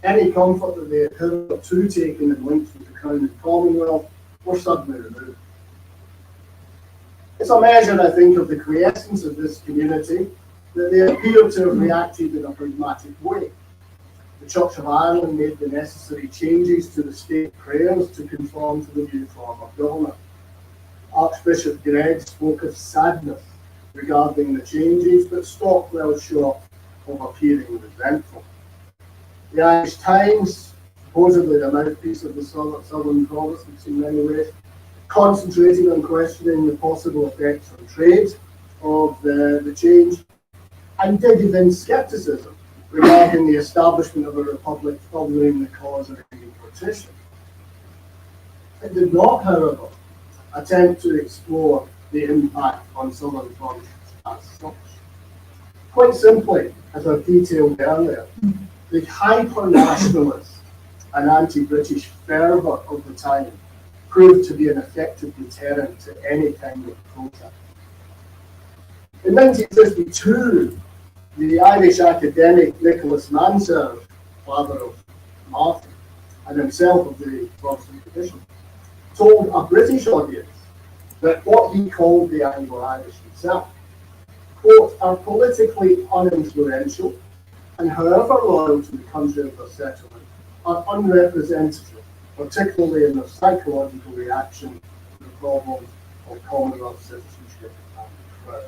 Any comfort that they had hitherto taken in links with the Crown and Commonwealth were suddenly removed. It's a measure, I think, of the quiescence of this community that they appear to have reacted in a pragmatic way. The Church of Ireland made the necessary changes to the state prayers to conform to the new form of government. Archbishop Gregg spoke of sadness regarding the changes, but stopped well short of appearing resentful. The Irish Times, supposedly the mouthpiece of the Southern Protestants in many ways, concentrating on questioning the possible effects on trade of the change, and did evince scepticism regarding the establishment of a republic furthering the cause of Indian partition. It did not, however, attempt to explore the impact on Southern Protestants as such. Quite simply, as I've detailed earlier, the hyper-nationalist and anti-British fervour of the time proved to be an effective deterrent to any kind of protest. In 1952, the Irish academic Nicholas Mansell, father of Martin, and himself of the Protestant tradition, told a British audience that what he called the Anglo-Irish himself, quote, are politically uninfluential and however loyal to the country of their settlement, are unrepresentative, particularly in their psychological reaction to the problems of Commonwealth citizenship and crown.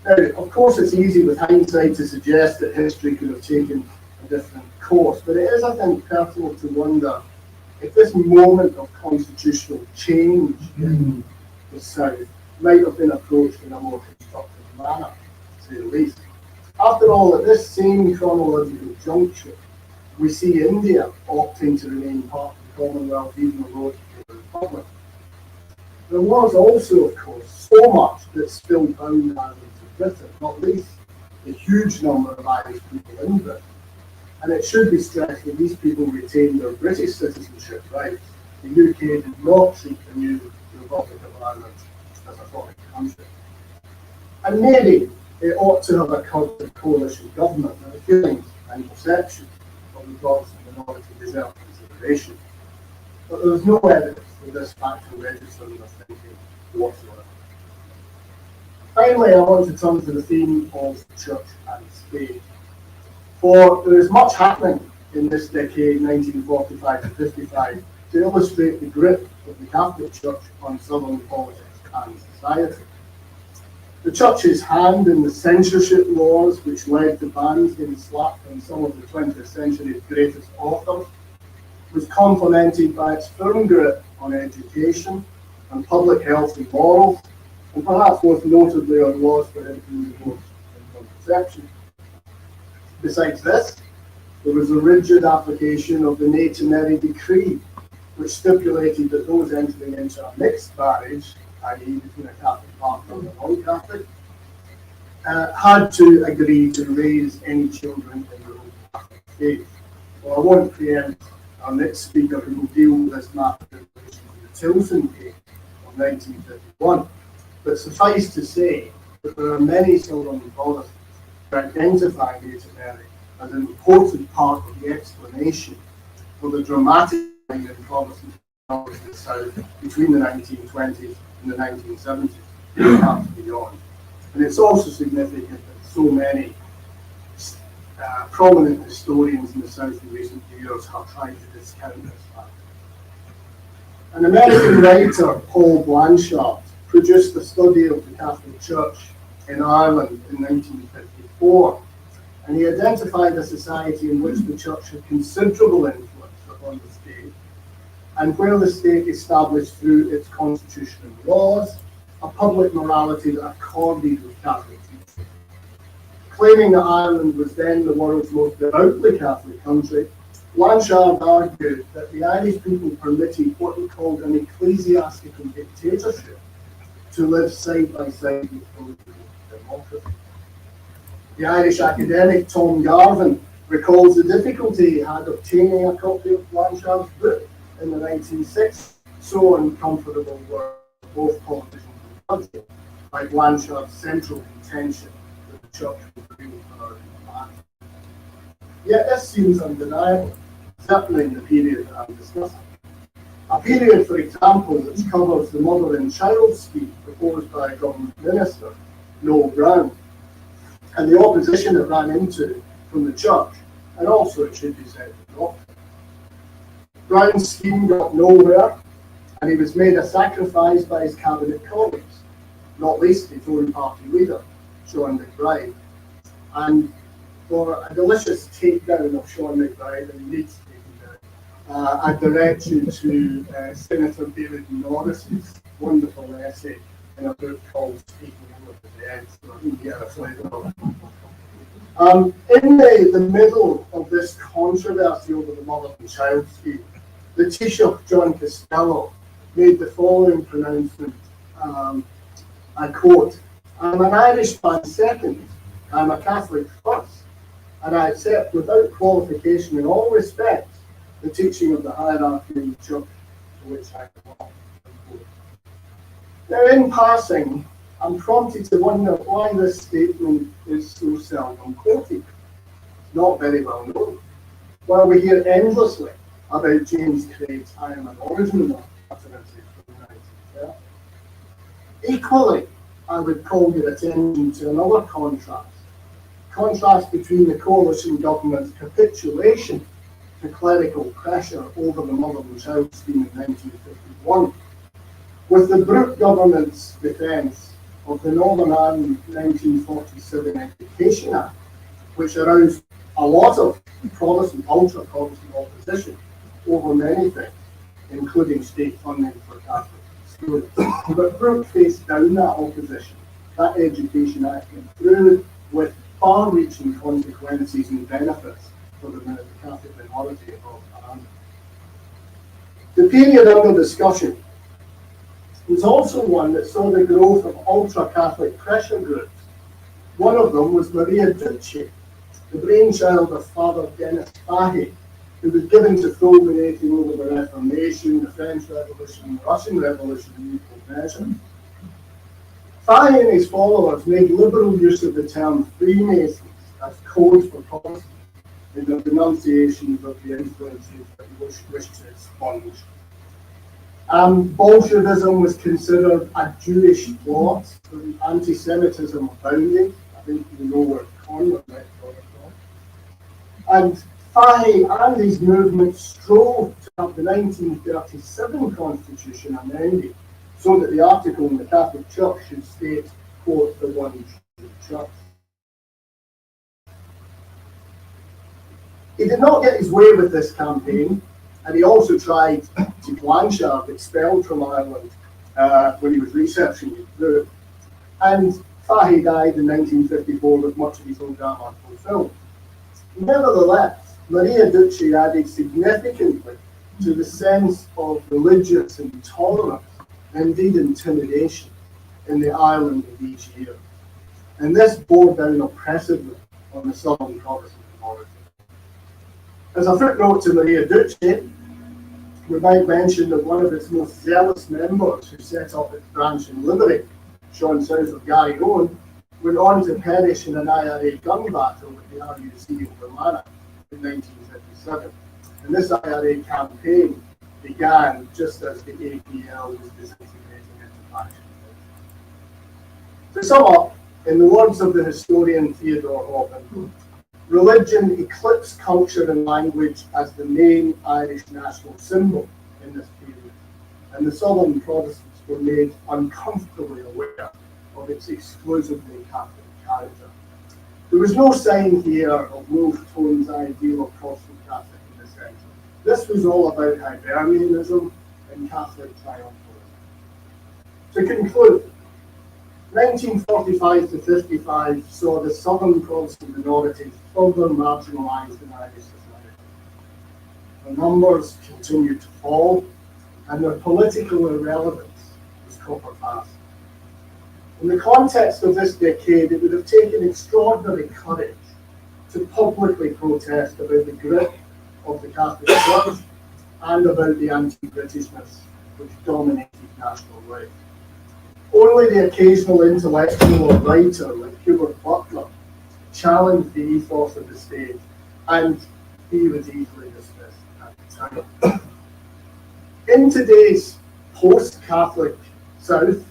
Now, of course, it's easy with hindsight to suggest that history could have taken a different course, but it is, I think, personal to wonder if this moment of constitutional change in the South might have been approached in a more constructive manner, to say the least. After all, at this same chronological juncture, we see India opting to remain part of the Commonwealth even though it's a republic. There was also, of course, so much that still bound Ireland to Britain, not least the huge number of Irish people in Britain. And it should be stressed that these people retained their British citizenship rights. The UK did not treat the new Republic of Ireland as a foreign country. And maybe it ought to have occurred to the coalition government that the feelings and perception of the Protestant minority deserve consideration. But there is no evidence that this fact will register in their thinking whatsoever. Finally, I want to turn to the theme of church and state. For there is much happening in this decade, 1945 to 55, to illustrate the grip of the Catholic Church on Southern politics and society. The Church's hand in the censorship laws which led to bans getting slapped on some of the 20th century's greatest authors was complemented by its firm grip on education and public health and morals, and perhaps most notably on laws prohibiting divorce and contraception. Besides this, there was a rigid application of the Ne Temere decree, which stipulated that those entering into a mixed marriage, i.e. between a Catholic partner and a non-Catholic, had to agree to raise any children in their own Catholic faith. Well, I won't preempt our next speaker who will deal with this matter in relation to the Tilson case of 1951, but suffice to say that there are many Southern Protestants who identify Ne Temere as an important part of the explanation for the dramatic rise in Protestant knowledge in the South between the 1920s and the 1970s, and beyond. And it's also significant that so many prominent historians in the South in recent years have tried to discount this fact. An American writer, Paul Blanchard, produced a study of the Catholic Church in Ireland in 1954, and he identified a society in which the Church had considerable influence upon the state, and where the state established through its constitution and laws a public morality that accorded with Catholic teaching. Claiming that Ireland was then the world's most devoutly Catholic country, Blanchard argued that the Irish people permitted what he called an ecclesiastical dictatorship to live side by side with political democracy. The Irish academic Tom Garvin recalls the difficulty he had obtaining a copy of Blanchard's book in the 1960s. So uncomfortable were both politicians and clergy by Blanchard's central contention that the church was the real power in the land. Yet this seems undeniable, certainly in the period that I'm discussing. A period, for example, which covers the mother and child scheme proposed by government minister Noel Brown, and the opposition it ran into from the church, and also, it should be said, the doctor. Brown's scheme got nowhere, and he was made a sacrifice by his cabinet colleagues, not least his own party leader, Sean McBride. And for a delicious takedown of Sean McBride, and he needs taken down, I direct you to Senator David Norris's wonderful essay in a book called Speaking Over the Dead, so you can get a flavour of it. In the middle of this controversy over the mother and child scheme, the Taoiseach John Costello made the following pronouncement, I quote, "I'm an Irishman second, I'm a Catholic first, and I accept without qualification in all respects the teaching of the hierarchy in the church to which I belong." Now, in passing, I'm prompted to wonder why this statement is so seldom quoted. It's not very well known. While we hear endlessly about James Craig's I am an original utterances from the 1930s. Equally, I would call your attention to another contrast between the coalition government's capitulation to clerical pressure over the mother and child scheme in 1951, with the Brooke government's defence of the Northern Ireland 1947 Education Act, which aroused a lot of Protestant, ultra-Protestant opposition over many things, including state funding for Catholic schools. But Brooke faced down that opposition. That Education Act went through with far-reaching consequences and benefits for the Catholic minority of Ireland. The period under discussion was also one that saw the growth of ultra-Catholic pressure groups. One of them was Maria Ducci, the brainchild of Father Denis Fahy, who was given to fulminating over the Reformation, the French Revolution, the Russian Revolution in equal measure. Fahy and his followers made liberal use of the term Freemasons as code for Protestants in their denunciations of the influences that he wished to expunge. Bolshevism was considered a Jewish plot, with anti-Semitism abounding. I think you know where Conrad might got it from. And Fahy and his movement strove to have the 1937 Constitution amended so that the article in the Catholic Church should state, quote, the one true church. He did not get his way with this campaign, and he also tried to Blanchard, expelled from Ireland when he was researching his book. And Fahy died in 1954 with much of his programme unfulfilled. Nevertheless, Maria Ducci added significantly to the sense of religious intolerance, indeed intimidation, in the Ireland of these years. And this bore down oppressively on the Southern Protestant minority. As a footnote to Maria Ducci, we might mention that one of its most zealous members who set up its branch in Limerick, Sean south of Garryowen, went on to perish in an IRA gun battle with the RUC in Vermont in 1957. And this IRA campaign began just as the APL was disintegrating into faction. To sum up, in the words of the historian Theodore Hoppen, religion eclipsed culture and language as the main Irish national symbol in this period, and the Southern Protestants were made uncomfortably aware of its exclusively Catholic character. There was no sign here of Wolfe Tone's ideal of Protestant Catholic in the centre. This was all about Hibernianism and Catholic triumphalism. To conclude, 1945 to 55 saw the Southern Protestant minorities further marginalised in Irish society. The numbers continued to fall, and their political irrelevance was copper fast. In the context of this decade, it would have taken extraordinary courage to publicly protest about the grip of the Catholic Church and about the anti-Britishness which dominated national life. Only the occasional intellectual or writer like Hubert Butler challenged the ethos of the state, and he was easily dismissed at the time. In today's post-Catholic South,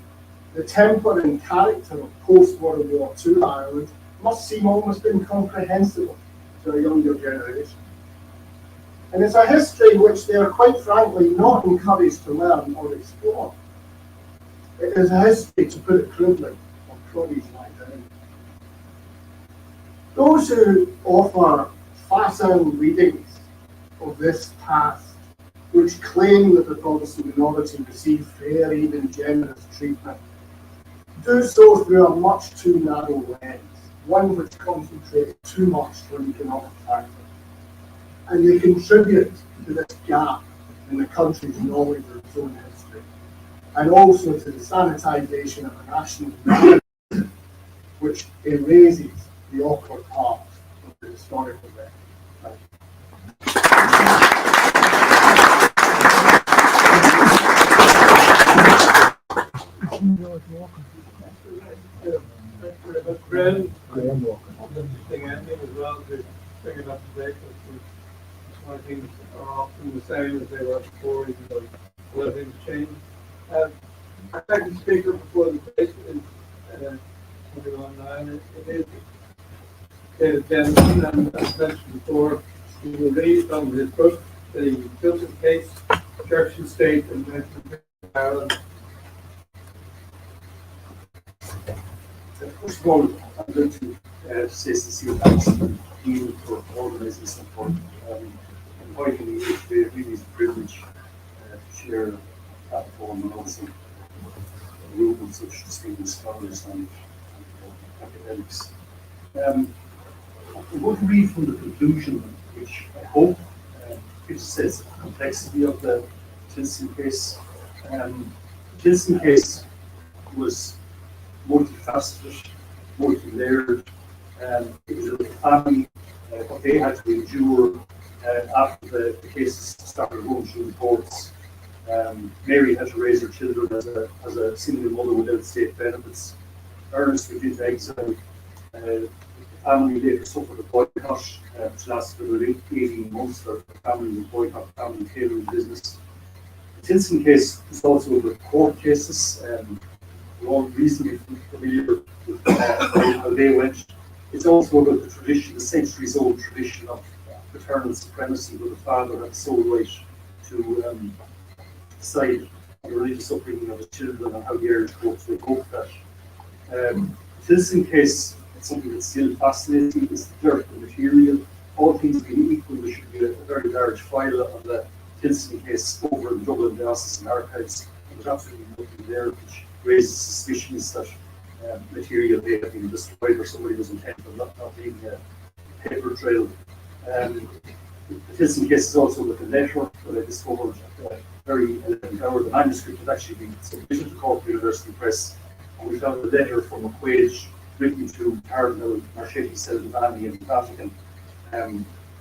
the temper and character of post-World War II Ireland must seem almost incomprehensible to a younger generation. And it's a history which they are quite frankly not encouraged to learn or explore. It is a history, to put it crudely, of cronies like that. Those who offer facile readings of this past, which claim that the Protestant minority received fair, even generous treatment, do so through a much too narrow lens, one which concentrates too much on economic factors. And they contribute to this gap in the country's knowledge of its own history, and also to the sanitisation of a national narrative which erases the awkward part of the historical record. Graham Walker. Interesting ending as well to bring it up to date. One of the things are often the same as they were before, even though a lot of things change. Our second speaker before the debate is moving on now. It is David Denison, and as mentioned before, he will read from his book, The Tilton Case, Church and State in Ireland. First of all, I'm going to say sincere thanks to you for organising this support. Inviting me here today really is a privilege to share a platform and also a room with such distinguished scholars and academics. I'm going to read from the conclusion, which I hope gives a sense of the complexity of the Tilson case. The Tilson case was multifaceted, multi-layered. It was a family, what they had to endure after the cases started going through the courts. Mary had to raise her children as a single mother without state benefits. Ernest went into exile. The family later suffered a boycott, which lasted about 18 months. The family was boycott, the family tailoring business. The Tilson case was also with court cases. We're all reasonably familiar with how they went. It's also about the tradition, the centuries-old tradition of paternal supremacy, where the father had sole right to decide on the religious upbringing of his children and how the Irish courts would cope with that. The Tilson case, it's something that's still fascinating, is the dirt, the material. All things being equal, there should be a very large file of the Tilson case over in Dublin Diocesan Archives. There's absolutely nothing there which raises suspicions that material may have been destroyed or somebody was intent on not being a paper trail. The Tilson case is also with a letter that I discovered very 11th hour. The manuscript had actually been submitted to Cork University Press, and we found a letter from McQuaid written to Cardinal Marchetti Selvani in the Vatican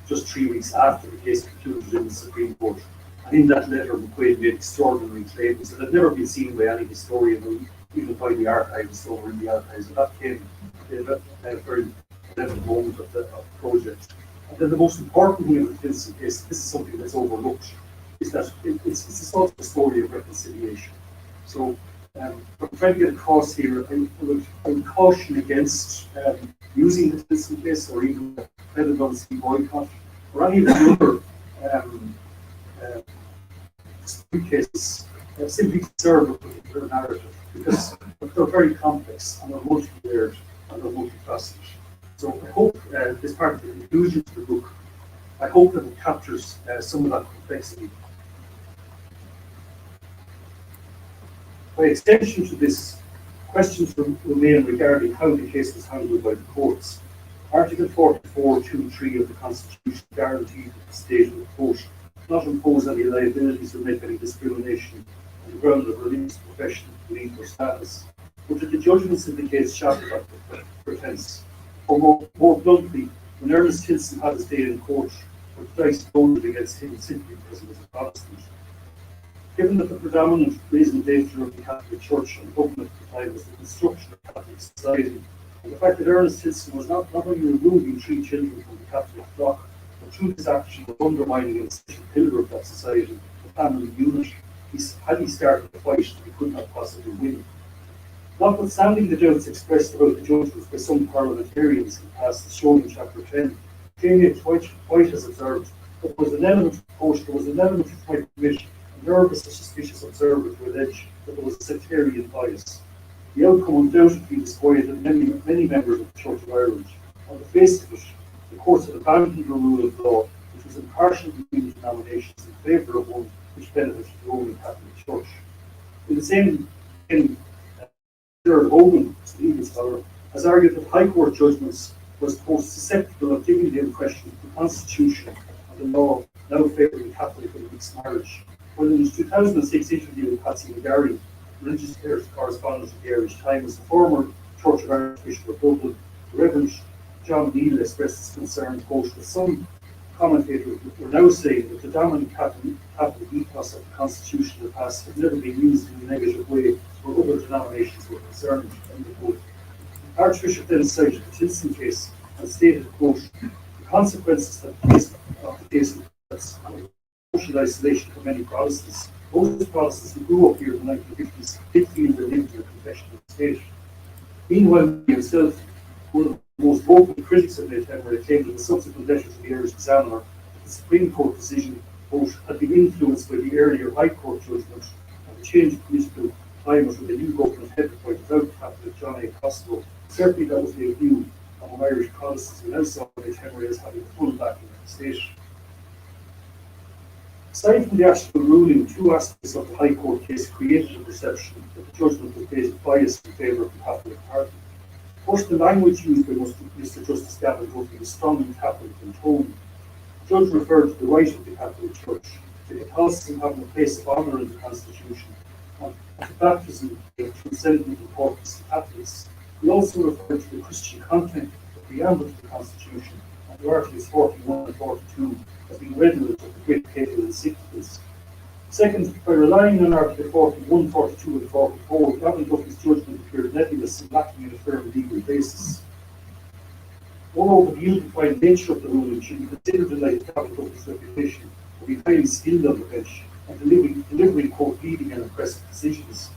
just 3 weeks after the case concluded in the Supreme Court. And in that letter, McQuaid made extraordinary claims that had never been seen by any historian, or even by the archivists over in the archives. And that came a very relevant moment of the project. And then the most important thing in this case, this is something that's overlooked, is that it's also a story of reconciliation. So what I'm trying to get across here, I would caution against using the Tilson case or even the redundancy boycott or any of the other cases simply serve a particular narrative because they're very complex and they're multi-layered and they're multifaceted. So I hope as part of the conclusion to the book, I hope that it captures some of that complexity. By extension to this, questions remain regarding how the case was handled by the courts. Article 44(2)(3) of the Constitution guaranteed that the state will, quote, not impose any liabilities or make any discrimination on the ground of religious, profession, belief, or status, but that the judgments in the case shall not pretense. Or more bluntly, when Ernest Tilson had his day in court, with the dice loaded against him simply because he was a Protestant. Given that the predominant reason nature of the Catholic Church and government at the time was the construction of Catholic society, and the fact that Ernest Tilson was not only removing 3 children from the Catholic flock, but through his action was undermining an essential pillar of that society, the family unit, had he started the fight, he could not possibly win. Notwithstanding the doubts expressed about the judgments by some parliamentarians in past, as shown in Chapter 10, Jamie White has observed that there was an element of my commission, a nervous and suspicious observer to allege that there was a sectarian bias. The outcome undoubtedly disquieted many members of the Church of Ireland. On the face of it, the courts had abandoned the rule of law, which was impartial between denominations in favour of one which benefited the Roman Catholic Church. In the same Owen, a legal scholar, has argued that High Court judgments was most susceptible of giving the impression that the Constitution and the law now favouring Catholic and mixed marriage. When in his 2006 interview with Patsy McGarry, religious affairs correspondent of the Irish Times, the former Church of Ireland Bishop of Dublin, the Reverend John Neal expressed his concern, quote, that some commentators were now saying that the dominant Catholic ethos of the Constitution of the past had never been used in a negative way where other denominations were concerned. Archbishop then cited the Tilson case and stated, quote, the consequences of the case was social isolation for many Protestants. Most Protestants who grew up here in the 1950s did feel they lived in a confessional state. Meanwhile, he himself, one of the most vocal critics of Nate Emery, claimed in the subsequent letter to the Irish Examiner that the Supreme Court decision, quote, had been influenced by the earlier High Court judgment and the changed political climate with the new government headed by devout Catholic John A. Costello. Certainly that was the view among Irish Protestants who now saw Nate Emery as having the full backing of the state. Aside from the actual ruling, 2 aspects of the High Court case created a perception that the judgment was based biased in favour of the Catholic Party. First, the language used by Mr. Justice Gavin Duffy was strongly Catholic in tone. The judge referred to the right of the Catholic Church, to Catholicism having a place of honour in the Constitution, and to baptism being of transcendent importance to Catholics. He also referred to the Christian content of the preamble to the Constitution and the Articles 41 and 42 as being redolent of the great papal encyclicals. Second, by relying on Article 41, 42 and 44, Gavin Duffy's judgment appeared nebulous and lacking in a firm legal basis. Moreover, the ill-defined nature of the ruling should be considered in light of Gavin Duffy's reputation for being highly skilled on the bench and delivering quote, leading and impressive decisions.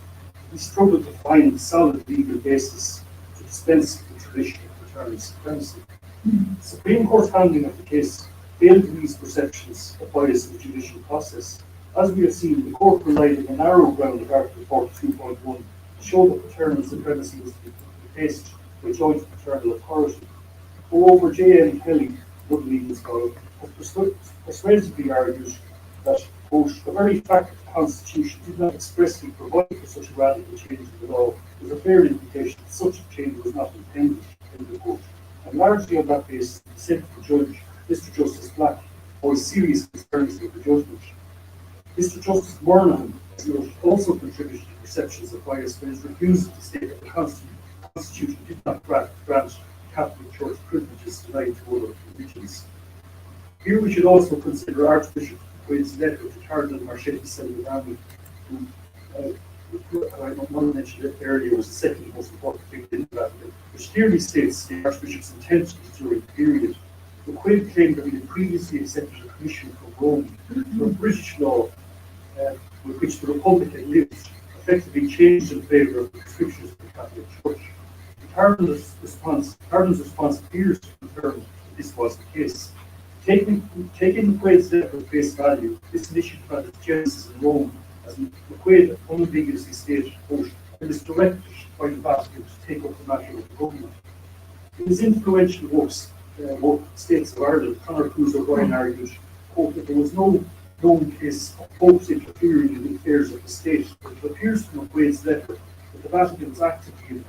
He struggled to find a solid legal basis to dispense with the tradition of paternal supremacy. The Supreme Court's handling of the case failed to these perceptions of bias in the judicial process. As we have seen, the court relied on the narrow ground of Article 42.1 to show that paternal supremacy was to be replaced by joint paternal authority. Moreover, J.M. Kelly, another legal scholar, has persuasively argued that, quote, the very fact that the Constitution did not expressly provide for such a radical change in the law was a fair indication that such a change was not intended, end of quote. And largely on that basis, the central judge, Mr. Justice Black, voiced serious concerns with the judgment. Mr. Justice Moynihan also contributed to perceptions of bias by his refusal to state that the Constitution did not grant Catholic Church privileges denied to other religions. Here we should also consider Archbishop Quaid's letter to Cardinal Marchetti Salvadani, who I don't want to mention it earlier, was the second most important thing in that, which clearly states the Archbishop's intentions during the period. McQuaid claimed that he had previously accepted a commission from Rome for British law, with which the Republic had lived, effectively changed in favour of the prescriptions of the Catholic Church. Cardinal's response appears to confirm that this was the case. Taking McQuaid's letter at face value, this mission found its genesis in Rome, as McQuaid unambiguously stated, quote, "I was directed by the Vatican to take up the matter with the government." In his influential works, States of Ireland, Conor Cruz O'Brien argued, quote, that there was no known case of popes interfering in the affairs of the state, but it appears from McQuaid's letter that the Vatican was actively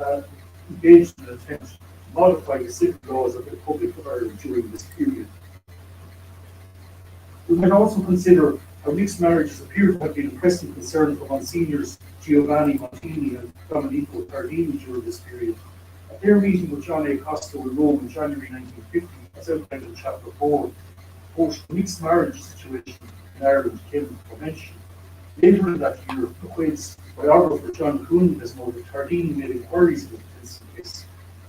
engaged in an attempt to modify the civil laws of the Republic of Ireland during this period. We might also consider how mixed marriages appear to have been a pressing concern for Monsignors Giovanni Montini and Domenico Tardini during this period. At their meeting with John A. Costello in Rome in January 1950, as outlined in Chapter 4, quote, the mixed marriage situation in Ireland came for mention. Later in that year, McQuaid's biographer John Coon has noted Tardini made inquiries into this case.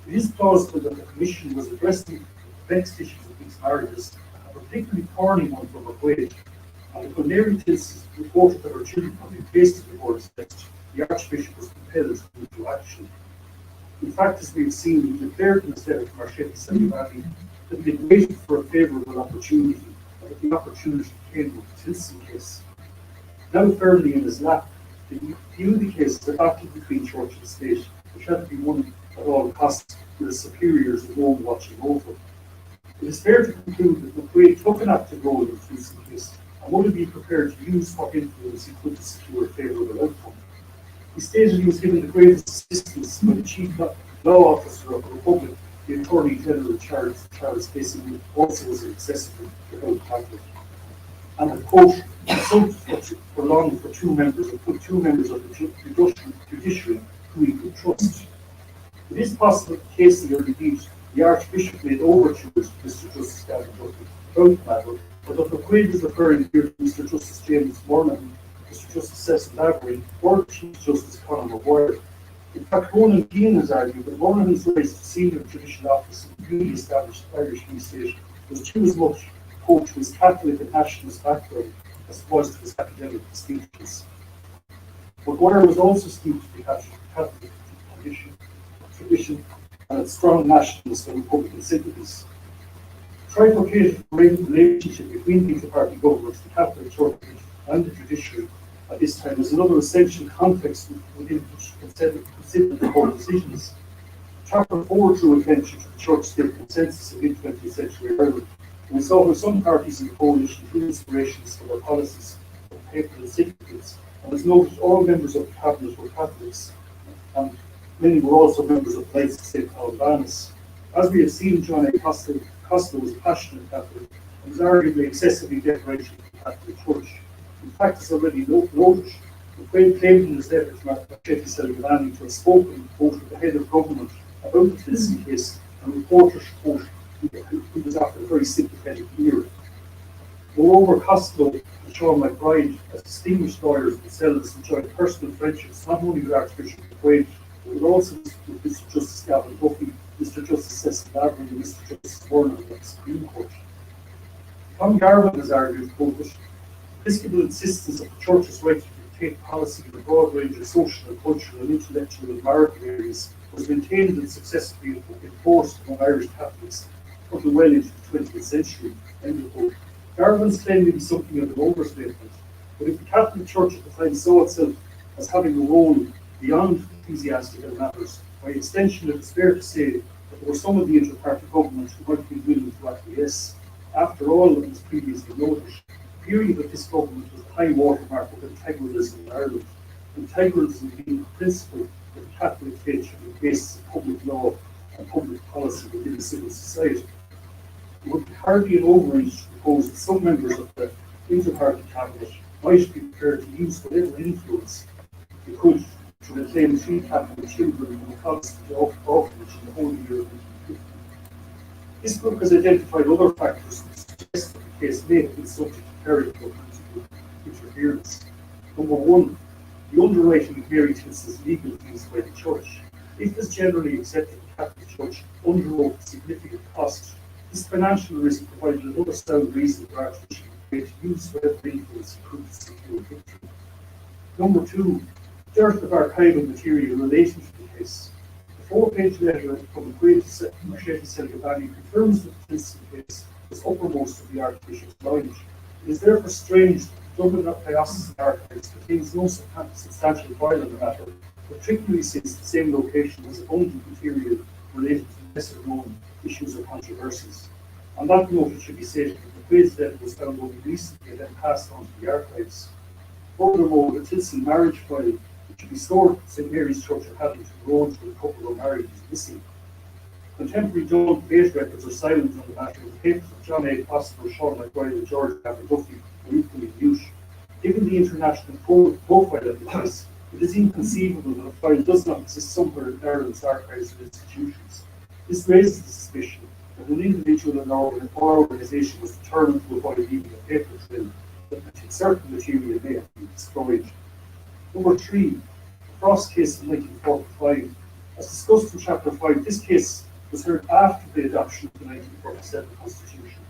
It is plausible that the Commission was addressing the vexed issues of mixed marriages, a particularly thorny one for McQuaid. And when Mary Tilson reported that her children had been placed before his death, the Archbishop was compelled to move to action. In fact, as we've seen, he declared in his letter to Marchetti Salivani that he had waited for a favourable opportunity, and that the opportunity came with the Tilson case. Now firmly in his lap, he viewed the case as a battle between church and state, which had to be won at all costs, with the superiors of Rome watching over. It is fair to conclude that McQuaid took an active role in the Tilson case, and would have been prepared to use what influence he could to secure a favourable outcome. He stated he was given the greatest assistance by the Chief Law Officer of the Republic, the Attorney General Charles Casey, who also was an excessively devout Catholic. And a quote, "Consulted for long for two members of the judiciary who he could trust." It is possible that Casey or indeed the Archbishop made overtures to Mr. Justice Gavin Duffy about the matter, but if McQuaid is referring here to Mr. Justice James Moran, Mr. Justice Cecil Lavery, or Chief Justice Conor Maguire. In fact, Ronan Keane has argued that Monaghan's rise to senior judicial office in the newly established Irish Free State was due as much, quote, to his Catholic and nationalist background as it was to his academic distinctions. Maguire was also steeped in the Catholic tradition and its strong nationalist and Republican sympathies. Trifurcated relationship between the inter-party governments, the Catholic Church and the judiciary at this time is another essential context within which to consider the court decisions. Chapter 4 drew attention to the church-state consensus of mid-20th century Ireland, and we saw how some parties in the coalition drew inspirations for their policies from papal encyclicals, and as noted, all members of the cabinet were Catholics, and many were also members of the Knights of St. Albans. As we have seen, John A. Costello was a passionate Catholic and was arguably excessively deferential to the Catholic Church. In fact, as already noted, McQuaid claimed in his letter to Marchetti Salivani to have spoken both with the head of government about the Tilson case and reporters, quote, who was after a very sympathetic ear. Moreover, Costello and Sean McBride, as distinguished lawyers themselves, enjoyed personal friendships not only with Archbishop McQuaid, but also with Mr. Justice Gavin Duffy, Mr. Justice Cecil Lavery, and Mr. Justice Warner of the Supreme Court. Tom Garvin has argued, quote, that Episcopal insistence of the Church's right to dictate policy in a broad range of social and cultural and intellectual and marital areas was maintained and successfully enforced among Irish Catholics until well into the 20th century. End of quote. Garvin's claim may be something of an overstatement, but if the Catholic Church at the time saw itself as having a role beyond ecclesiastical matters, by extension it is fair to say that there were some of the inter-party governments who might be willing to acquiesce. After all, as previously noted, the period of this government was the high watermark of integralism in Ireland. Integralism being the principle that the Catholic faith should be the basis of public law and public policy within the civil society. It would be hardly an overreach to propose that some members of the inter-party cabinet might be prepared to use whatever influence they could to reclaim 3 Catholic children from the Protestant orphanage in the Holy Year of 1950. This group has identified other factors that suggest that the case may have been subject to clerical or political interference. Number 1, the underwriting of Mary Tilson's legal fees by the church. If as generally accepted, the Catholic Church underwrote significant cost, this financial risk provided another sound reason for Archbishop McQuaid to use whatever influence he could to secure victory. Number two, dearth of archival material relating to the case. The 4-page letter from McQuaid to Marchetti Selgabani confirms that the Tilson case was uppermost of the Archbishop's knowledge. It is therefore strange that the Dublin Diocesan Archives contains no substantial file on the matter, particularly since the same location has abundant material related to lesser known issues or controversies. On that note, it should be stated that McQuaid's letter was found only recently and then passed on to the archives. Furthermore, the Tilson marriage file, which should be stored at St Mary's Church of Haddington Road where the couple were married, is missing. Contemporary John debate records are silent on the matter, with the papers of John A. Foster, Sean McGuire, and George Gavin Duffy are equally mute. Given the international profile of the case, it is inconceivable that a file does not exist somewhere in Ireland's archives and institutions. This raises the suspicion that an individual or organisation was determined to avoid leaving a paper trail, that certain material may have been destroyed. Number three, the Frost case in 1945. As discussed in Chapter 5, this case was heard after the adoption of the 1947 Constitution,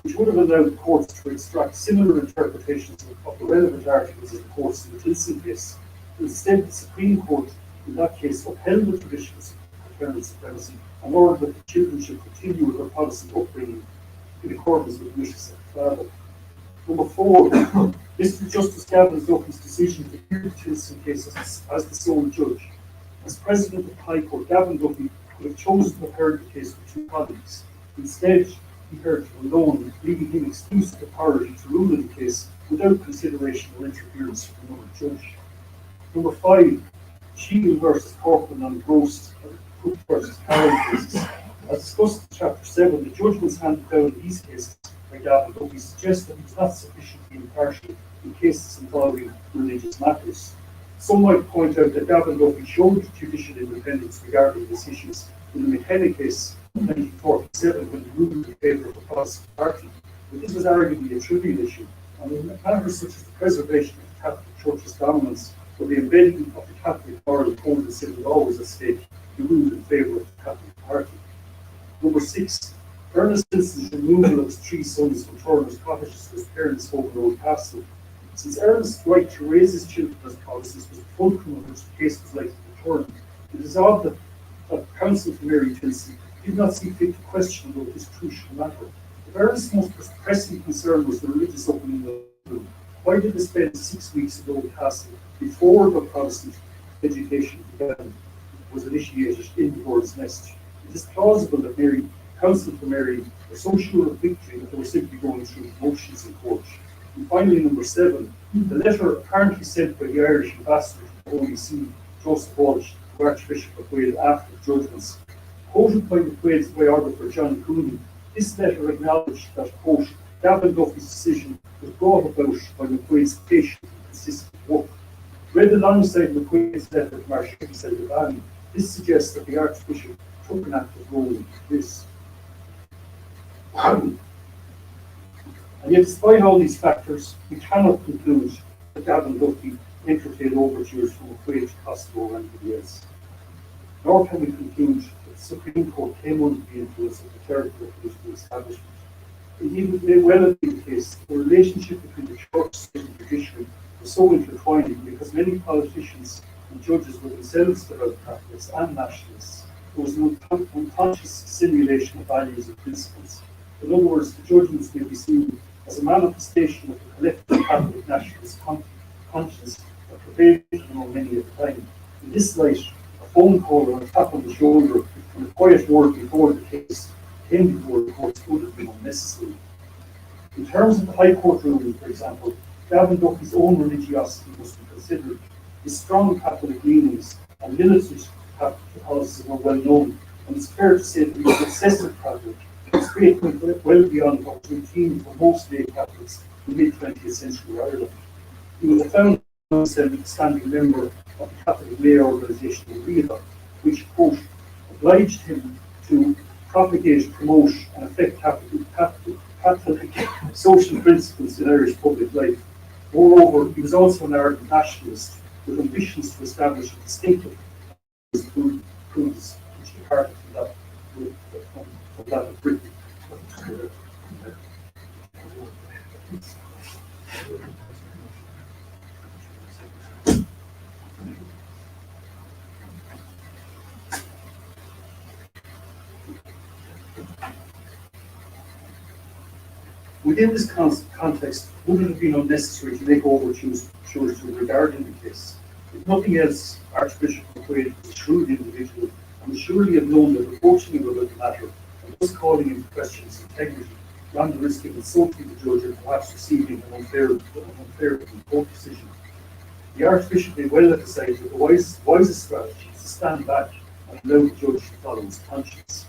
which would have allowed the courts to extract similar interpretations of the relevant articles of the courts in the Tilson case. Instead, the Supreme Court, in that case, upheld the traditions of paternal supremacy and ordered that the children should continue with their policy of upbringing in accordance with the wishes of the father. Number four, Mr. Justice Gavin Duffy's decision to hear the Tilson case as the sole judge. As President of the High Court, Gavin Duffy could have chosen to have heard the case with 2 colleagues. Instead, he heard him alone, leaving him exclusive authority to rule in the case without consideration or interference from another judge. Number 5, Shield versus Corcoran on Gross Cook versus Carroll cases. As discussed in Chapter 7, the judgments handed down in these cases by Gavin Duffy suggest that he was not sufficiently impartial in cases involving religious matters. Some might point out that Gavin Duffy showed judicial independence regarding these issues in the McKenna case of 1947 when he ruled in favour of the Protestant party, but this was arguably a trivial issue, and in matters such as the preservation of the Catholic Church's dominance or the embedding of the Catholic moral code and civil law was at stake, he ruled in favour of the Catholic party. Number 6, Ernest Tilson's removal of his 3 sons from Turner's cottages to his parents' home in Old Castle. Since Ernest's right to raise his children as policies was the fulcrum on which the case was likely to turn, it is odd that counsel for Mary Tilson did not see fit to question about this crucial matter. If Ernest's most pressing concern was the religious opening of the room, why did they spend 6 weeks at Old Castle before the Protestant education was initiated in Lord's Nest? It is plausible that counsel for Mary were so sure of victory that they were simply going through the motions in court. And finally, number 7, the letter apparently sent by the Irish ambassador to the Holy See, Joseph Walsh, to Archbishop McQuaid after the judgments. Quoted by McQuaid's biographer John Cooney, this letter acknowledged that, quote, Gavin Duffy's decision was brought about by McQuaid's patient and consistent work. Read alongside McQuaid's letter to Marchetti Selgabani, this suggests that the Archbishop took an active role in this. And yet, despite all these factors, we cannot conclude that Gavin Duffy entertained overtures from McQuaid to Costello or anybody else. Nor can we conclude that the Supreme Court came under the influence of the clerical political establishment. Indeed, it may well have been the case that the relationship between the church, state, and judiciary was so intertwining because many politicians and judges were themselves devout Catholics and nationalists. There was an unconscious simulation of values and principles. In other words, the judgments may be seen as a manifestation of the collective Catholic nationalist conscience that prevailed among many at the time. In this light, a phone call or a tap on the shoulder and a quiet word before the case came before the courts would have been unnecessary. In terms of the High Court ruling, for example, Gavin Duffy's own religiosity must be considered. His strong Catholic leanings and militant Catholic Catholicism were well known, and it's fair to say that he was excessive Catholic. His faith went well beyond what was routine for most lay Catholics in mid-20th century Ireland. He was a founding standing member of the Catholic lay organisation in Riga, which, quote, obliged him to propagate, promote, and affect Catholic social principles in Irish public life. Moreover, he was also an ardent nationalist with ambitions to establish a distinctive proves which departed from that of Britain. Within this context, would it have been unnecessary to make overtures regarding the case? If nothing else, Archbishop McQuaid was a shrewd individual and would surely have known that approaching him about the matter and thus calling into question his integrity ran the risk of insulting the judge and perhaps receiving an unfair court decision. The Archbishop may well have decided that the wisest strategy is to stand back and allow the judge to follow his conscience.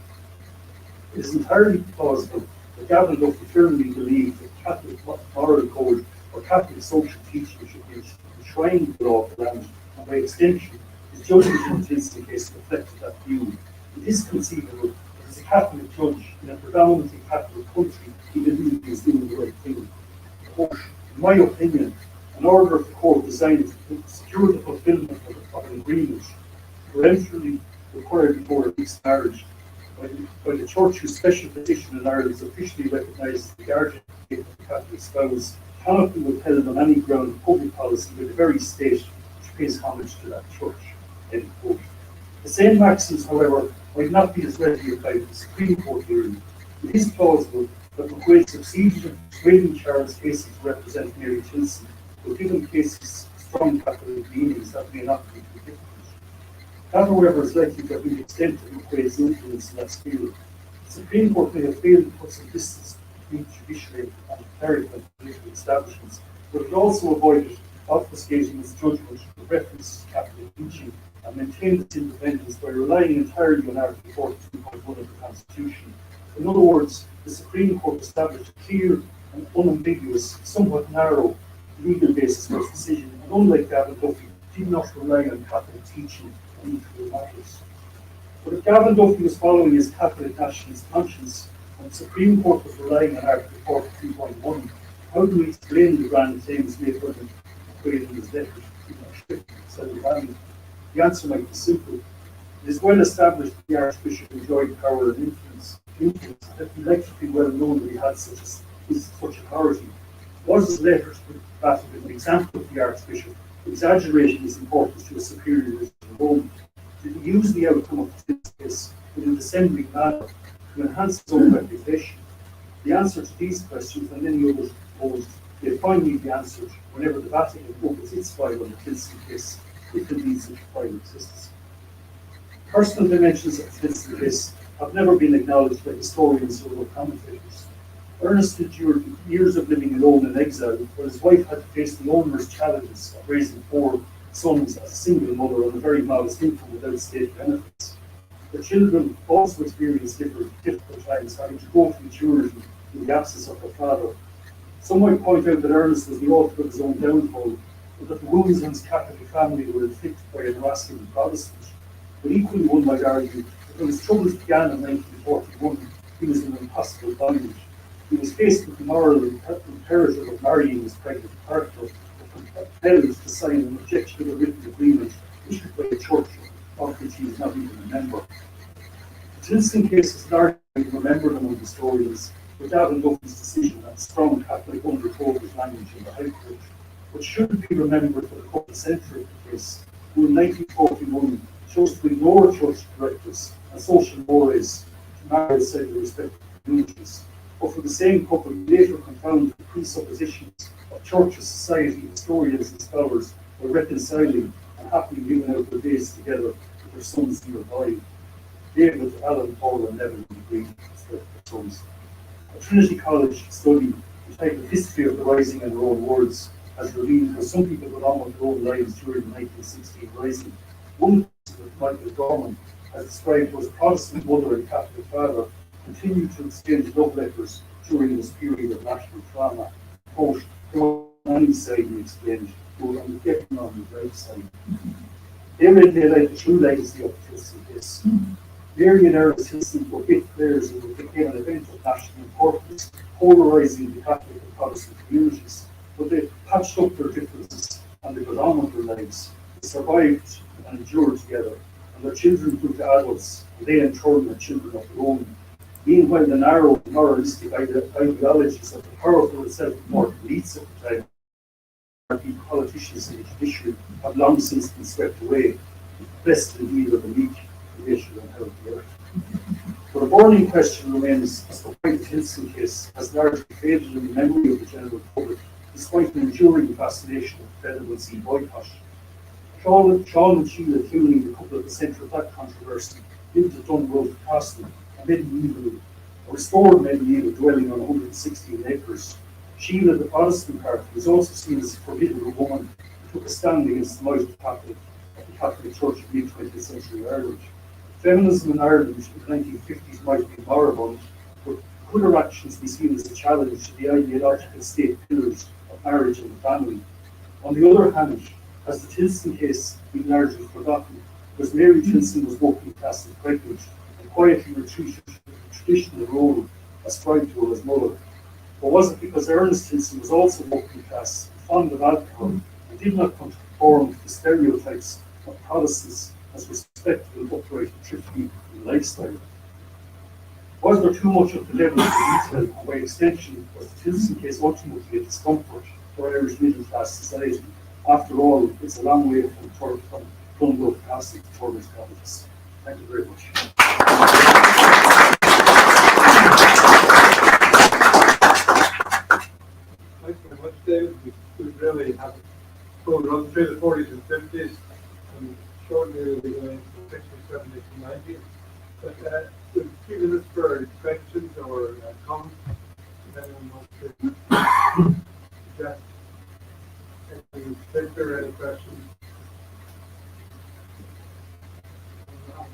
It is entirely plausible that Gavin Duffy firmly believed that Catholic moral code or Catholic social teaching should be enshrined in the law of the land, and by extension, his judgment in the Tilson case reflected that view. It is conceivable that as a Catholic judge in a predominantly Catholic country, he believed he was doing the right thing. But, in my opinion, an order of the court designed to secure the fulfillment of an agreement peremptorily required before a mixed marriage by the Church, whose special position in Ireland is officially recognised as the guardian of the Catholic spouse, cannot be withheld on any ground of public policy by the very state which pays homage to that Church. End quote. The same maxims, however, might not be as readily applied to the Supreme Court hearing. It is plausible that McQuaid succeeded in persuading Charles Casey to represent Mary Tilson, but given Casey's strong Catholic leanings, that may not be too difficult. That, however, is likely to have been the extent of McQuaid's influence in that field. The Supreme Court may have failed to put some distance between the judiciary and clerical and political establishments, but it also avoided obfuscating its judgment with reference to Catholic teaching and maintained its independence by relying entirely on Article 42.1 of the Constitution. In other words, the Supreme Court established a clear and unambiguous, somewhat narrow legal basis for its decision, and unlike Gavin Duffy, did not rely on Catholic teaching on equal matters. But if Gavin Duffy was following his Catholic nationalist conscience, and the Supreme Court was relying on Article 42.1, how do we explain the grand claims made by McQuaid in his letter to St. The answer might be simple. It is well established that the Archbishop enjoyed power and influence, that he liked to be well known that he had such authority. Was his letter to the Vatican an example of the Archbishop exaggerating his importance to a superior religion in Rome? Did he use the outcome of this case in a dissembling manner to enhance his own reputation? The answer to these questions and many others posed may finally be answered whenever the Vatican opens its file on the Tilson case, if indeed such a file exists. Personal dimensions of the Tilson case have never been acknowledged by historians or commentators. Ernest endured years of living alone in exile, while his wife had to face the onerous challenges of raising 4 sons as a single mother on a very modest income without state benefits. The children also experienced difficult times, having to go to maturity in the absence of their father. Some might point out that Ernest was the author of his own downfall, but that the wounds in his Catholic family were inflicted by an Erasmus Protestant. But equally, one might argue that when his troubles began in 1941, he was in an impossible bondage. He was faced with the moral imperative of marrying his pregnant partner, but compelled to sign an objectionable written agreement issued by a church of which he was not even a member. The Tilson case is largely remembered among historians for Gavin Duffy's decision and strong Catholic undertones language in the High Court, but should be remembered for the couple centre of the case, who in 1941 chose to ignore church directives and social mores to marry outside the respective communities. But for the same couple, later confounded the presuppositions of churches, society, historians, and scholars by reconciling and happily living out their days together with their sons nearby. David, Alan, Paul, and Neville agreed with their sons. A Trinity College study entitled History of the Rising in Their Own Words has revealed how some people got on with their own lives during the 1916 Rising. One person, Michael Gorman, has described how his Protestant mother and Catholic father continued to exchange love letters during this period of national trauma. Quote, "On any side," he explained, "but I'm getting on the right side." They made daylight the true legacy of the Tilson case. Mary and Ernest Tilson were big players in what became an event of national importance, polarising the Catholic and Protestant communities. But the patched up their differences and they got on with their lives. They survived and endured together, and their children grew to adults, and they in turn had children of their own. Meanwhile, the narrow, moralistic ideologies of the powerful and self-important elites of the time, politicians and the judiciary, have long since been swept away. Blessed indeed are the meek, the nation and health of the earth. But a burning question remains as to why the Tilson case has largely faded in the memory of the general public, despite an enduring fascination with the Federal Sea boycott. Sean and Sheila Clooney, the couple at the centre of that controversy, lived at Dungrove Castle, a restored medieval dwelling on 116 acres. Sheila, the Protestant party, was also seen as a formidable woman who took a stand against the might of the Catholic Church of mid-20th century Ireland. Feminism in Ireland in the 1950s might have been moribund, but could her actions be seen as a challenge to the ideological state pillars of marriage and the family? On the other hand, as the Tilson case been largely forgotten, because Mary Tilson was working class and pregnant and quietly retreated from the traditional role ascribed to her as mother. Or was it because Ernest Tilson was also working class and fond of alcohol and did not conform to the stereotypes of Protestants as respectable, upright, and thrifty in lifestyle? Was there too much of the level of the detail, and by extension, was the Tilson case ultimately a discomfort for Irish middle class society? After all, it's a long way from Clonlow Castle to Turner's Colleges. Thank you very much. Thanks very much, David. We really have run through the 40s and 50s, and shortly we'll be going into the 60s, 70s, and 90s. But we've given this for questions or comments. If anyone wants to suggest anything particular, any questions?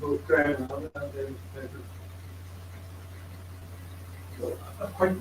Both Graham and David. A quick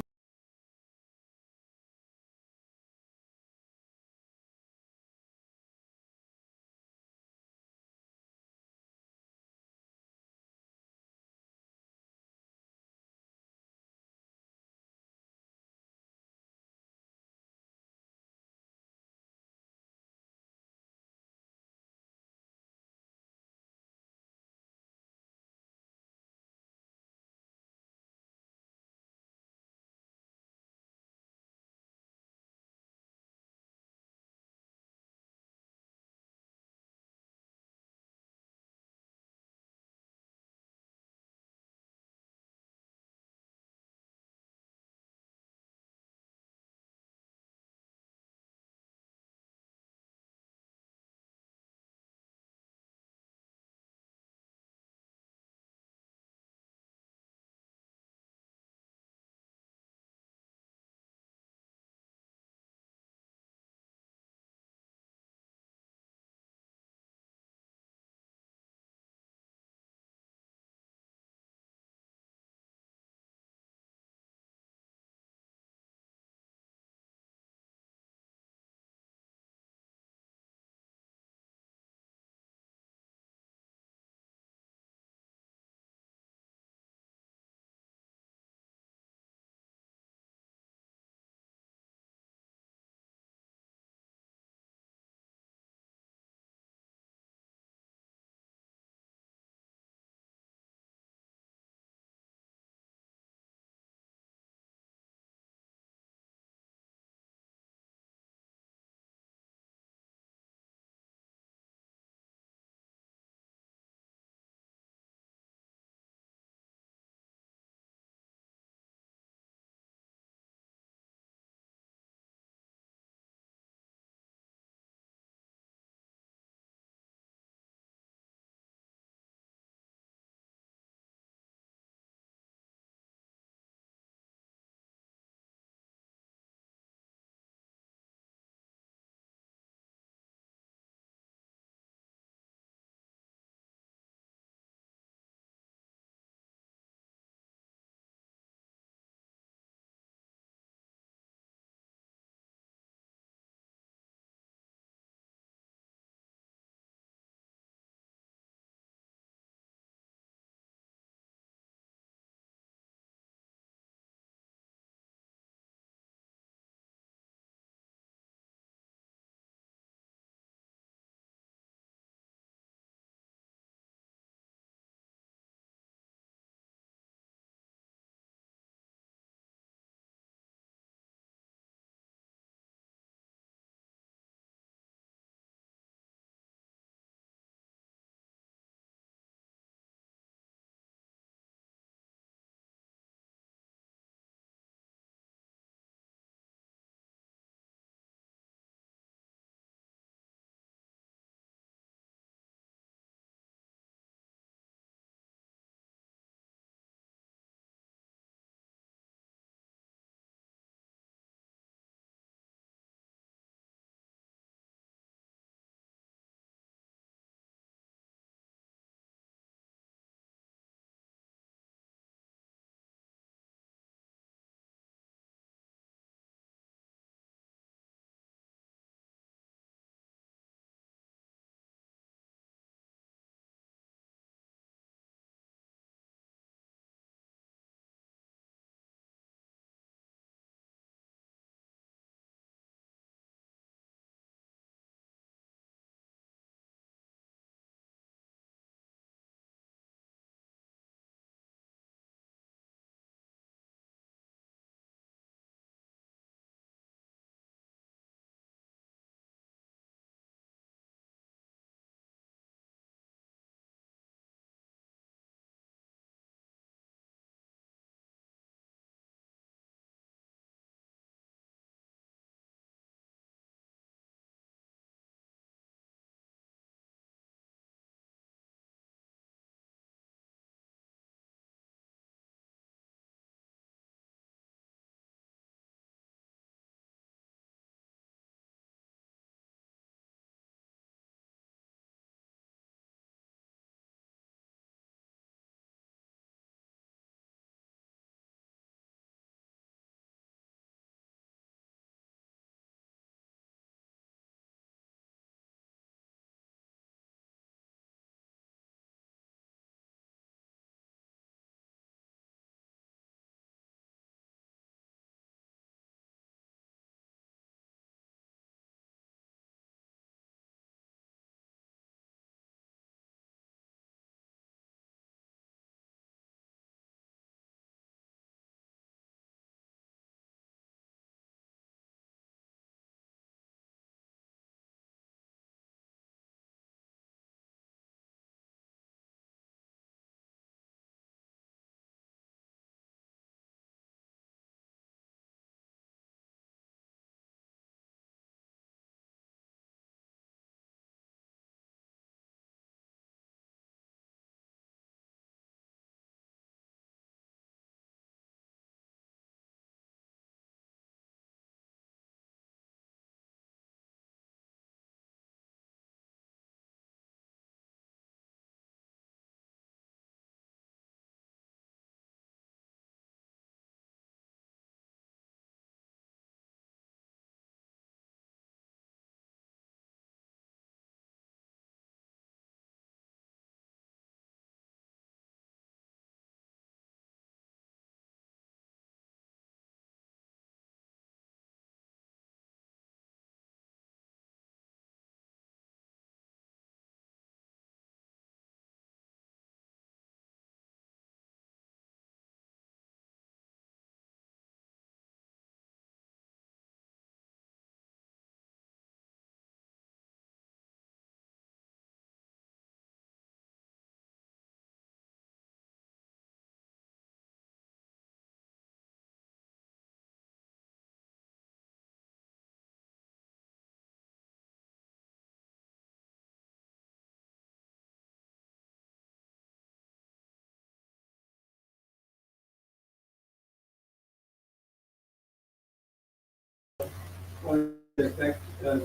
on the effect,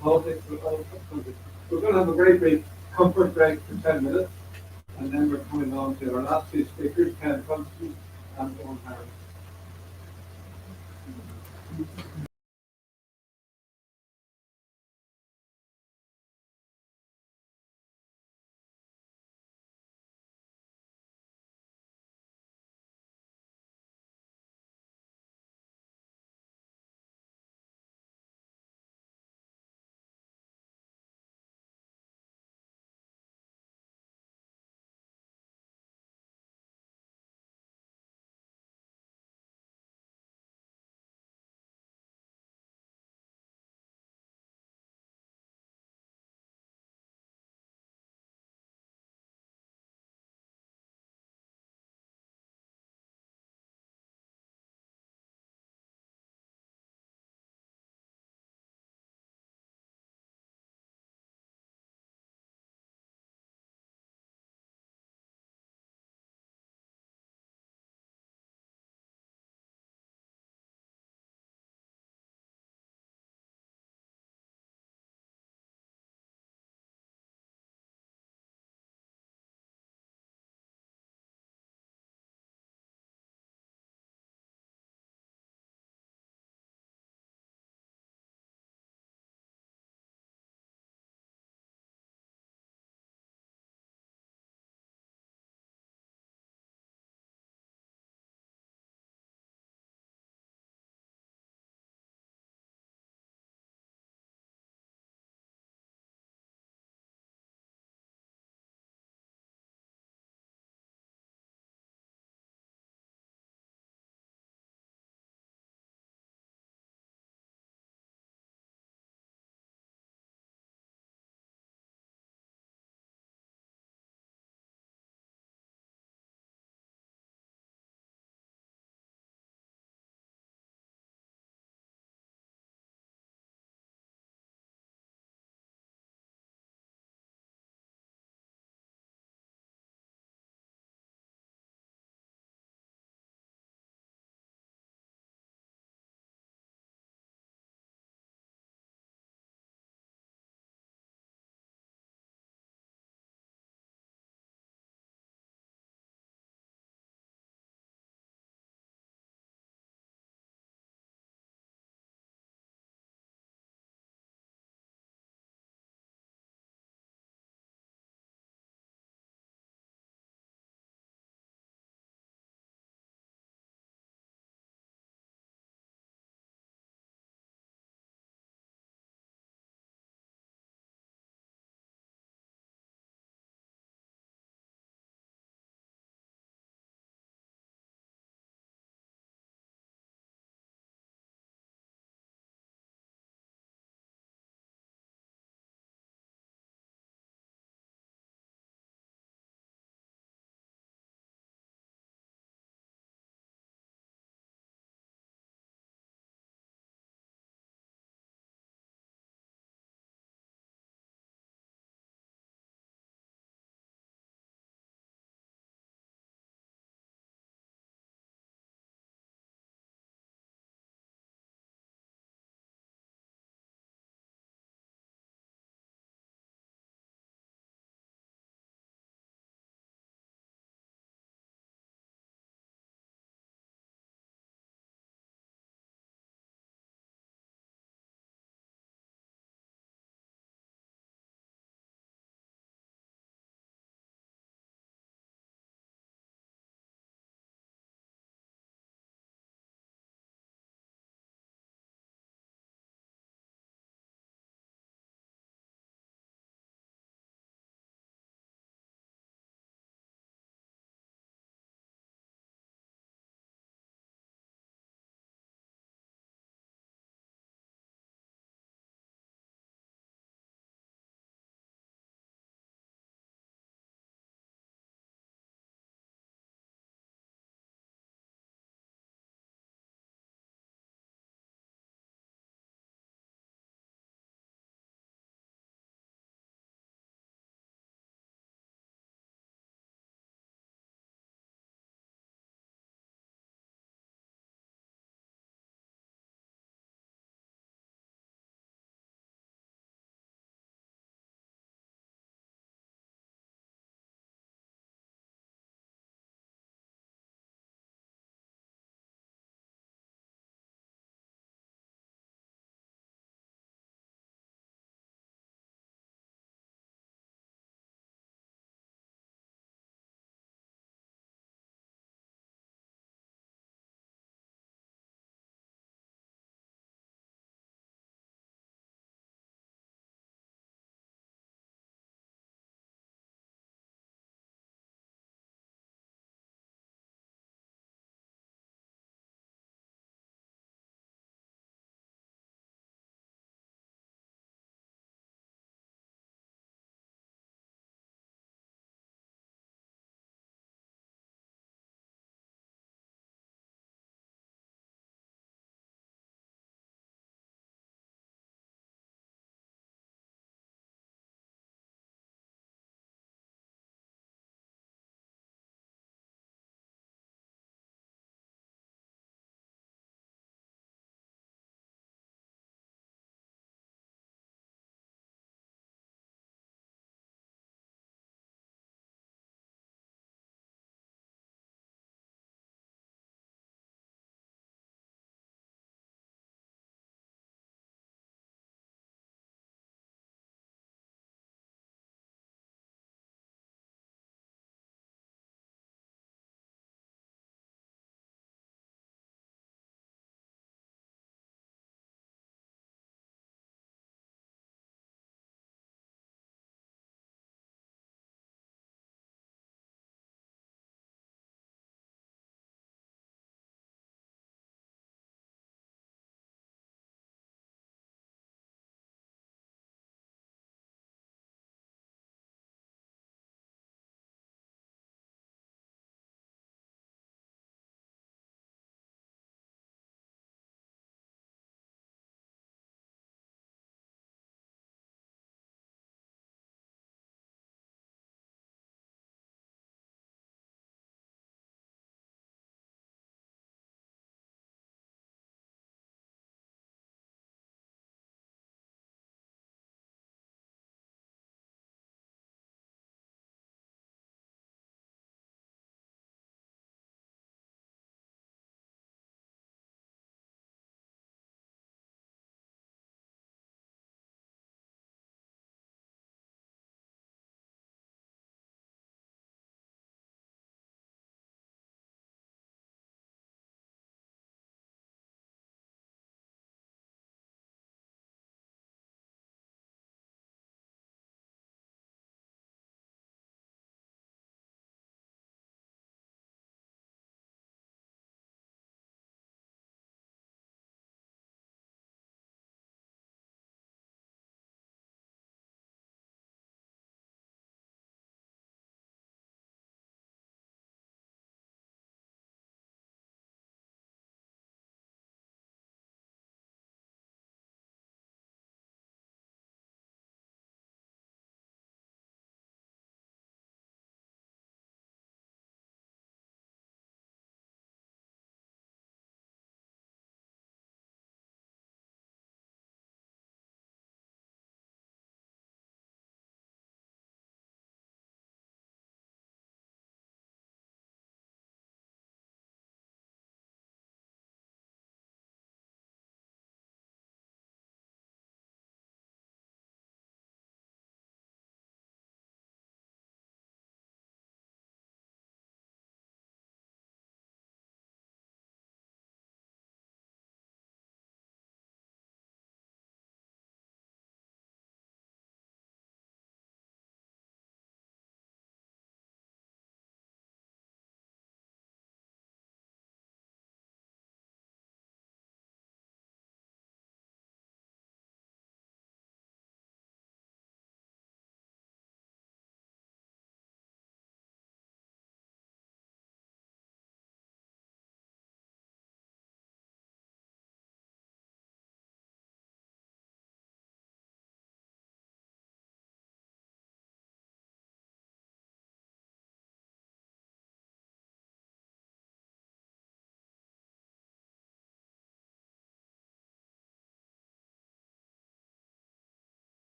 politics of the country. We're going to have a very brief comfort break for 10 minutes, and then we're coming on to our last two speakers, Ken Funston and Owen Harris.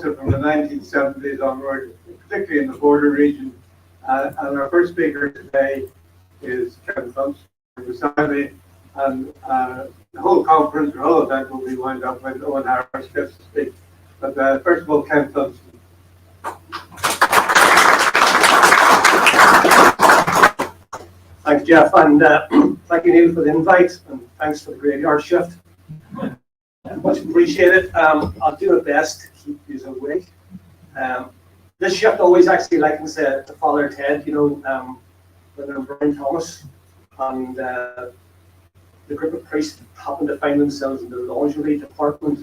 also from the 1970s onward, particularly in the border region. And our first speaker today is Kevin Thompson, beside me, and the whole conference, or whole event will be wound up when Owen Harris gets to speak. But first of all, Ken Thompson. Thanks, Jeff, and thank you, Neil, for the invite, and thanks for the graveyard shift. Much appreciated. I'll do my best to keep you awake. This shift always actually likens to Father Ted, you know, with Brian Thomas, and the group of priests happen to find themselves in the lingerie department,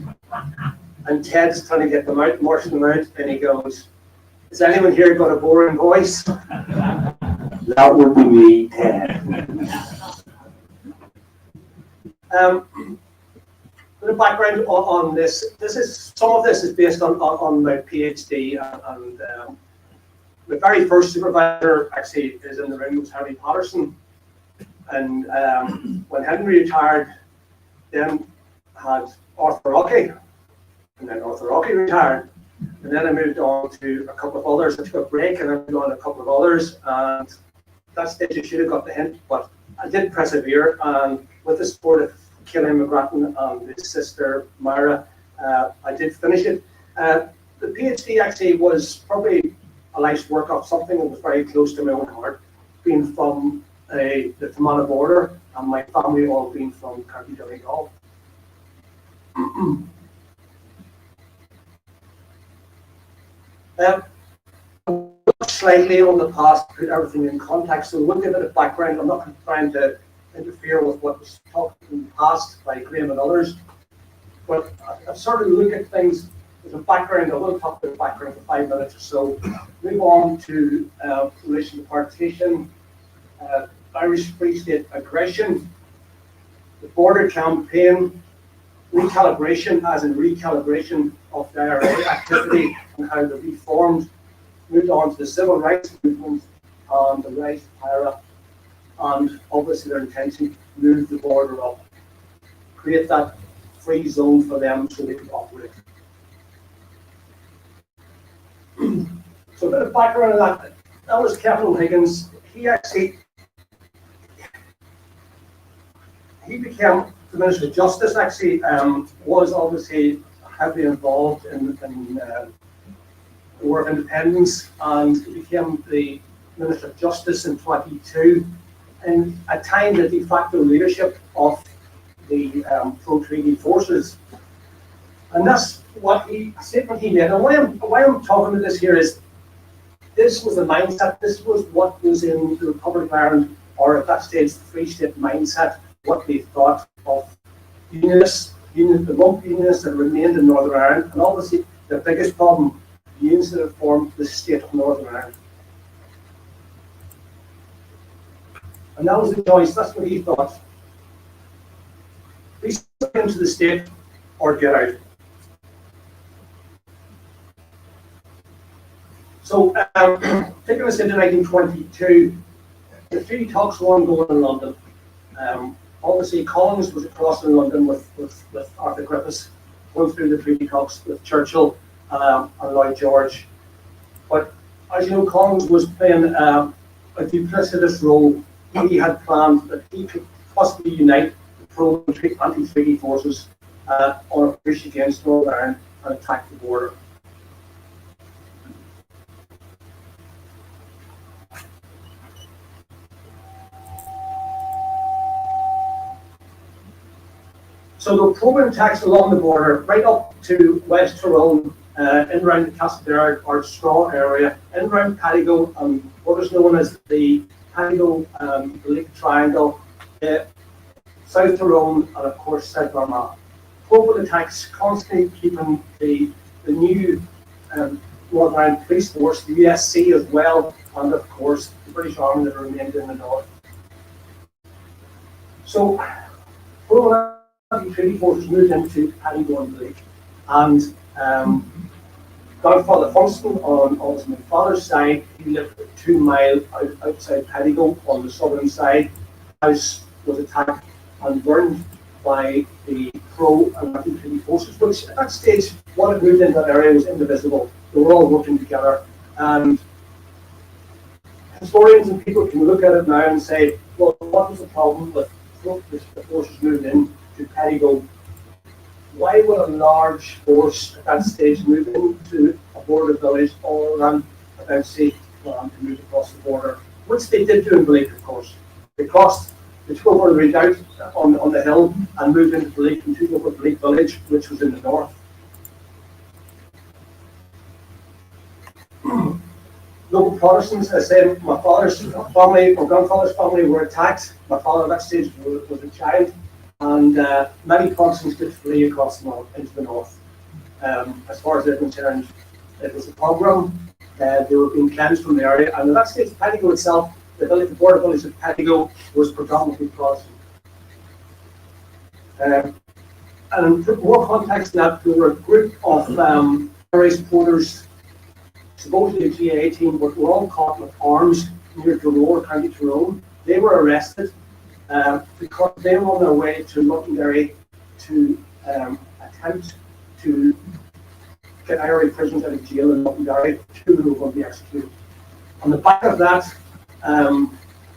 and Ted's trying to get them out, marching them out, and he goes, "Has anyone here got a boring voice?" That would be me, Ted. The background on this is some of this is based on my PhD, and the very first supervisor actually is in the room, was Henry Patterson, and when Henry retired, then had Arthur Rocky, and then Arthur Rocky retired, and then I moved on to a couple of others. I took a break and I moved on to a couple of others, and that stage I should have got the hint, but I did persevere, and with the support of Killian McGrattan and his sister Myra, I did finish it. The PhD actually was probably a life's work of something that was very close to my own heart, being from the Fermanagh border, and my family all being from County Donegal. Slightly on the past, put everything in context, so we'll give it a background. I'm not trying to interfere with what was talked in the past by Graham and others, but I've sort of looked at things as a background. I will talk about the background for 5 minutes or so. Move on to relation to partition, Irish Free State aggression, the border campaign, recalibration, as in recalibration of the IRA activity and how they reformed. Moved on to the civil rights movement and the rise of IRA, and obviously their intention to move the border up, create that free zone for them so they could operate. So a bit of background on that. That was Kevin Higgins. He became the Minister of Justice, actually, was obviously heavily involved in the War of Independence, and he became the Minister of Justice in 22, and a time the de facto leadership of the pro-treaty forces. And that's what he statement he made. And why I'm talking about this here is this was the mindset, this was what was in the Republic of Ireland, or at that stage the Free State mindset, what they thought of unionists, the lump unionists that remained in Northern Ireland, and obviously the biggest problem, unions that have formed the state of Northern Ireland. And that was the choice, that's what he thought. Please get into the state or get out. So, taking us into 1922, the treaty talks were ongoing in London. Obviously, Collins was across in London with Arthur Griffiths, going through the treaty talks with Churchill and Lloyd George. But as you know, Collins was playing a duplicitous role. He had planned that he could possibly unite the pro-anti-treaty forces on a push against Northern Ireland and attack the border. So there were probing attacks along the border, right up to West Tyrone, in around the Castlebar or Straw area, in around Paddygo, and what is known as the Paddygo Lake Triangle, South Tyrone, and of course South Armagh. Probing attacks constantly keeping the new Northern Ireland Police Force, the USC as well, and of course the British Army that remained in the north. So, treaty forces moved into Paddygo and Blake, and Godfather Funston on my father's side, he lived 2 miles outside Paddygo on the southern side. The house was attacked and burned by the pro and anti-treaty forces, which at that stage, what had moved into that area was indivisible. They were all working together. And historians and people can look at it now and say, well, what was the problem with the forces moved in to Pettigo? Why would a large force at that stage move into a border village all around about safe land to move across the border? Which they did do in Blake, of course. They crossed, they took over the redoubt on the hill and moved into Blake and took over Blake village, which was in the north. Local Protestants, as I said, my father's family, my grandfather's family were attacked. My father at that stage was a child, and many Protestants did flee across the north, into the north. As far as they're concerned, it was a pogrom. They were being cleansed from the area, and at that stage, Pettigo itself, the border village of Pettigo, was predominantly Protestant. And to put more context in that, there were a group of IRA supporters, supposedly a GAA team, but were all caught with arms near Dromore, County Tyrone. They were arrested because they were on their way to Londonderry to attempt to get IRA prisoners out of jail in Londonderry. 2 who were going to be executed. On the back of that,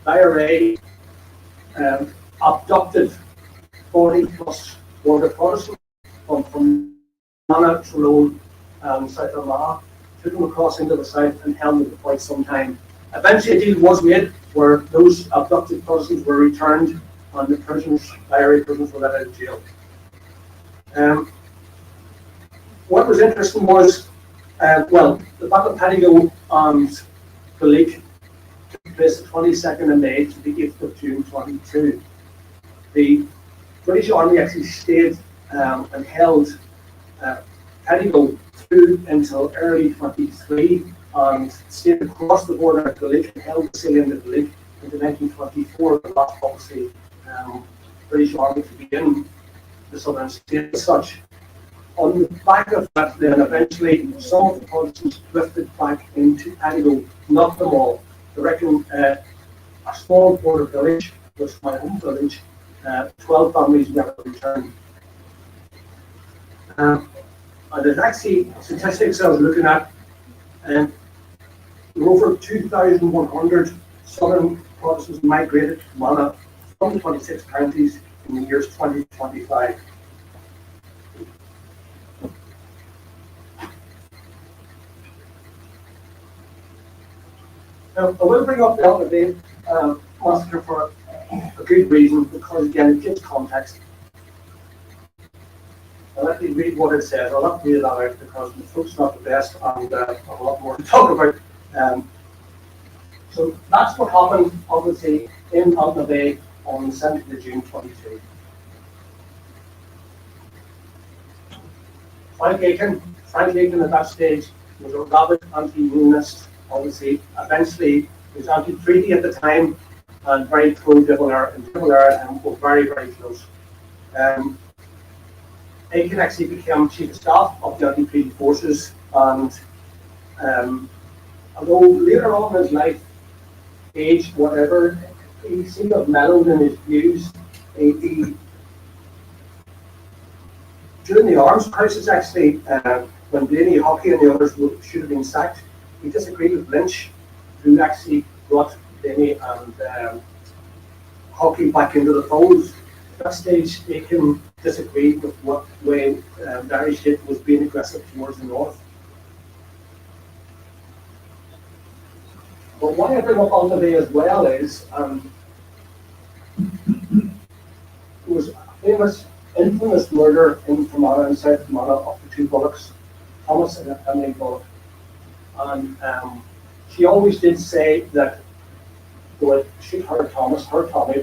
IRA abducted 40 plus border Protestants from Mana, Tyrone, and South Armagh, took them across into the south and held them for quite some time. Eventually, a deal was made where those abducted Protestants were returned and the prisoners, IRA prisoners, were let out of jail. What was interesting was, well, the Battle of Pettigo and Blake took place the 22nd of May to the 8th of June 22. The British Army actually stayed and held Pettigo through until early 23 and stayed across the border at the lake and held the salient at the lake into 1924. The last obviously British Army to begin the southern state as such. On the back of that, then eventually some of the Protestants drifted back into Pettigo, not them all. I reckon a small border village, which is my home village, 12 families never returned. And there's actually statistics I was looking at, and there were over 2,100 Southern Protestants migrated to Mana from the 26 counties in the years 2025. Now, I will bring up the Aldervale massacre for a good reason, because again, it gives context. I'll let you read what it says. I'll not read that out because the throat's not the best and I have a lot more to talk about. So that's what happened, obviously, in Aldervale on the 7th of June 22. Frank Aiken at that stage was a rabid anti-unionist, obviously. Eventually, he was anti-treaty at the time and very pro-De Valera, and De Valera were very, very close. Aiken actually became chief of staff of the anti-treaty forces, and although later on in his life, age, whatever, he seemed to have mellowed in his views. During the arms crisis, actually, when Blaney, Hockey, and the others should have been sacked, he disagreed with Lynch, who actually brought Blaney and Hockey back into the fold. At that stage, Aiken disagreed with what way the Irish state was being aggressive towards the north. But why I bring up Aldervale as well is there was a famous, infamous murder in Fermanagh and South Fermanagh of the 2 Bullocks, Thomas and Emily Bullock. And she always did say that they would shoot her Tommy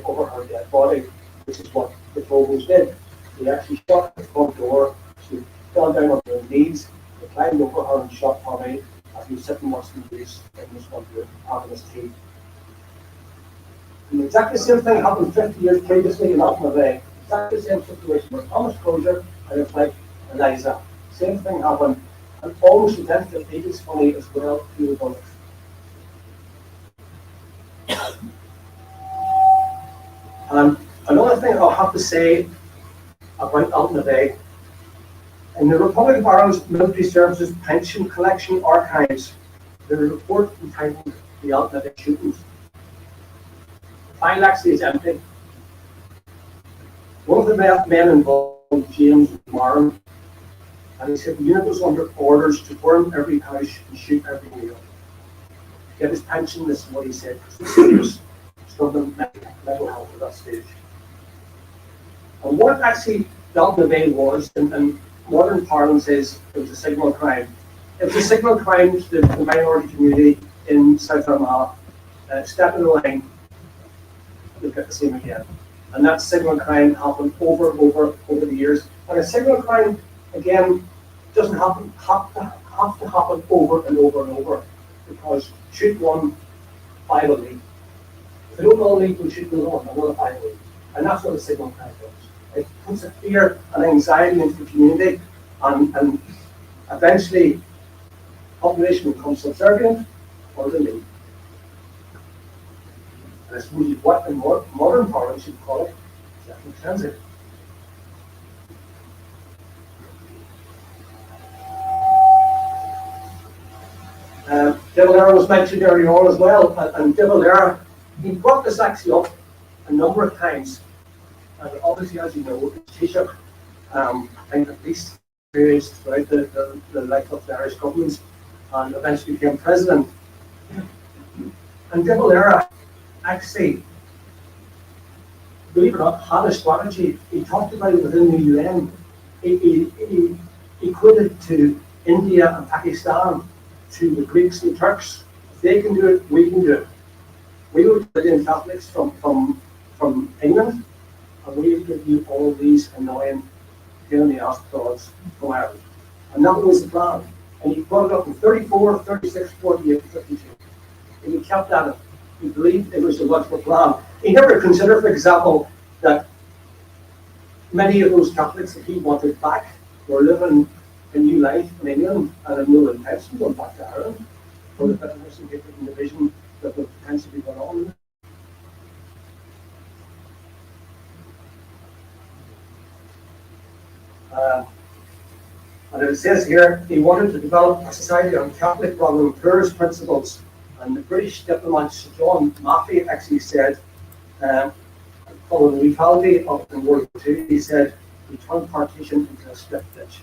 over her dead body, which is what the Tobos did. They actually shot the front door, she fell down on her knees, they climbed over her and shot Tommy as he was sitting watching the news in this one room, having his tea. And exactly the same thing happened 50 years previously in Aldervale. Exactly the same situation with Thomas Crozier and his wife Eliza. Same thing happened, and almost identical ages funny as well to the Bullocks. And another thing I'll have to say about Alton Bay. In the Republic of Ireland's Military Services Pension Collection Archives, there is a report entitled The Alton Bay Shootings. The file actually is empty. One of the men involved, James Martin, and he said the unit was under orders to burn every house and shoot every meal. To get his pension, this is what he said, because he was struggling with mental health at that stage. And what actually Alton Bay was, in modern parlance, is it was a signal crime. It was a signal crime to the minority community in South Armagh. Step in the line, you'll get the same again. And that signal crime happened over the years. And a signal crime, again, doesn't have to happen over and over and over, because shoot one, fire will leave. If they don't all leave, we'll shoot another one, another fire will leave. And that's what a signal crime does. It puts a fear and anxiety into the community, and eventually population becomes subservient or they leave. And I suppose what in modern parlance you'd call it ethnic transit. De Valera was mentioned earlier on as well, and De Valera, he brought this actually up a number of times, and obviously, as you know, it's Taoiseach, and at least experienced throughout the life of the Irish governments, and eventually became president. And De Valera actually, believe it or not, had a strategy. He talked about it within the UN. He quoted to India and Pakistan, to the Greeks and Turks. If they can do it, we can do it. We will put in Catholics from England, and we will give you all these annoying pain in the ass gods from Ireland. And that was the plan. And he brought it up in 34, 36, 48, 52. And he kept at it. He believed it was a logical plan. He never considered, for example, that many of those Catholics that he wanted back were living a new life in England and had no intention of going back to Ireland for the bitterness and hatred and division that would potentially be going on. And it says here, he wanted to develop a society on Catholic rather than pluralist principles. And the British diplomat Sir John Maffei actually said, following the lethality of World War II, he said, we turned partition into a split ditch.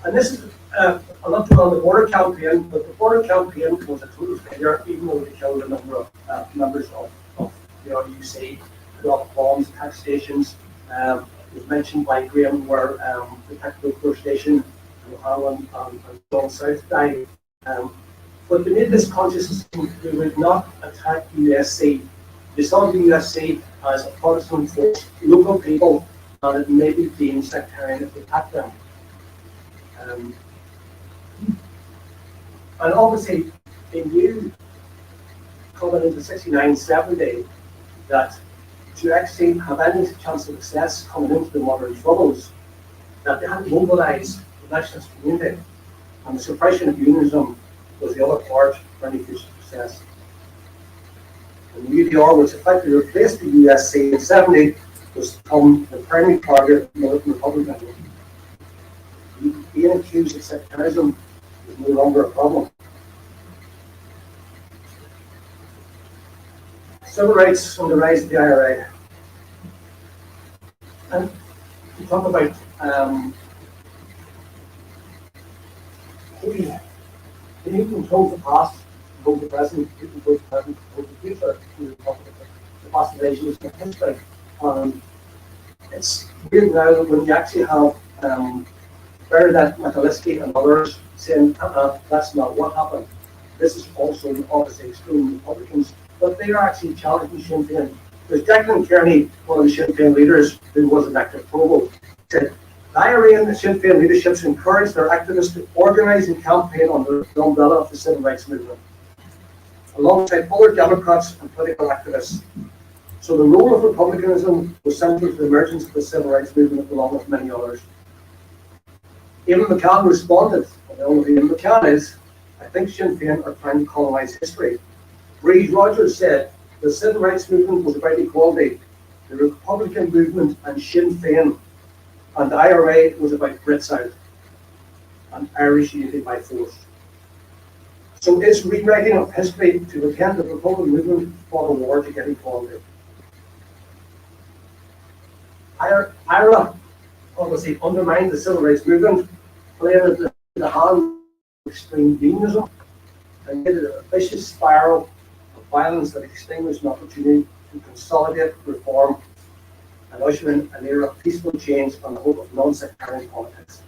And this is, I'm not talking on the border campaign, but the border campaign was a total failure, even though they killed a number of members of the RUC, put off bombs, attack stations. It was mentioned by Graham where the Technical Force Station in Ohio and John South died. But they made this conscious decision they would not attack USC. They saw the USC as a Protestant force, local people, and it may be deemed sectarian if they attacked them. And obviously, they knew coming into 69-70 that to actually have any chance of success coming into the modern troubles, that they had to mobilise the nationalist community. And the suppression of unionism was the other part for any future success. And the UDR, which effectively replaced the USC in 70, was become the primary target of militant republicanism. Being accused of sectarianism is no longer a problem. Civil rights on the rise of the IRA. And we talk about we need to control the past, control the present, control the present, control the future. We talk about the past relations of history. It's weird now that when you actually have Bernadette Michalewski and others saying, that's not what happened. This is also obviously extreme Republicans, but they are actually challenging Sinn Féin. There's Declan Kearney, one of the Sinn Féin leaders, who was an active provost, said, the IRA and the Sinn Féin leaderships encouraged their activists to organise and campaign under the umbrella of the civil rights movement, alongside other Democrats and political activists. So the role of republicanism was central to the emergence of the civil rights movement along with many others. Eamon McCann responded, and the only Eamon McCann is, I think Sinn Féin are trying to colonise history. Breeze Rogers said, the civil rights movement was about equality, the Republican movement and Sinn Féin and the IRA was about Brits out and Irish unity by force. So it's rewriting of history to pretend the Republican movement fought a war to get equality. IRA obviously undermined the civil rights movement, played at the hand of extreme demonism, and made it a vicious spiral of violence that extinguished an opportunity to consolidate, reform, and usher in an era of peaceful change on the hope of non-sectarian politics.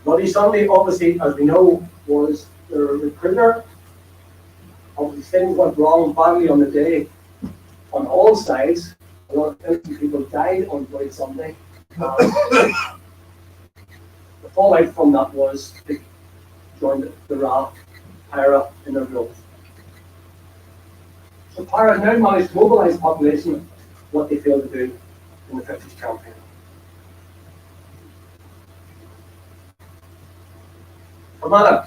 Bloody Sunday, obviously, as we know, was the recruiter. Obviously, things went wrong badly on the day on all sides. A lot of innocent people died on Bloody Sunday. The fallout from that was they joined the RAF, IRA in their growth. So Para now managed to mobilise the population, what they failed to do in the 50s campaign. Fermanagh.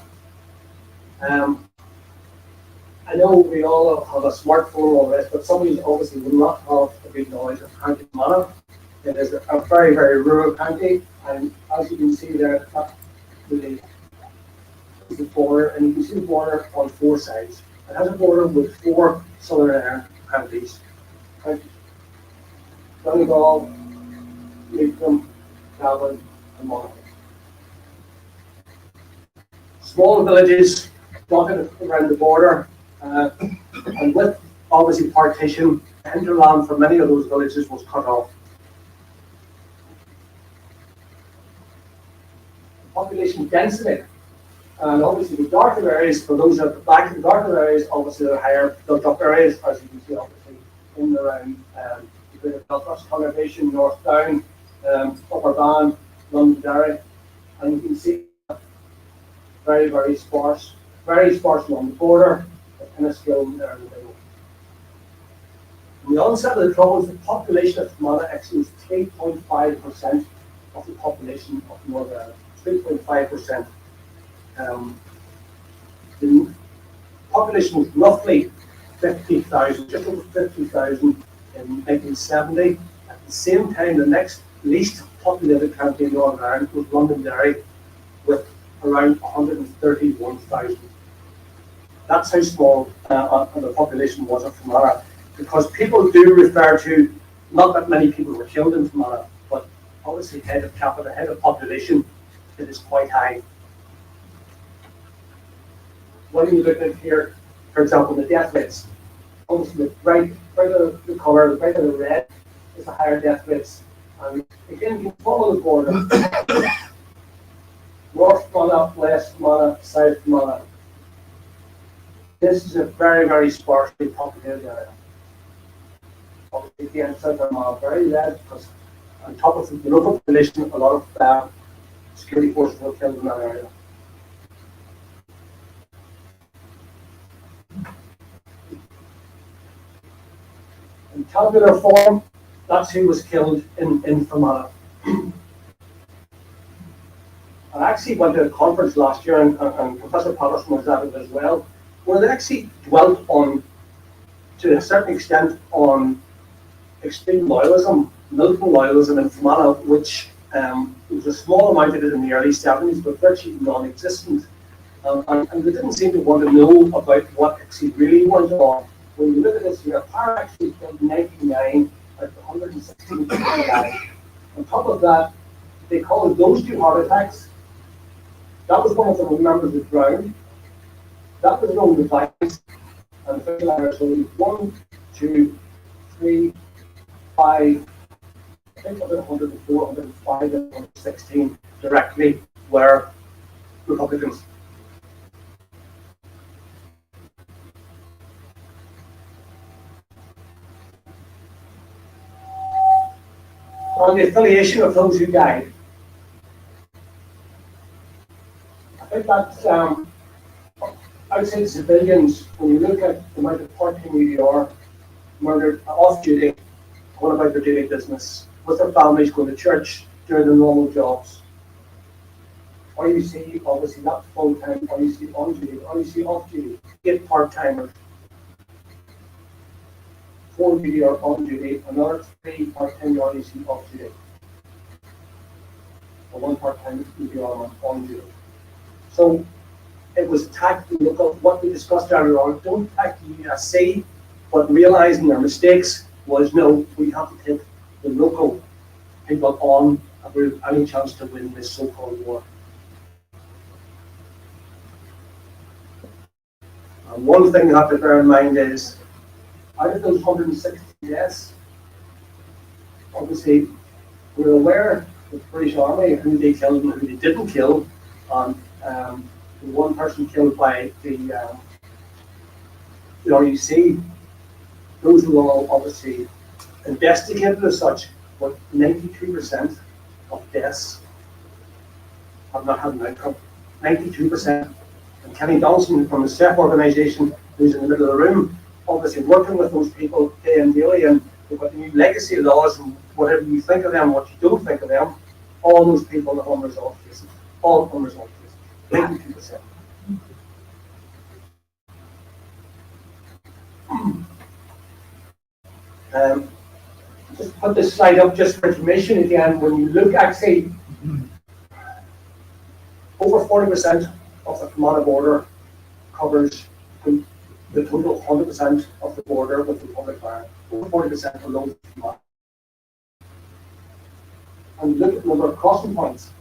I know we all have a smartphone or this, but some of you obviously will not have a good knowledge of County Fermanagh. It is a very, very rural county, and as you can see there, that really is the border, and you can see the border on four sides. It has a border with four Southern Ireland counties. Donegal, Leitrim, Cavan, and Monaghan. Small villages dotted around the border, and with obviously partition, hinterland for many of those villages was cut off. Population density, and obviously the darker areas, for those at the back of the darker areas, obviously they're higher built up areas, as you can see obviously in and around the Greater Belfast congregation, North Down, Upper Van, Londonderry, and you can see very, very sparse along the border, but kind of still there in the middle. In the onset of the Troubles, the population of Fermanagh actually was 3.5% of the population of Northern Ireland. 3.5%. The population was roughly 50,000, just over 50,000 in 1970. At the same time, the next least populated county in Northern Ireland was Londonderry, with around 131,000. That's how small the population was of Fermanagh, because people do refer to, not that many people were killed in Fermanagh, but obviously head of capita, head of population, it is quite high. What are you looking at here? For example, the death rates. Obviously, the brighter the colour, the brighter the red, is the higher death rates. And again, you follow the border. North Fermanagh, West Fermanagh, South Fermanagh. This is a very, very sparsely populated area. Obviously, again, South Fermanagh, very red, because on top of the local population, a lot of security forces were killed in that area. In tabular form, that's who was killed in Fermanagh. I actually went to a conference last year, and Professor Patterson was at it as well, where they actually dwelt on, to a certain extent, on extreme loyalism, militant loyalism in Fermanagh, which was a small amount of it in the early 70s, but virtually non-existent. And they didn't seem to want to know about what actually really went on. When you look at this here, Para actually killed 99 out of 116 people died. On top of that, they called those two heart attacks. That was one of the members that drowned. That was known device. And the official Irish only 1, 2, 3, 5, I think about 104, 105, and 116 directly were Republicans. On the affiliation of those who died, I think that's outside civilians. When you look at the amount of part-time UDR murdered off duty, going about their daily business, with their families, going to church, doing their normal jobs, RUC, obviously not full-time, RUC on duty, RUC off duty, 8 part-timers. 4 duty or on duty, another 3 part-time RUC off duty. Or 1 part-time duty on duty. So it was tacked, look at what we discussed earlier on, don't tack the USC, but realizing their mistakes was no, we have to take the local people on if we have any chance to win this so-called war. And one thing you have to bear in mind is, out of those 160 deaths, obviously we're aware of the British Army, who they killed and who they didn't kill, and the one person killed by the RUC, those were all obviously investigated as such, but 92% of deaths have not had an outcome. 92%. And Kenny Donaldson from the SEF organisation, who's in the middle of the room, obviously working with those people day and daily, and they've got the new legacy laws, and whatever you think of them, what you don't think of them, all those people are unresolved cases. All unresolved cases. 92%. Just put this slide up just for information again. When you look, actually, over 40% of the Fermanagh border covers the total 100% of the border with the Republic of Ireland. Over 40% along the Fermanagh. And look at the number of crossing points,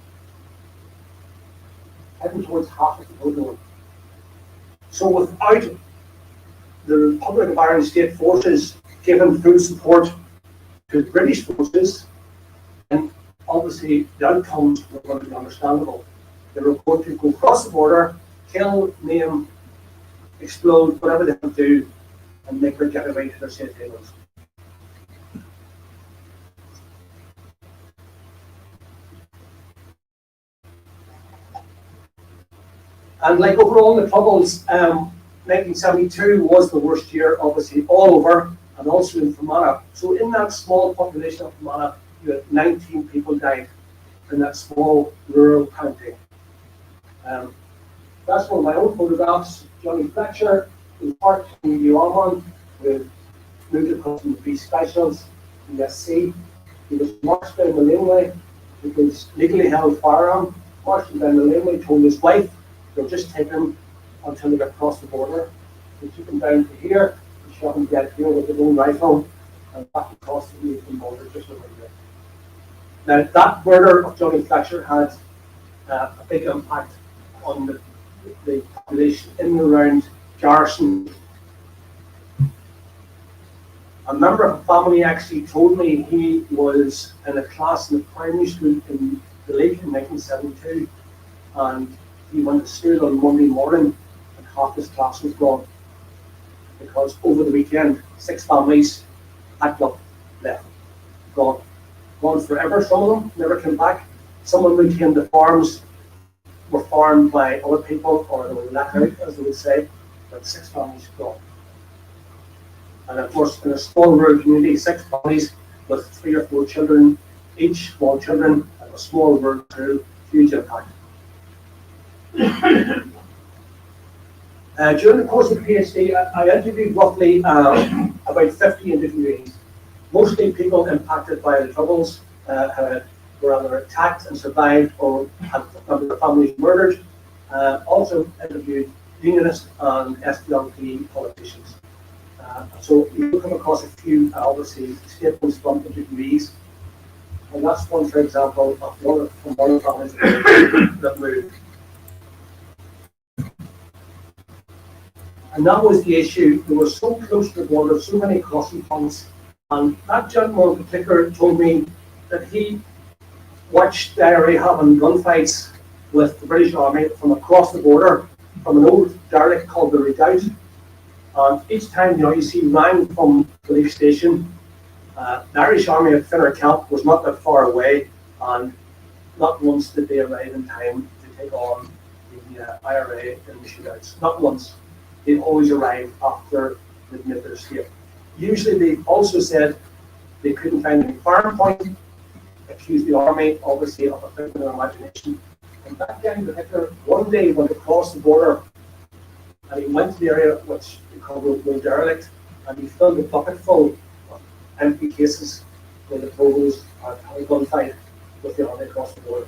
heading towards half of the total. So without the Republic of Ireland state forces giving full support to the British forces, and obviously the outcomes were going to be understandable. They were going to go across the border, kill, maim, explode, whatever they can do, and make their getaway to their safe havens. And like overall in the Troubles, 1972 was the worst year, obviously, all over, and also in Fermanagh. So in that small population of Fermanagh, you had 19 people died in that small rural county. That's one of my own photographs. Johnny Fletcher was parked in the Ormond with moved across from the Police Specials in the SC. He was marched down the laneway with his legally held firearm, marched down the laneway, told his wife they'll just take him until they get across the border. They took him down to here, they shot him dead here with his own rifle, and back across the American border just over here. Now, that murder of Johnny Fletcher had a big impact on the population in and around Garrison. A member of the family actually told me he was in a class in the primary school in the lake in 1972, and he went to school on Monday morning and half his class was gone, because over the weekend 6 families packed up, left, gone forever. Some of them never came back. Some of them came to farms, were farmed by other people, or they were let out, as they would say, but 6 families gone. And of course, in a small rural community, 6 families with 3 or 4 children, each small children, and a small rural school, huge impact. During the course of the PhD, I interviewed roughly about 50 interviewees, mostly people impacted by the Troubles, were either attacked and survived or had their families murdered. Also interviewed unionists and SDLP politicians. So you'll come across a few, obviously, statements from interviewees. And that's one, for example, of one of the families that moved. And that was the issue. They were so close to the border, so many crossing points. And that gentleman in particular told me that he watched Diary having gunfights with the British Army from across the border, from an old derelict called the Redoubt. And each time the RUC ran from the police station, the Irish Army at Finner Camp was not that far away, and not once did they arrive in time to take on the IRA in the shootouts. Not once. They always arrived after they'd made their escape. Usually they also said they couldn't find any firing point, accused the army, obviously, of affecting their imagination. And that guy in particular, one day went across the border and he went to the area which we call the derelict, and he filled a bucket full of empty cases where the Togos had a gunfight with the army across the border.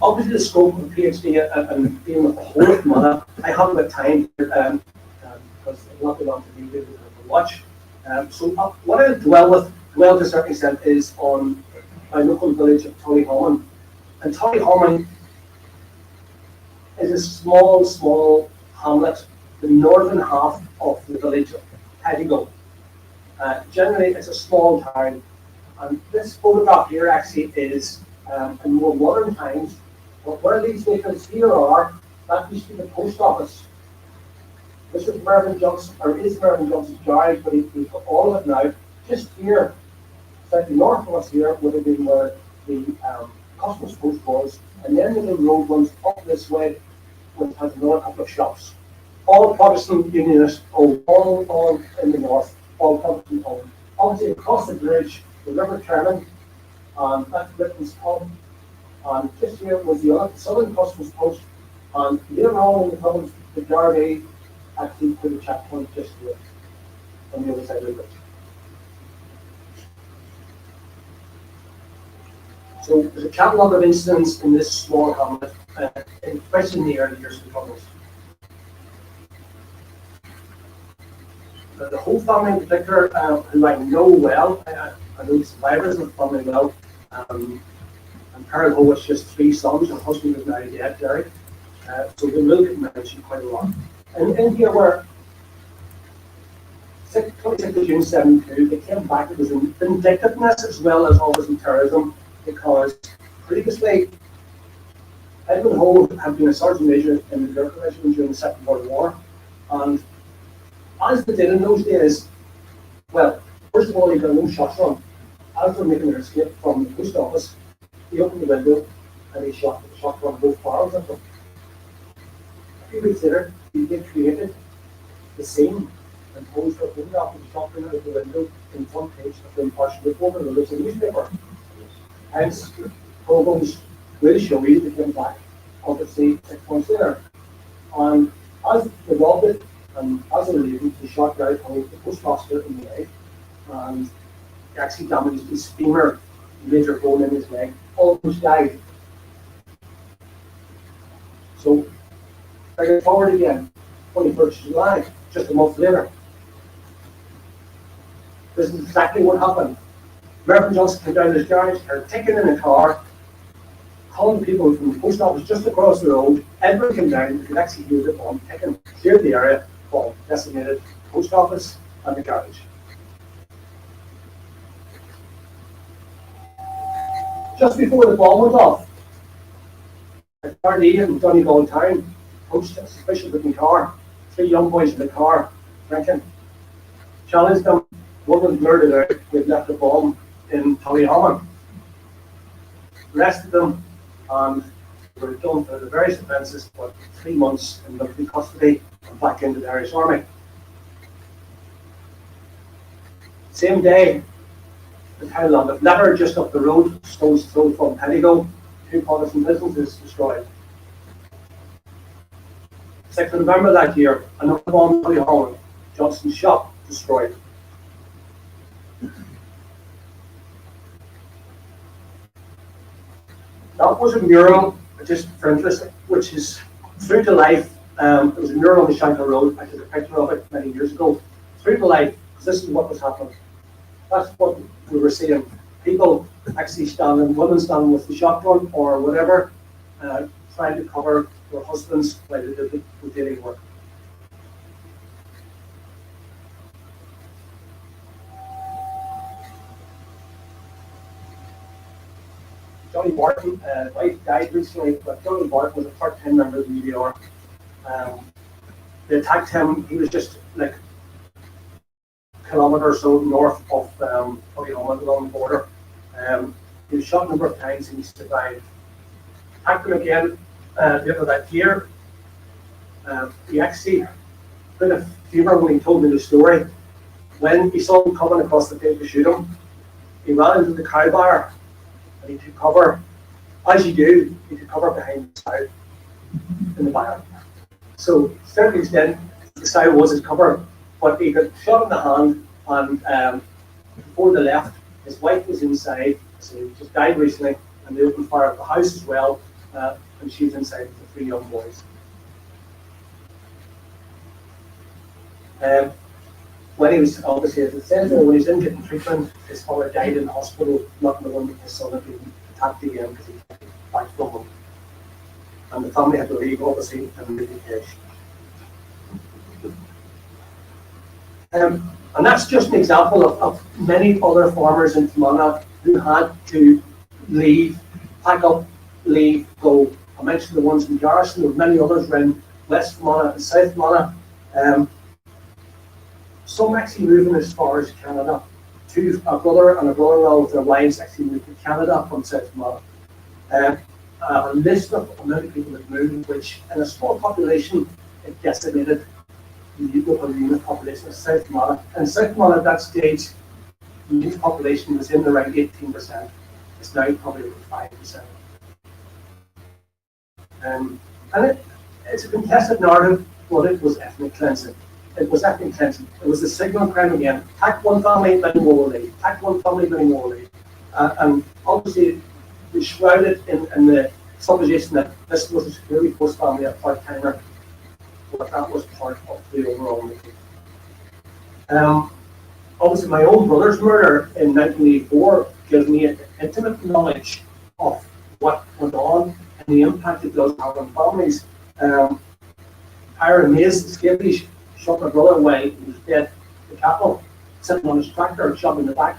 Obviously, the scope of the PhD and being with the whole of Mana, I haven't got time because I'm not going to be able to watch. So what I dwell to a certain extent is on my local village of Tullyholman. And Tullyholman is a small hamlet, the northern half of the village of Pettigo. Generally, it's a small town. And this photograph here actually is in more modern times. But where these vehicles here are, that used to be the post office. This is Mervyn Johnson, or is Mervyn Johnson's garage, but he's got all of it now. Just here, slightly north of us here, would have been where the customs post was, and then the little road runs up this way, which has another couple of shops. All Protestant unionists, all in the north, all Protestant owned. Obviously, across the bridge, the River Kerman, that's Britain's pub, and just here was the other southern customs post, and later on in the province, the Gardaí actually put a checkpoint just here on the other side of the bridge. So there's a catalogue of incidents in this small hamlet, especially in the early years of the province. The whole family in particular, who I know well, I know the survivors of the family well, and Carol Ho was just 3 sons, her husband is now dead, Derek, so they will get mentioned quite a lot. And in here were 26th of June 72, they came back, it was in vindictiveness as well as always in terrorism, because previously Edmund Ho had been a sergeant major in the Gurkha Regiment during the Second World War, and as they did in those days, well, first of all, he got no shots on. As they're making their escape from the post office, he opened the window and he shot from both barrels at them. A few weeks later, he created the scene and posed for a photograph of the shotgun out of the window in front page of the Impartial Reporter, the local newspaper. Hence, programs will show you that came back, obviously, 6 months later. And as they robbed it, and as they were leaving, they shot Gary Cole, the postmaster, in the leg, and he actually damaged his femur, major bone in his leg, almost died. So, I get forward again, 21st of July, just a month later. This is exactly what happened. Mervyn Johnson came down his garage, had a ticket in a car, calling people from the post office just across the road. Edward came down, you could actually hear the bomb ticking, cleared the area, bomb designated post office and the garage. Just before the bomb went off, a Gardaí in Donegal town approached a suspicious looking car, 3 young boys in the car, drinking, challenged them, one was blurted out, they'd left a bomb in Tullyholman. Arrested them and were done for the various offences, but 3 months in military custody and back into the Irish Army. Same day, the town of Lever, just up the road, stone's throw from Pettigo, 2 Protestant businesses destroyed. 6th of November that year, another bomb in Tullyholman, Johnson's shop destroyed. That was a mural, just for interest, which is Through to Life. It was a mural on the Shankill Road. I took a picture of it many years ago. Through to Life, because this is what was happening. That's what we were seeing. People actually standing, women standing with the shotgun or whatever, trying to cover their husbands while they did the daily work. Johnny Barton, wife died recently, but Johnny Barton was a part-time member of the UDR. They attacked him, he was just like a kilometre or so north of Tullyholman along the border. He was shot a number of times and he survived. Attacked him again later that year. He actually had a fever when he told me the story. When he saw them coming across the field to shoot him, he ran into the cow byre and he took cover. As you do, he took cover behind the sow in the byre. So, to a certain extent, the sow was his cover, but he got shot in the hand, and before they left, his wife was inside, so he just died recently, and they opened fire at the house as well, and she was inside with the 3 young boys. When he was, obviously, as it says there, when he was in getting treatment, his father died in the hospital, not knowing that his son had been attacked again because he was back from him. And the family had to leave, obviously, and move to Cash. And that's just an example of many other farmers in Fermanagh who had to leave, pack up, leave, go. I mentioned the ones in Garrison, there were many others around West Fermanagh and South Fermanagh. Some actually moving as far as Canada. A brother and a brother-in-law with their wives actually moved to Canada from South Fermanagh. A list of amount of people that moved, which in a small population, it decimated the local unit population of South Fermanagh. And South Fermanagh at that stage, the youth population was in around 18%. It's now probably over 5%. And it's a contested narrative, but it was ethnic cleansing. It was ethnic cleansing. It was the signal crime again. Attack one family, many more will leave. Attack one family, many more will leave. And obviously, we shrouded in the supposition that this was a security force family, a part-timer, but that was part of the overall movie. Obviously, my own brother's murder in 1984 gives me an intimate knowledge of what went on and the impact it does have on families. Aaron Mays escaped, he shot my brother away, he was dead in the capital, sitting on his tractor, shot in the back.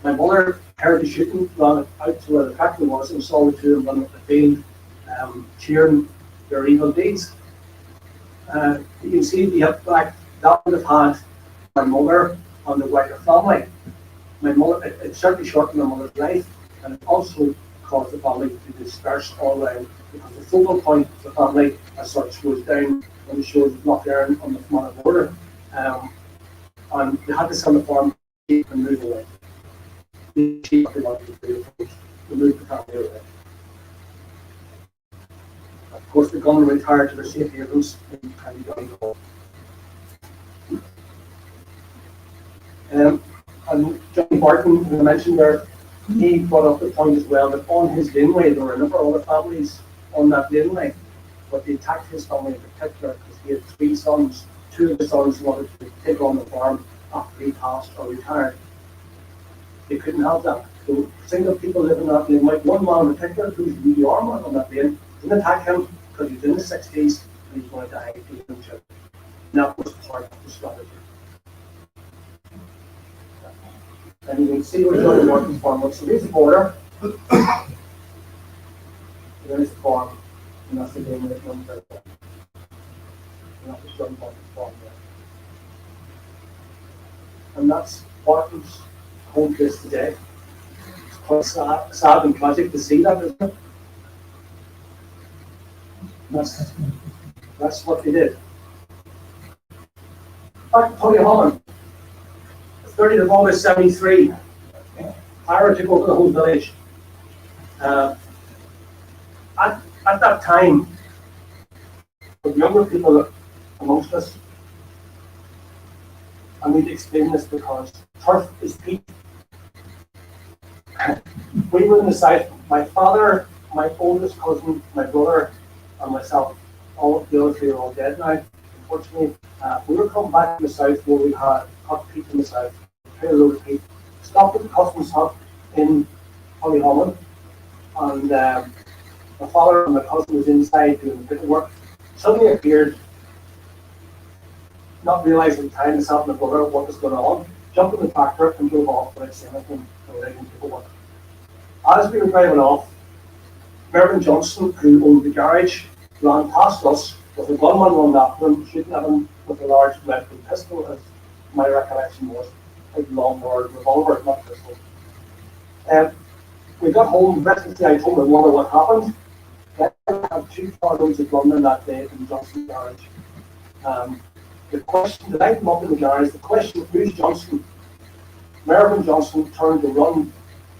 My mother heard the shooting, ran out to where the tractor was and saw the two of them run up the field, cheering their evil deeds. You can see the impact that would have had my mother on the wider family. My mother, it certainly shortened my mother's life, and it also caused the family to disperse all around, because the focal point of the family as such was down on the shores of Lough Erne on the Fermanagh border, and they had to sell the farm and move away. They moved the family away. Of course, the gunmen retired to their safe havens in County Donegal. And Johnny Barton, who I mentioned there, he brought up the point as well that on his laneway there were a number of other families on that laneway, but they attacked his family in particular because he had 3 sons. 2 of the sons wanted to take on the farm after he passed or retired. They couldn't have that. So single people living in that laneway, one man in particular, who was the armor on that lane, didn't attack him because he was in the 60s and he was going to die if he didn't shoot. And that was part of the strategy. And you can see where Johnny Morton's farm was. So here's the border. There's the farm. And that's the game that runs right there. And that's Johnny Morton's farm there. And that's Barton's home place today. It's quite sad and tragic to see that, isn't it? That's what they did. Back to Tony Holland. 30th of August 73, Ira took over the whole village. At that time, with younger people amongst us, I need to explain this because turf is peat. We were in the south, my father, my oldest cousin, my brother, and myself, all of the other 3 are all dead now, unfortunately. We were coming back from the south where we had hot peat in the south. Stopped at the customs hut in Hollyholland, and my father and my cousin was inside doing a bit of work. Suddenly appeared, not realising the time, myself and my brother, what was going on, jumped in the tractor and drove off without saying anything and without any paperwork. As we were driving off, Mervyn Johnson, who owned the garage, ran past us with a gunman running after him, shooting at him with a large American pistol, as my recollection was. A long word revolver, not pistol. We got home, recently I told my mother what happened. I had 2 carloads of London that day in Johnson's garage. The question, the light them up in the garage, the question, who's Johnson? Mervyn Johnson turned to run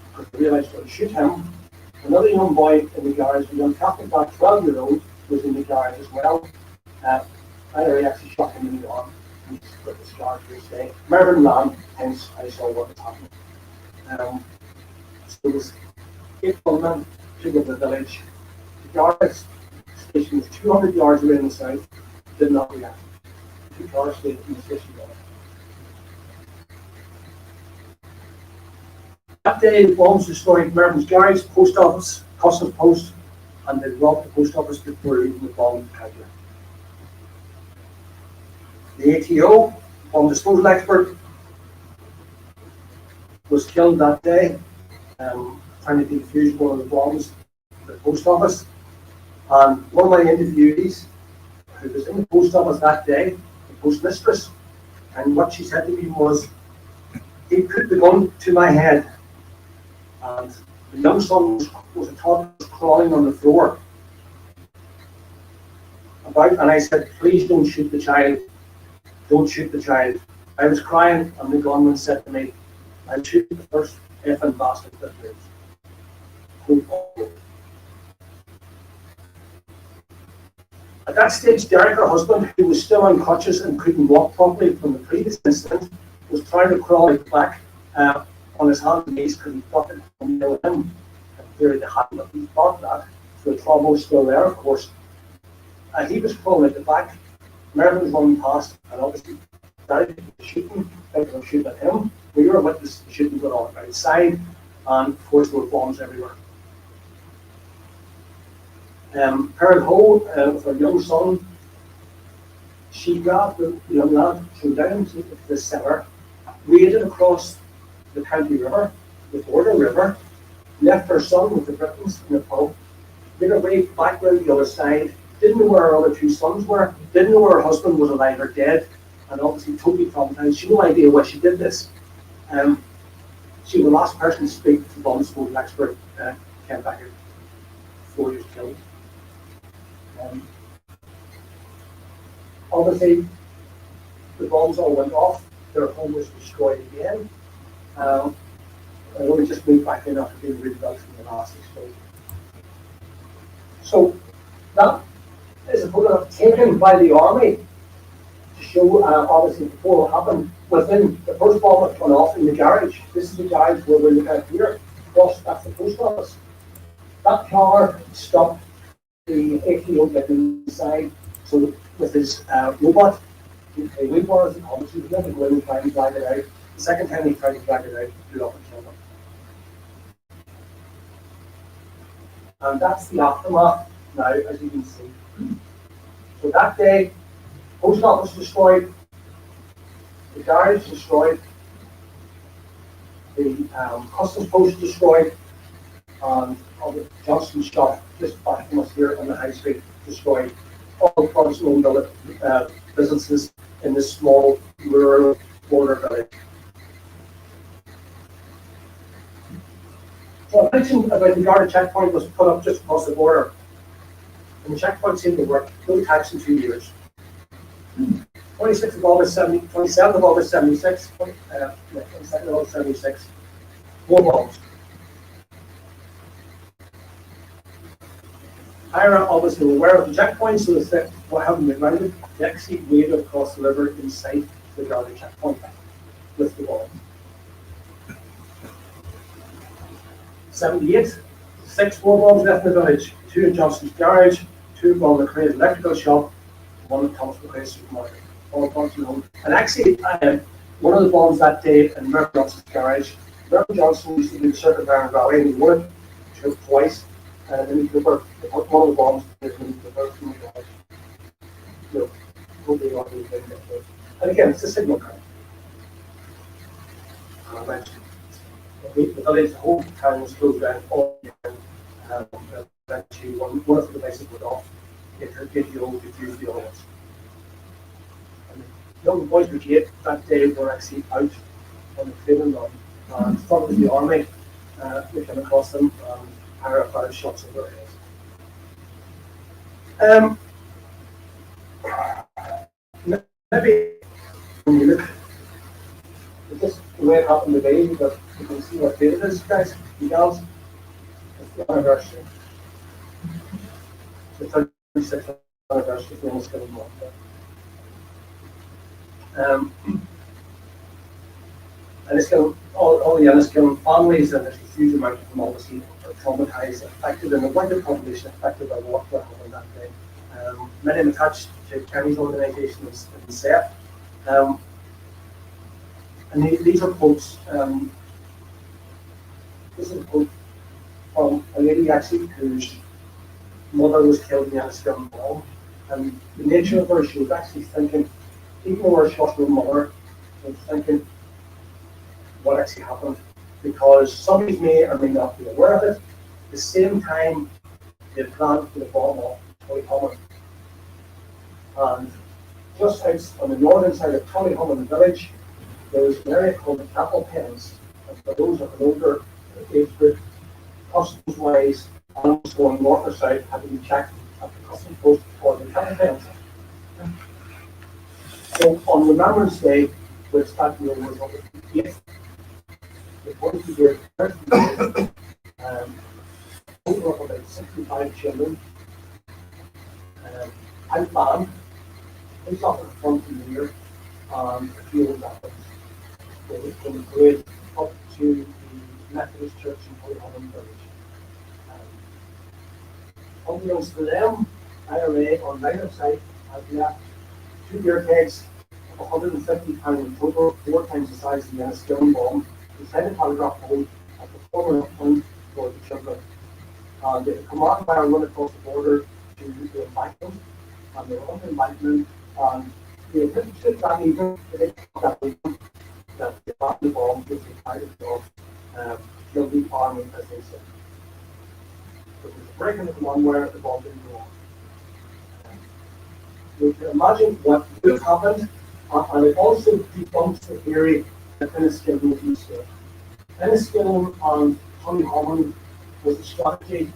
because they realised they would shoot him. Another young boy in the garage, a young Catholic guy, 12-year-old, was in the garage as well. I actually shot him in the arm. He's got the scar to this day. Mervyn ran, hence I saw what was happening. So there was 8 gunmen, 2 of the village. The garage station was 200 yards away in the south, did not react. 2 cars stayed in the station. That day, the bombs destroyed Mervyn's garage, post office, customs post, and they robbed the post office before leaving the bomb carrier. The ATO, bomb disposal expert, was killed that day, trying to defuse one of the bombs at the post office. And one of my interviewees, who was in the post office that day, the postmistress, and what she said to me was, he put the gun to my head, and the young son was a toddler crawling on the floor. And I said, please don't shoot the child. Don't shoot the child. I was crying, and the gunman said to me, I'll shoot the first effing bastard that lives. At that stage, Derek, her husband, who was still on crutches and couldn't walk properly from the previous incident, was trying to crawl out back on his hands and knees because he thought it would kill him. In theory, they hadn't, but he thought that. So the trauma was still there, of course. He was crawling at the back. Mervyn was running past, and obviously started shooting. They were shooting at him. We were witness the shooting going on outside, and of course there were bombs everywhere. Parent Ho, with her young son, she grabbed the young lad, threw down to the cellar, waded across the county river, the border river, left her son with the Britons in the pub, made her way back round the other side, didn't know where her other 2 sons were, didn't know where her husband was alive or dead, and obviously totally traumatized. She had no idea why she did this. She was the last person to speak to the bomb disposal expert, Ken Becker, 4 years killed. Obviously, the bombs all went off, their home was destroyed again. I only just moved back in after being rebuilt from the last explosion. So, that is a photograph taken by the army to show, obviously, before it happened, within the first bomb that went off in the garage. This is the garage where we're looking at here. Across, that's the post office. That car stopped the ATO getting inside. So, with his robot, a wheelbarrow as it comes, he was never going to try and drag it out. The second time he tried to drag it out, he blew up and killed him. And that's the aftermath now, as you can see. So that day, post office destroyed, the garage destroyed, the customs post destroyed, and the Johnson shop just back from us here on the high street destroyed. All Protestant owned businesses in this small rural border village. So I mentioned about the Garda checkpoint was put up just across the border. And the checkpoint seemed to work, no tax in 2 years. 27th of August 76, 22nd of August 76, 4 bombs. IRA obviously were aware of the checkpoint, so they said, what happened been grounded? They actually waded across the river inside the Garda checkpoint with the bomb. 78, 6 more bombs left in the village, 2 in Johnson's garage, 2 on the Craig's electrical shop, 1 in Thomas McRae's supermarket. All bombs in home. And actually, one of the bombs that day in Mervyn Johnson's garage, Mervyn Johnson used to do the Circuit Iron Valley, and he would took twice. And then he put one of the bombs in the garage. No, nobody wanted anything like that. And again, it's a signal car. I mentioned the village, the whole town was closed down all the time. Eventually, one of the devices went off. It could give you all diffuse the others. The young boys brigade that day were actually out on the training run, and followed the army. We came across them. Fired shots over their heads. maybe when you look, it's just the way it happened today, but you can see what date it is, guys, you girls. It's the anniversary. The 36th anniversary of the Enniskillen Moth. Enniskillen, all the Enniskillen families, and there's a huge amount of them obviously are traumatized, affected, and the wider population affected by what happened that day. Many of them attached to Kenny's organisation in SEP. And these are quotes. This is a quote from a lady actually whose mother was killed in the Enniskillen bomb. And the nature of her, she was actually thinking, even though she lost her mother, she was thinking what actually happened. Because somebody may or may not be aware of it. At the same time, they planned for the bomb off Tullyhammon. And just out on the northern side of Tullyhammon village, there was an area called the Cattle Pens. And for those of an older age group, customs wise, animals going north or south had to be checked at the customs post for the Cattle Pens. So on Remembrance Day, which that year was on the 8th, the boys who were total of about 65 children, outbound, they off at the front of the year, and a few old weapons. They would from the parade up to the Methodist Church in Tullyhammon Village. Unbeknownst to them, IRA on neither side has left 2 beer kegs of 150 pounds in total, 4 times the size of the Enniskillen bomb, beside a telegraph pole at the former point for the children. The command fire run across the border to the embankment, and they were on the embankment, and they took that evening, that the bomb was the kind of killed the army, as they said. It was a break in the command where the bomb didn't go off. You can imagine what would have happened, and it also debunks the theory that Enniskillen was a mistake. Enniskillen and Tullyhammon was a strategy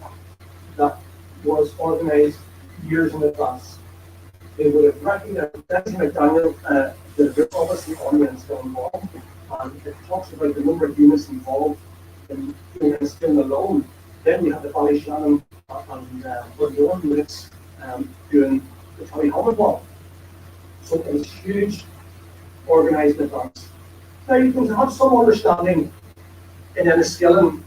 that was organised years in advance. They would have recognized Dennis McDaniel, the obviously on the Enniskillen bomb, and it talks about the number of units involved in Enniskillen alone. Then we have the Ballyshannon and Burgoyne units doing the Tullyhammon bomb. So it was huge, organised in advance. Now you can have some understanding in Enniskillen,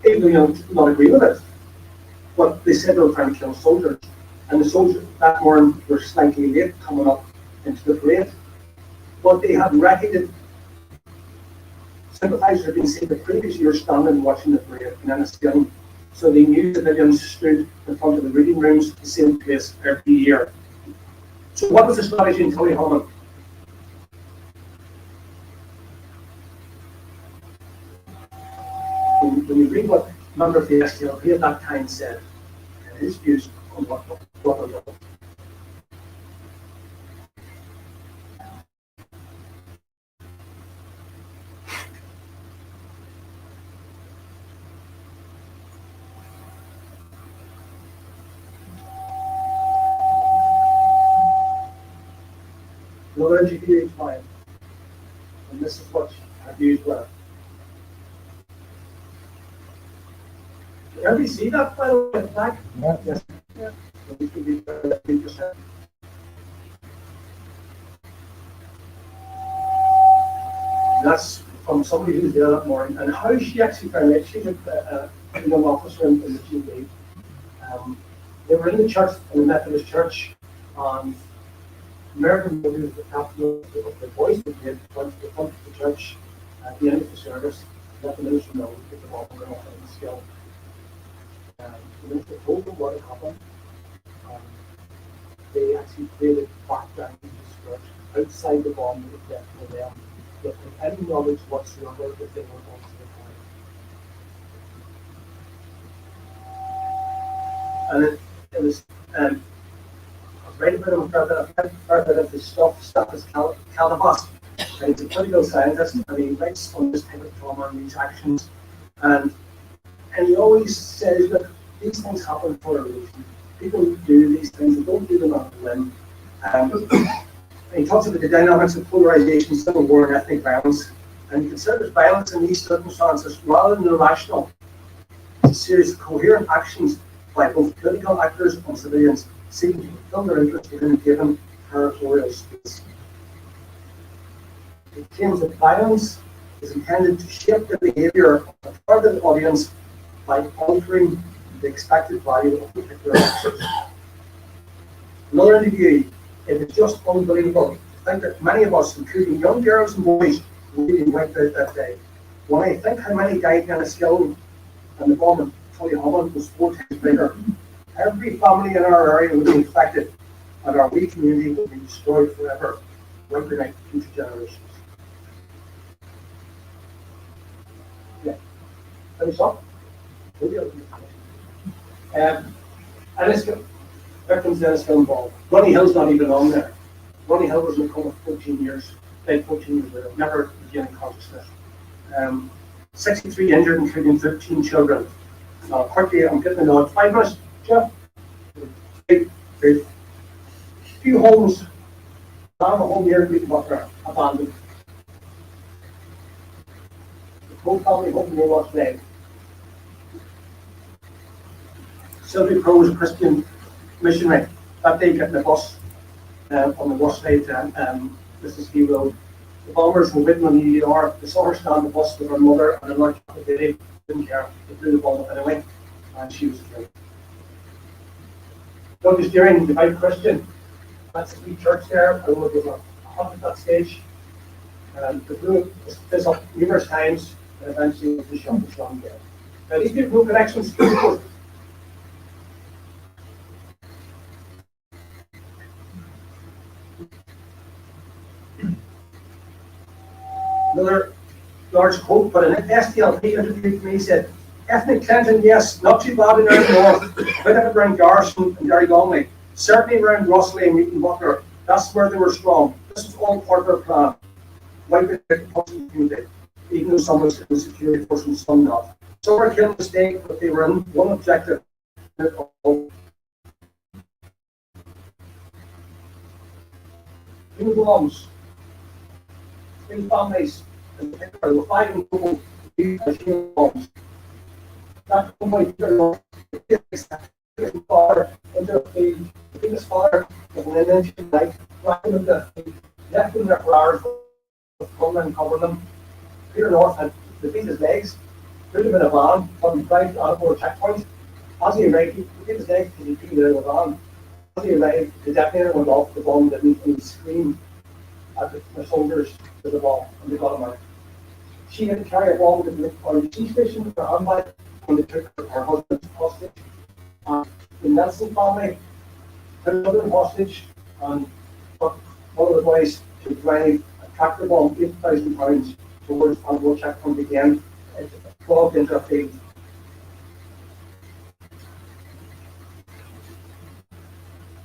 even though you don't not agree with it. But they said they were trying to kill soldiers, and the soldiers that morning were slightly late coming up into the parade. But they had reckoned sympathisers had been seen the previous year standing watching the parade in Enniskillen, so they knew civilians stood in front of the reading rooms the same place every year. So what was the strategy in Tullyhammon? When you read what a member of the SDLP at that time said, and his views on what was done. Another GPH line, and this is what I've used well. Can everybody see that by the way at the back? Yeah. Yes. Yeah. So we can be 3%. That's from somebody who's there that morning. And how she actually found it, she's a young officer in the GP. They were in the church, in the Methodist church, and American who was the captain of the boys brigade went to the front of the church at the end of the service, let the minister know that the bomb went off in the skill. The minister told them what had happened. They actually created background research outside the bomb that was left for them, without any knowledge whatsoever that they were going to the crime. And it was right a bit of the stuff is Calabas. And he's a political scientist, and he writes on this type of trauma and these actions. And he always says that these things happen for a reason. People do these things, they don't do them on a whim. He talks about the dynamics of polarization, civil war, and ethnic violence, and he considers violence in these circumstances rather than irrational. It's a series of coherent actions by both political actors and civilians seeking to fulfill their interests within a given territorial space. It claims that violence is intended to shape the behavior of a targeted audience by altering the expected value of particular actions. Another interviewee, it is just unbelievable to think that many of us, including young girls and boys, really went out that day. When I think how many died in a skill and the bomb in Tullyhammond was 4 times bigger, every family in our area would be infected and our wee community would be destroyed forever, wiping out future generations. Yeah. Finish up? And this victims then still involved. Ronnie Hill's not even on there. Ronnie Hill was in a coma 14 years, died 14 years later, never regained consciousness. 63 injured, including 13 children. Quickly, I'm getting a nod. 5 minutes, Jeff? Great. Few homes, around the home here in Butler, abandoned. The whole family home near Lost Lane. Sylvie Crowe was a Christian missionary. That day, getting a bus on the west side to Mississippi Road. The bombers were waiting on the ER. They saw her stand on the bus with her mother and another baby. Didn't care. They blew the bomb anyway, and she was killed. Douglas Deering, devout Christian. That's the church there. I don't know if there's a hut at that stage. They blew this up numerous times, and eventually was shot dead. Now, these people have connections to the another large quote, but an SDLP interviewed me, said, ethnic cleansing, yes, not too bad in Ireland North, a bit of it around Garrison and Derrygonnelly, certainly around Rossley and Newton Butler, that's where they were strong. This was all part of their plan. Wipe out the Protestant community, even though some was in the security force and some not. Some were killing mistake, but they were in one objective. Two bombs, 3 families, and there were 5 in total, bombs. That the biggest fire into the field, the biggest fire of an engine night, racking them to the field, left them there for hours, come and cover them. Peter North had to beat his legs, put him in a van, from drive to Alport checkpoint. As he arrived, he beat his legs because he beat it in a van. As he arrived, the detonator went off the bomb, and he screamed at the soldiers to the bomb, and they got him out. She had to carry a bomb to the RUC station with her handbag when they took her husband hostage. The Nelson family took another hostage and took one of the boys to drive a tractor bomb, £8,000 towards Alport checkpoint again. It clogged into a field.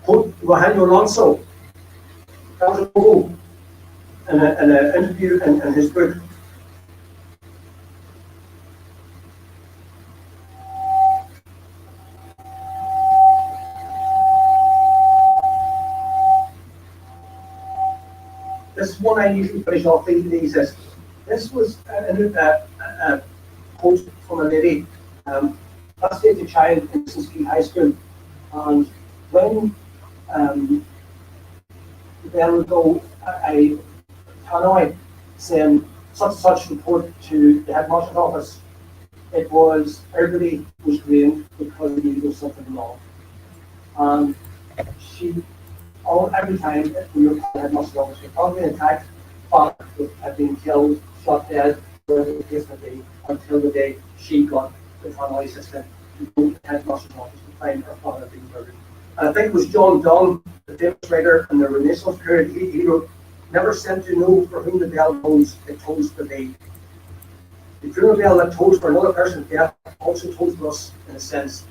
Quote Eugenio Alonso, that was a quote in an interview in his book. This is one I usually finish off these. This was a quote from a lady. That stayed a child in Mississippi High School, and when they would go a tannoy saying such and such report to the headmaster's office, it was everybody was trained because they knew there was something wrong. And she, every time we were at the headmaster's office, we probably attacked, father had been killed, shot dead, whatever the case may be, until the day she got the tannoy system to go to the headmaster's office to find her father being murdered. And I think it was John Donne, the famous writer in the Renaissance period, he wrote, never sent to know for whom the bell tolls, it tolls for thee. The funeral bell that tolls for another person's death also tolls for us in a sense,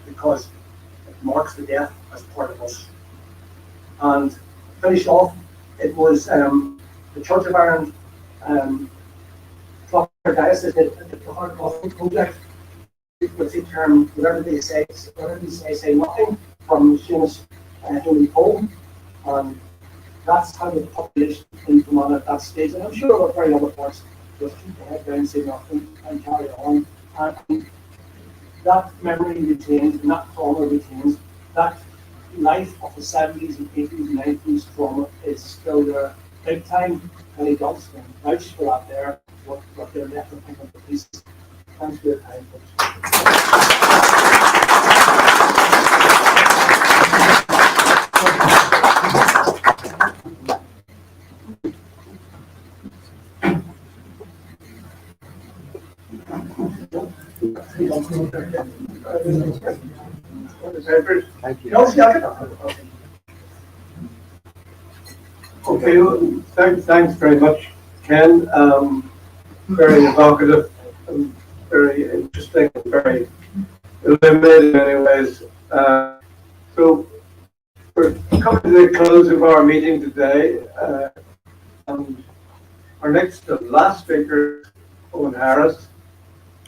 because it marks the death as part of us. And to finish off, it was the Church of Ireland Diocese did the Holocaust Project, with the term, whatever they say nothing, from Seamus Henry Poe. And that's how the population came from on at that stage. And I'm sure there were very other parts just keep the head down, say nothing, and carry on. And that memory retains, and that trauma retains, that life of the 70s and 80s and 90s trauma is still there big time, and he does vouch for that there, what they're left to think of the pieces. Thanks for your time, folks. Thank you. No, see, I can- Okay, well, thanks very much, Ken. Very evocative, and very interesting, and very illuminating in many ways. So we're coming to the close of our meeting today. And our next and last speaker, Owen Harris.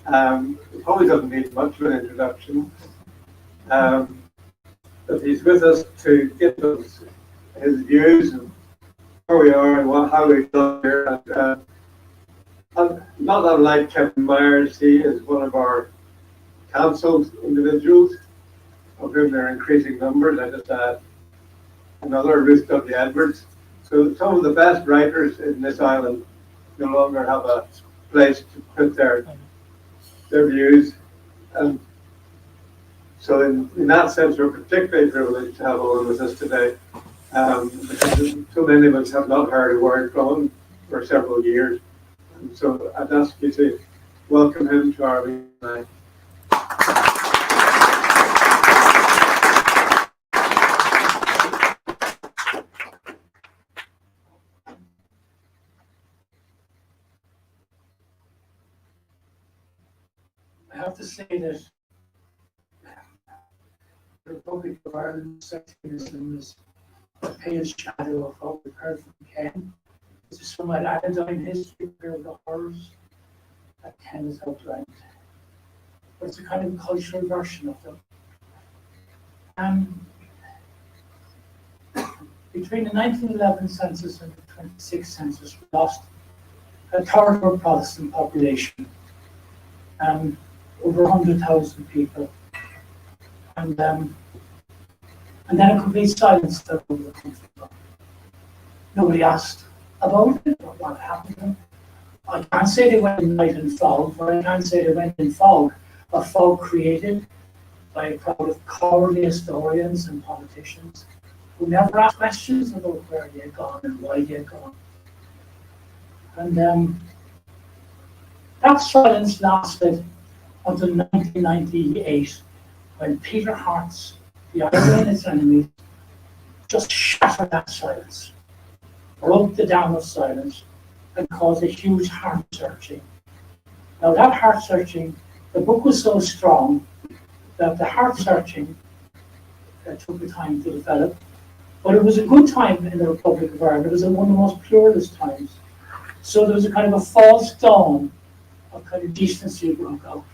He probably doesn't need much of an introduction. But he's with us to give us his views and where we are and how we got here. And not unlike Kevin Myers, he is one of our council individuals, of whom there are increasing numbers. I just add another, Ruth W. Edwards. So some of the best writers in this island no longer have a place to put their views. And so in that sense, we're particularly privileged to have Owen with us today. Because so many of us have not heard a word from him for several years. And so I'd ask you to welcome him to our meeting tonight. I have to say that the Republic of Ireland secularism is a pale shadow of what we've heard from Ken. This is from an anodyne history of the horrors that Ken has outlined. But it's a kind of cultural version of them. Between the 1911 census and the 26 census, we lost a third of our Protestant population. Over 100,000 people. And then a complete silence fell over the country. Nobody asked about it or what happened to them. I can't say they went in night and fog, but I can say they went in fog, a fog created by a crowd of cowardly historians and politicians who never asked questions about where they had gone and why they had gone. And that silence lasted until 1998, when Peter Hart's The Irony and Its Enemies just shattered that silence, broke the dam of silence, and caused a huge heart searching. Now that heart searching, the book was so strong that the heart searching took the time to develop, but it was a good time in the Republic of Ireland. It was one of the most pluralist times. So there was a kind of a false dawn of kind of decency broke out.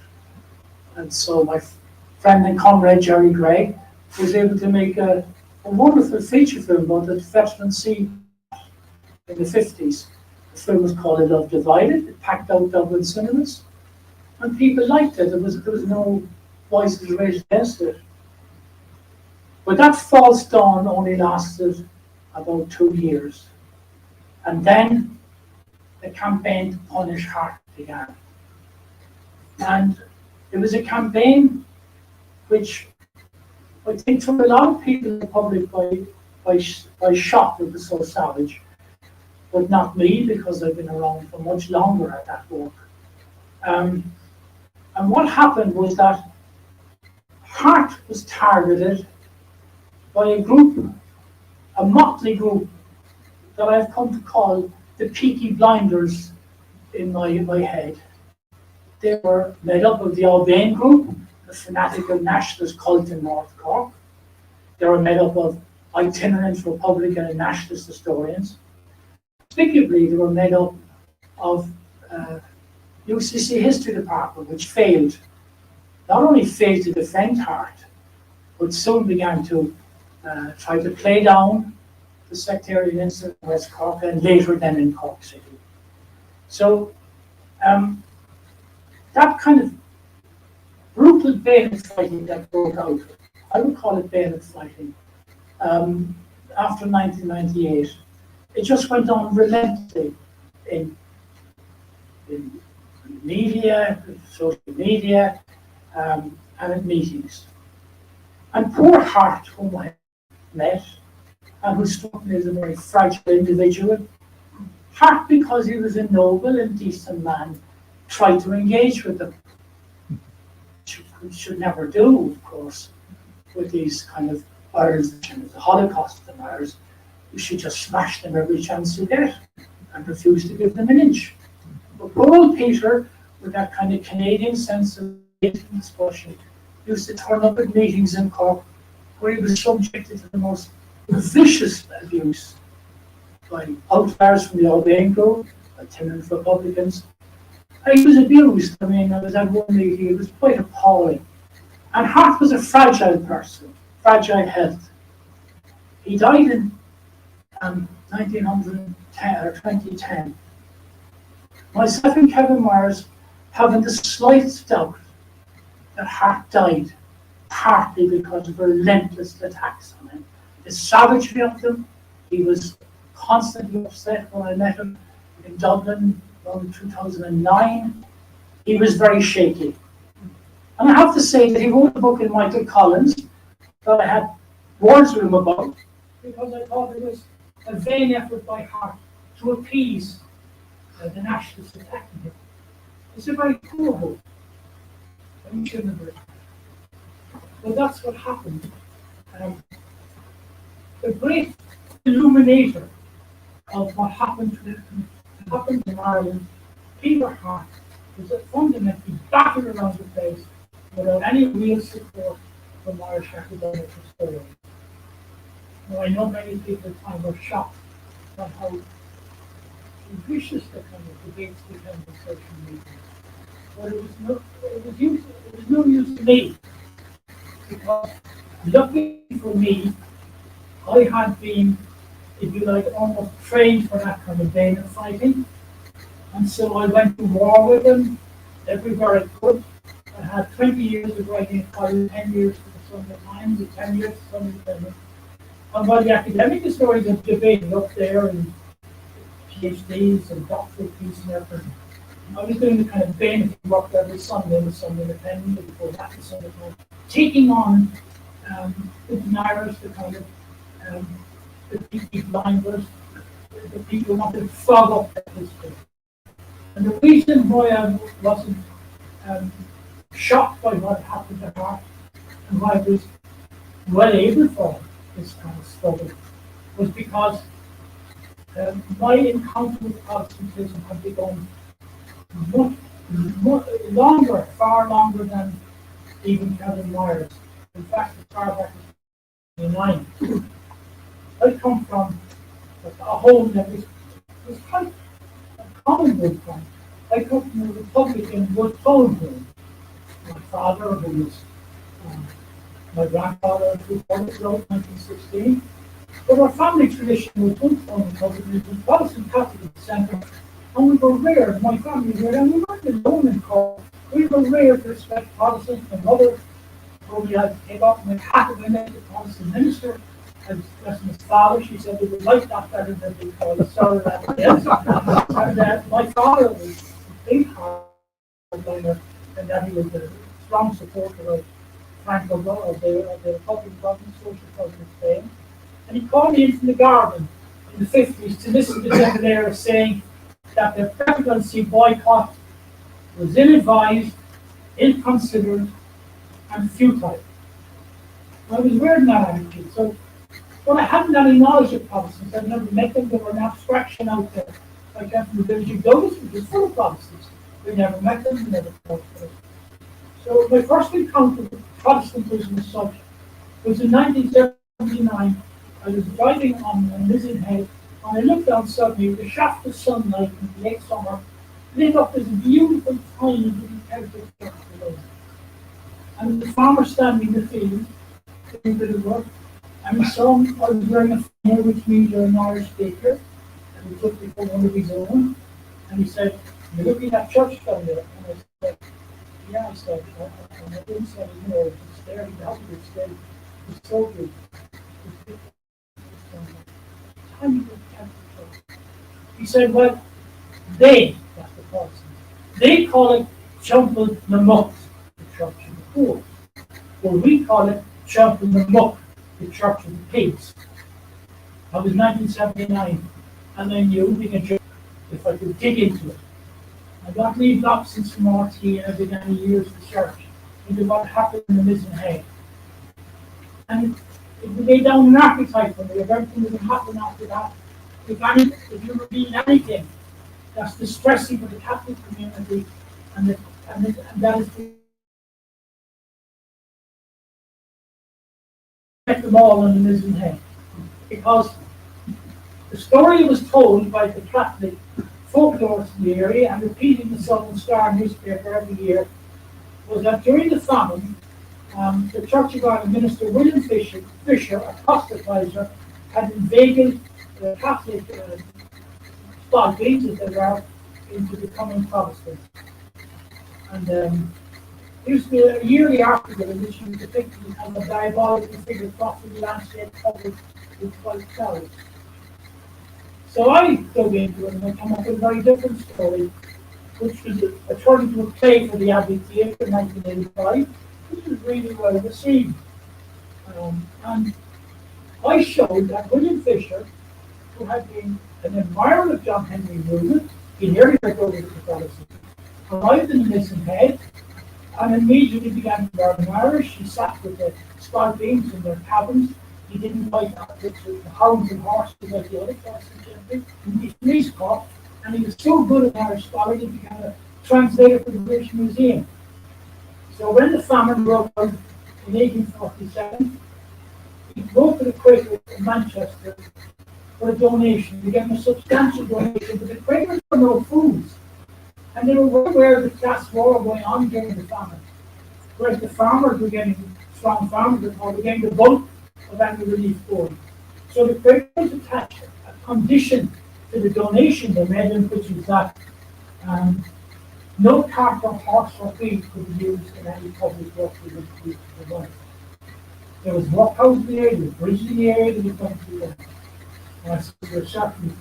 And so my friend and comrade Jerry Gray was able to make a wonderful feature film about the veteran sea in the 50s. The film was called A Love Divided. It packed out Dublin cinemas. And people liked it. There was no voices raised against it. But that false dawn only lasted about 2 years. And then the campaign to punish Hart began. And it was a campaign which I think took a lot of people in the public by shock. It was so savage, but not me, because I've been around for much longer at that work. And what happened was that Hart was targeted by a group, a motley group that I've come to call the Peaky Blinders in my head. They were made up of the Albane group, the fanatical nationalist cult in North Cork. They were made up of itinerant Republican and nationalist historians. Despicably, they were made up of UCC History Department, which failed, not only failed to defend Hart, but soon began to try to play down the sectarian incident in West Cork, and later then in Cork City. So that kind of brutal bayonet fighting that broke out, I would call it bayonet fighting, after 1998, it just went on relentlessly in media, social media, and at meetings. And poor Hart, whom I met, and who struck me as a very fragile individual, Hart, because he was a noble and decent man, tried to engage with them. Which should never do, of course, with these kind of Irish, the Holocaust deniers. You should just smash them every chance you get and refuse to give them an inch. But poor old Peter, with that kind of Canadian sense of discussion, used to turn up at meetings in Cork where he was subjected to the most vicious abuse by outliers from the Albanian group, by tenant Republicans. And he was abused. I mean, I was at one meeting, it was quite appalling. And Hart was a fragile person, fragile health. He died in 1910 or 2010. Myself and Kevin Myers haven't the slightest doubt that Hart died partly because of relentless attacks on him. The savagery of them. He was constantly upset when I met him in Dublin around 2009. He was very shaky. And I have to say that he wrote a book in Michael Collins that I had words with him about, because I thought it was a vain effort by Hart to appease the nationalists attacking him. It's a very poor book. And you shouldn't have written it. But that's what happened. The great illuminator of what happened in Ireland, Peter Hart, was fundamentally battered around the place without any real support from Irish academic historians. Now, I know many people at the time were shocked at how vicious the kind of debates became on social media. But it was no use to me, because luckily for me, I had been, if you like, almost trained for that kind of bayonet fighting. And so I went to war with them everywhere I could. I had 20 years of writing in college, 10 years for the Sunday Times, and 10 years for Sunday Times. And while the academic historians are debating up there, and PhDs and doctorate pieces and everything, I was doing the kind of bayonet work every Sunday in the Sunday Independent, before that the Sunday Times, taking on the deniers, the kind of the people blinders, the people who wanted to fog up that history. And the reason why I wasn't shocked by what happened to Hart, and why I was well able for this kind of struggle, was because my encounter with Protestantism had begun much longer, far longer than even Kevin Myers. In fact, as far back as 1999. I come from a home that was quite a common good from. I come from a Republican good home home. My father, who was my grandfather, who was out in 1916. But our family tradition was good home Republican, it was Protestant Catholic centre, and we were rare, my family was rare, and we weren't alone in Cork. We were rare to respect Protestants. My mother told me I had to take off my hat when I met the Protestant minister. As his father, she said, we would like that better than we call it. So and my father was a big hardliner, and that he was a strong supporter of Franco, of the Republican government, social government of Spain. And he called me in from the garden in the 50s to listen to De Valera saying that the presidency boycott was ill-advised, ill-considered, and futile. I was wearing that attitude. So, but I hadn't any knowledge of Protestants. I'd never met them. They were an abstraction out there. I came from the village of Douglas, which was full of Protestants. We never met them, we never talked to them. So my first encounter with Protestantism as such was in 1979. I was driving on Lizard Head, and I looked down suddenly with a shaft of sunlight in the late summer, lit up this beautiful, tiny little Celtic church below. And the farmer standing in the field, doing a bit of work, And so I was wearing a flannel, which means you're an Irish speaker, and he took me for one of his own, and he said, "You're looking at church down there." And I said, "Yeah," I said, and I didn't say, it's there, it's there, it's so good. Tiny little Catholic church. He said, "Well, that's the Protestants, they call it Chumple na Muck, the Church of the Poor. Well, we call it Chumple na Muck, the Church of the Pigs." That was 1979, and I knew if I could dig into it. I got leave absence from RT, and I began to use the church into what happened in the Mizzen Head. And it laid down an archetype for me of everything that would happen after that. If you reveal anything that's distressing for the Catholic community, and that is to get them all in the Mizzen Head. Because the story was told by the Catholic folklorists in the area and repeated in the Southern Star newspaper every year was that during the famine, the Church of Ireland minister William Fisher, a proselytizer, had invaded the Catholic as they were, into becoming Protestant. And there used to be a yearly article in which he was depicted as a diabolical figure crossing the landscape covered with white clouds. So I dug into it and I came up with a very different story, which was turned into a play for the Abbey Theatre in 1985, which was really well received. And I showed that William Fisher, who had been an admirer of John Henry Newman, he nearly went over to Catholicism, arrived in the Mizzen Head and immediately began to learn Irish. He sat with the Spalpeens in their cabins. He didn't like the hounds and horses like the other Protestant gentry. He was police cop, and he was so good at Irish scholarship he became a translator for the British Museum. So when the famine broke out in 1847, he wrote to the Quakers in Manchester for a donation. They gave him a substantial donation, but the Quakers had no foods. And they were well aware of the class war going on during the famine. Whereas the farmers were getting, strong farmers were getting the bulk of any relief going. So the Quakers attached a condition to the donation they made, which was that no cart or horse or wheel could be used in any public work that would be provided. There was workhouse in the area, there was bridges in the area that was going to be done. And so there were certain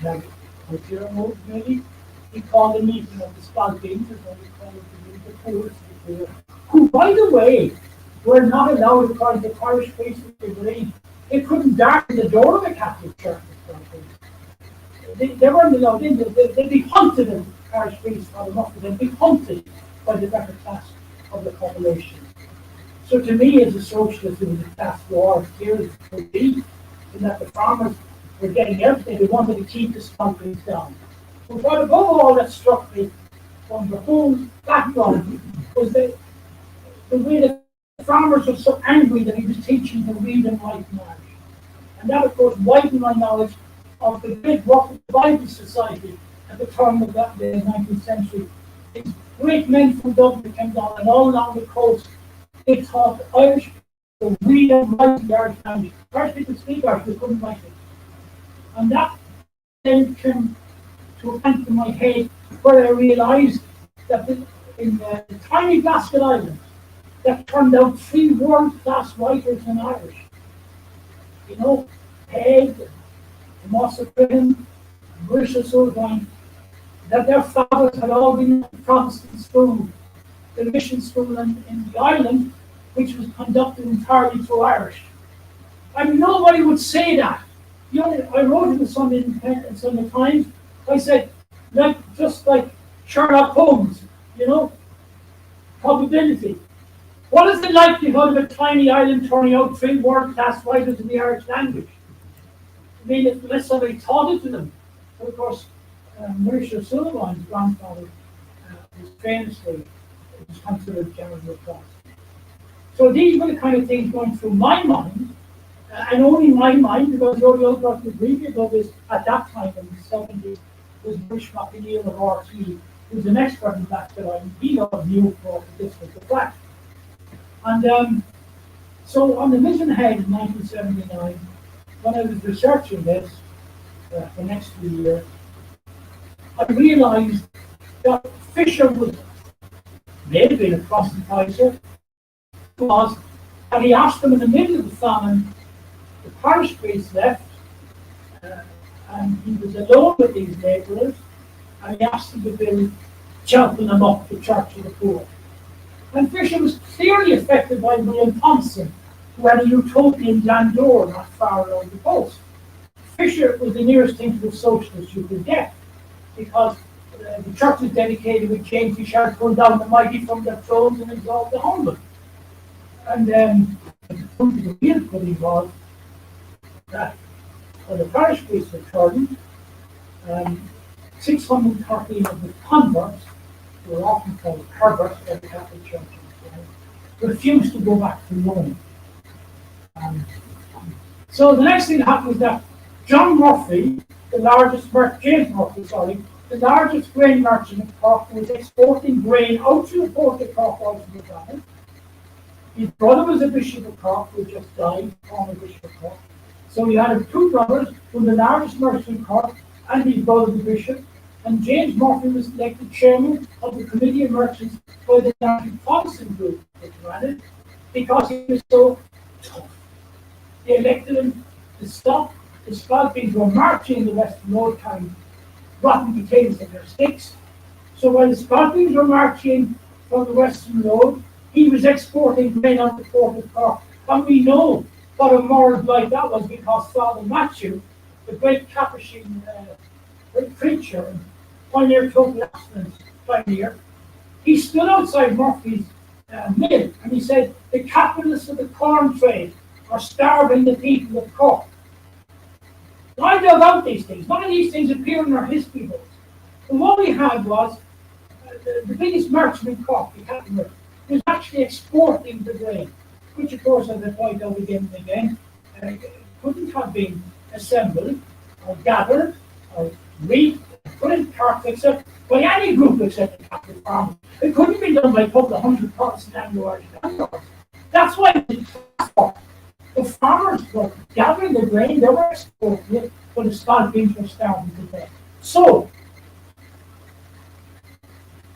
like criteria modes maybe. He called a meeting of the Spalpeens, as what we call it, the poorest of the poor, who, by the way, were not allowed, according to the parish priest, they believed, they couldn't darken the door of a Catholic church. They weren't allowed in, they'd be hunted, and the parish priest had enough of them, they'd be hunted by the better class of the population. So to me, as a socialist, it was a class war, here as it could be, in that the farmers were getting everything, they wanted to keep the Spalpeens down. But what above all that struck me from the whole background was the way that the farmers were so angry that he was teaching to read and write in Irish. And that, of course, widened my knowledge of the great work of the Bible Society at the turn of the 19th century. These great men from Dublin came down and all along the coast, they taught Irish people to read and write in the Irish language. First people speak Irish, they couldn't write it. And that then came to a point in my head where I realised that in the tiny Glasgow Island, that turned out 3 world-class writers in Irish. You know, Peg, Moss O'Brien, Bruce O'Sullivan, that their fathers had all been at the Protestant school, the mission school in the island, which was conducted entirely through Irish. And nobody would say that. You know, I wrote in the Sunday Times, I said, just like Sherlock Holmes, you know, probability. What is the likelihood of a tiny island turning out 3 world-class writers in the Irish language? I mean, unless somebody taught it to them. But of course, Maurice Sullivan's grandfather was famously considered General of Cross. So these were the kind of things going through my mind, and only my mind, because the only other person who agreed about this at that time in the 70s was Bruce McNeil of RT, who's an expert in that, he knew for this was the fact. And So on the mission head in 1979, when I was researching this for next year, I realised that Fisher was maybe a proselytizer, was, and he asked them in the middle of the famine, the parish priest left, and he was alone with these labourers, and he asked them to build Cheltenham up, the Church of the Poor. And Fisher was clearly affected by William Thompson, who had a utopian grandeur not far along the coast. Fisher was the nearest thing to the socialist you could get, because the church was dedicated with James he shall pull down the mighty from their thrones and exalt the humble. And the real pity was that when the parish priest returned, 613 of the converts, who were often called perverts by the Catholic Church, refused to go back to Rome. So the next thing that happened was that John Murphy, James Murphy, the largest grain merchant in Cork, was exporting grain out to the port of Cork out to the planet. His brother was a bishop of Cork, who just died, former bishop of Cork. So he had two brothers, who were the largest merchant in Cork, and his brother the bishop. And James Murphy was elected chairman of the Committee of Merchants by the National Protestant group, which ran it, because he was so tough. They elected him to stop the Scots were marching in the Western Road carrying rotten potatoes in their sticks. So while the Scots were marching from the Western Road, he was exporting grain out the port of Cork. And we know what a moral blight that was, because Father Matthew, the great Capuchin preacher and pioneer total abstinence pioneer, he stood outside Murphy's mill and he said, the capitalists of the corn trade are starving the people of Cork. Now, I dug out these things. None of these things appear in our history books. But what we had was the biggest merchant in Cork, the cattle merchant, was actually exporting the grain, which of course, as I point out again and again, couldn't have been assembled or gathered or reaped, put in carts except by any group except the Catholic farmers. It couldn't be done by a couple of hundred Protestant Anglo-Irish landlords. That's why the farmers were gathering the grain, they were exporting it, but the Scots were starving to death. So,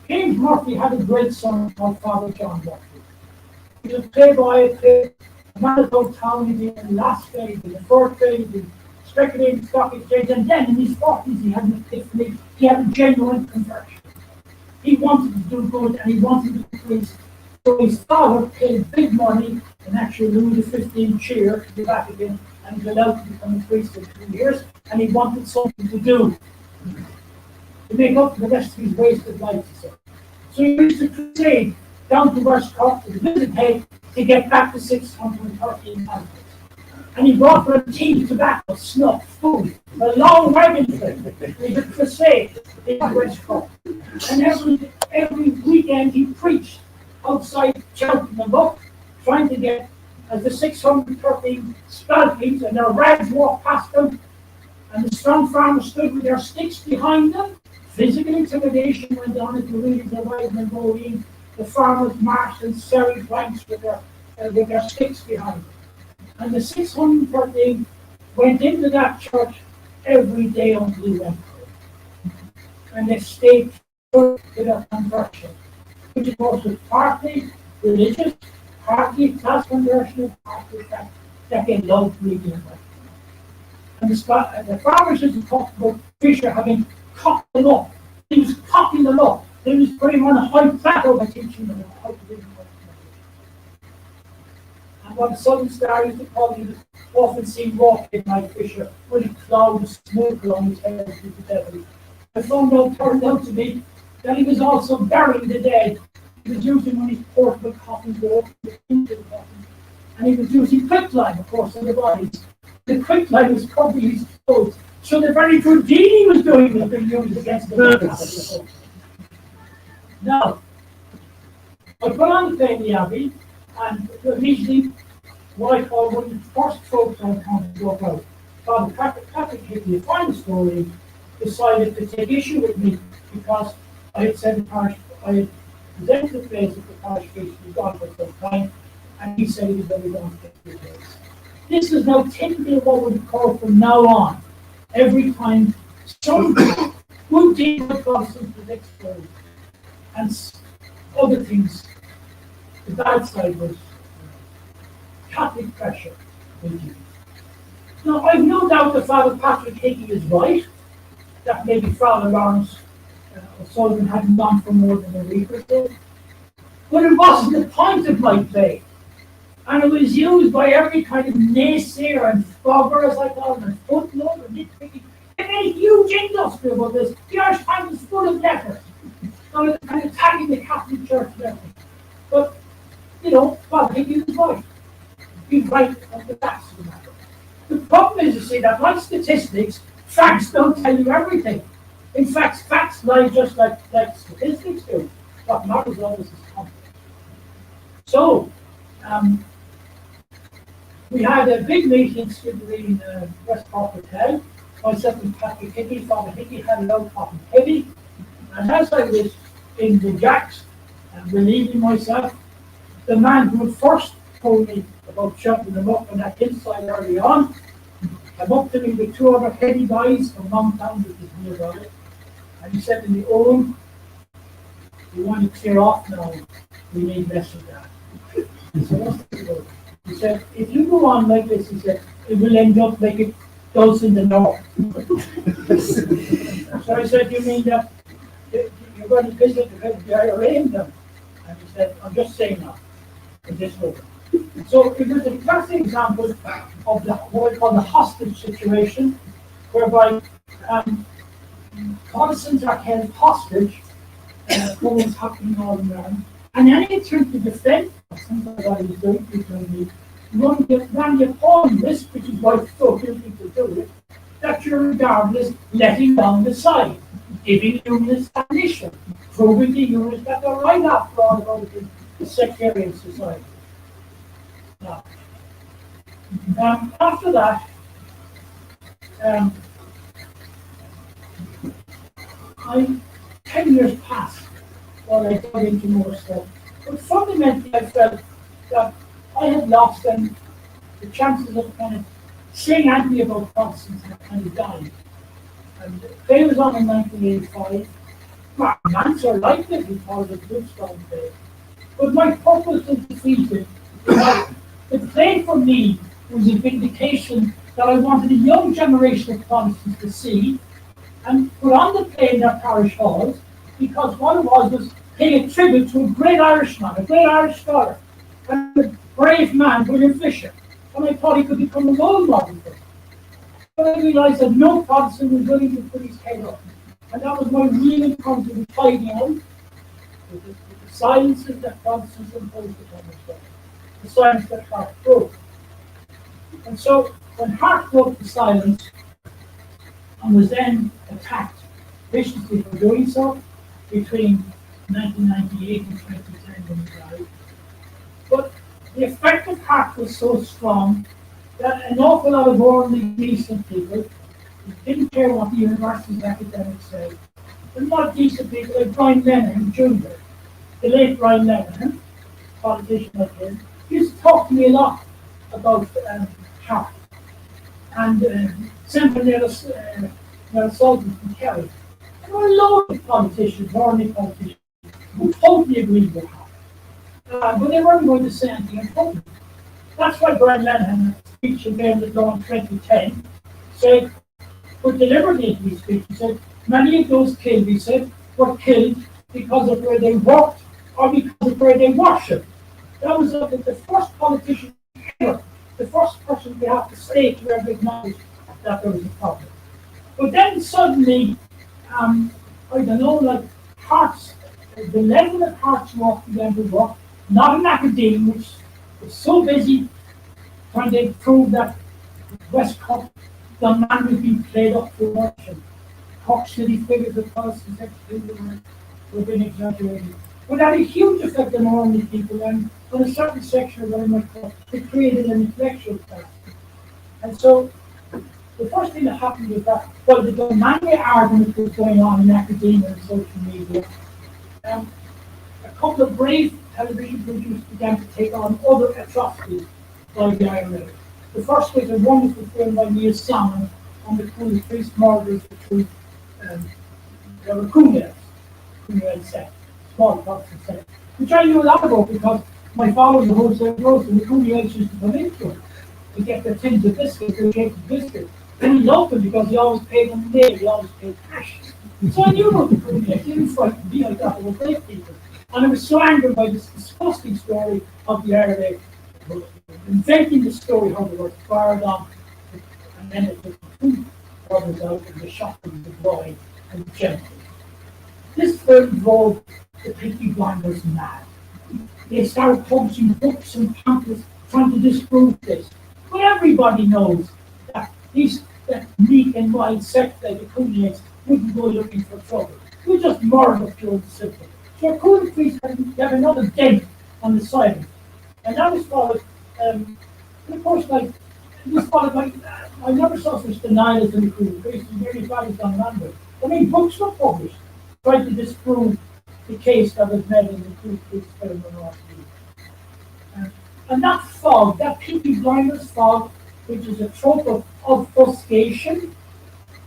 James Murphy had a great son called Father John Murphy. He was a playboy, a Manitoba town in the last phase, in the fourth phase, in speculating stock exchange, and then in his 40s he had an epiphany, he had a genuine conversion. He wanted to do good and he wanted to be priest. So his father paid big money, an actual Louis XV chair to the Vatican, and he was allowed to become a priest in 2 years, and he wanted something to do to make up for the rest of his wasted life. So he used to crusade down to West Cork to the visit head to get back to 613 pounds. And he brought for a tea, tobacco, snuff, food, a long wagon trip. He would crusade in West Cork. And every weekend he preached outside Cheltenham up, trying to get the 613 Spalpeens, and their rags walked past them, and the strong farmers stood with their sticks behind them. Physical intimidation went on at the Readings of Wyden and Boheen. The farmers marched in serried ranks with their sticks behind them. And the 613 went into that church every day until he went home. And they stayed to their conversion, which of course was partly religious, partly class conversion, and partly that they loved reading and writing. And the farmers used to talk about Fisher having cocked them up. He was cocking them up. He was putting them on a high plateau by teaching them how to read and write. And what the Southern Star used to call him, often seen walking like Fisher with a cloud of smoke along his head with the devil. I turned out to be that he was also burying the dead. He was using one of his portable coffins to open into the coffin. And he was using quicklime, of course, on the bodies. The quicklime was covering his clothes. So the very good deed he was doing was being used against the devil. Now, I put on the Family Abbey, and immediately what I call one of the first folks I wanted to go about. Father Patrick Hickley, a fine story, decided to take issue with me because I had said the parish, I had presented the place of the parish priest to God for some time, and he said he was very going to get the days. This is now typically what we call from now on. Every time some good deed of Protestants was exposed, and other things, the bad side was Catholic pressure. Now, I've no doubt that Father Patrick Hickey is right, that maybe Father Lawrence O'Sullivan hadn't gone for more than a week or so, but it wasn't the point of my play. And it was used by every kind of naysayer and fogger, as I call them, and footnote and nitpicking. They made a huge industry about this. The Irish Times was full of letters. So it's kind of attacking the Catholic Church and everything. But, you know, Father Hickey was right. He's right on the facts of the matter. The problem is, you see, that like statistics, facts don't tell you everything. In fact, facts lie just like statistics do. What matters always is context. So, we had a big meeting in Skibbereen in the West Cork Hotel. Myself and Patrick Hickey, Father Hickey had it out hot and heavy. And as I was in the jacks and relieving myself, the man who had first told me about jumping them up on that hillside early on came up to me with two other heavy guys from Longtown, which is nearby. And he said to me, Owen, we want to clear off now. We need less of that. So what's the deal? He said, if you go on like this, he said, it will end up like it does in the north. So I said, you mean that you're going to visit the IRA in them? And he said, I'm just saying that in this way. So it was a classic example of what we call the hostage situation, whereby Protestants are held hostage, what was happening all around, and any attempt to defend Protestants, what he was doing, people ran the upon risk, which is why so few people do it, that you're regarded as letting down the side, giving unionists ammunition, proving the unionists that they're right after all about the sectarian society. Now, after that, 10 years passed while I got into more stuff. But fundamentally, I felt that I had lost them the chances of kind of saying anything about Protestants had kind of died. And Clay was on in 1985. My answer liked it because it was a good strong play. But my purpose was defeated. The play for me was a vindication that I wanted a young generation of Protestants to see and put on the play in their parish halls, because what it was paying a tribute to a great Irishman, a great Irish scholar, and a brave man, William Fisher. And I thought he could become a role model for him. But I realized that no Protestant was willing to put his head up. And that was my real encounter with fighting out with the silences that Protestants imposed upon themselves. The silence that Hart broke. And so when Hart broke the silence and was then attacked viciously for doing so between 1998 and 2010 when he died. But the effect of Hart was so strong that an awful lot of ordinary decent people didn't care what the university's academics said. And not decent people like Brian Lennon Jr., the late Brian Lennon, politician like him, used to talk to me a lot about Hart. And Senator Neil Sullivan from Kerry. There were a lot of politicians, ordinary politicians, who totally agreed with Hart. But they weren't going to say anything in public. That's why Brian Lennon, in a speech in Maryland Law in 2010, said, but deliberately in his speech, he said, many of those killed, he said, were killed because of where they worked or because of where they worshipped. That was the first politician ever, the first person to have to state where they acknowledged that there was a problem. But then suddenly, I don't know, like Hart's, the level of Hart's work began to work, not an academe, which was so busy trying to prove that West Cork, the man was being played up too much, and Cork City figures of Protestants were being exaggerated. But that had a huge effect on ordinary people, and on a certain section of what I might call, it created an intellectual class. And so, the first thing that happened was that, well, the dominant argument was going on in academia and social media. A couple of brave television producers began to take on other atrocities by the IRA. The first was a wonderful film by Neil Salmon on the Cooley Priest murders between there were Cooley set, small Protestant set, which I knew a lot about because my father was a wholesale grocer and the Cooley's used to come into it to get their tins of biscuits or cakes of biscuits. And he loved them because he always paid them there, he always paid cash. So I knew about the Cooley's, he didn't frighten me, I thought they were great people. And I was so angry by this disgusting story of the IRA, inventing the story how they were fired on, and then it was two brothers out and they shot them with the boy and gently. This film drove the Peaky Blinders mad. They started publishing books and pamphlets trying to disprove this. But everybody knows that that meek and mild sect like the Cooley's wouldn't go looking for trouble. We just murder pure and simple. So Cooley Priest had another dent on the side. And that was followed, and of course, like, it was followed by, I never saw such denial as in the Cooley Priest, and very values on Lambert. I mean, books were published trying to disprove the case that was made in the Cooley Priest film on RTE. And that fog, that Peaky Blinders fog, which is a trope of obfuscation,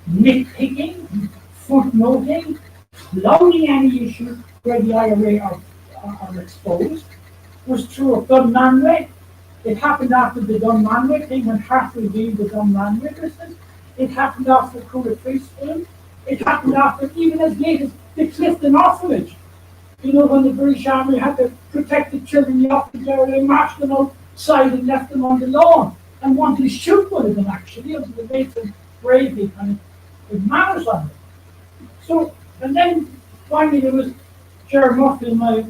nitpicking, footnoting, clouding any issue where the IRA are exposed, was true of Dunmanway. It happened after the Dunmanway thing when Hart revealed the Dunmanway business. It happened after the Cooley Priest film. It happened after, even as late as the Clifton Orphanage. You know, when the British Army had to protect the children in the orphanage, they marched them outside and left them on the lawn and wanted to shoot one of them, actually, until they made them bravely kind of with manners on them. So, and then finally there was Gerard Murphy, my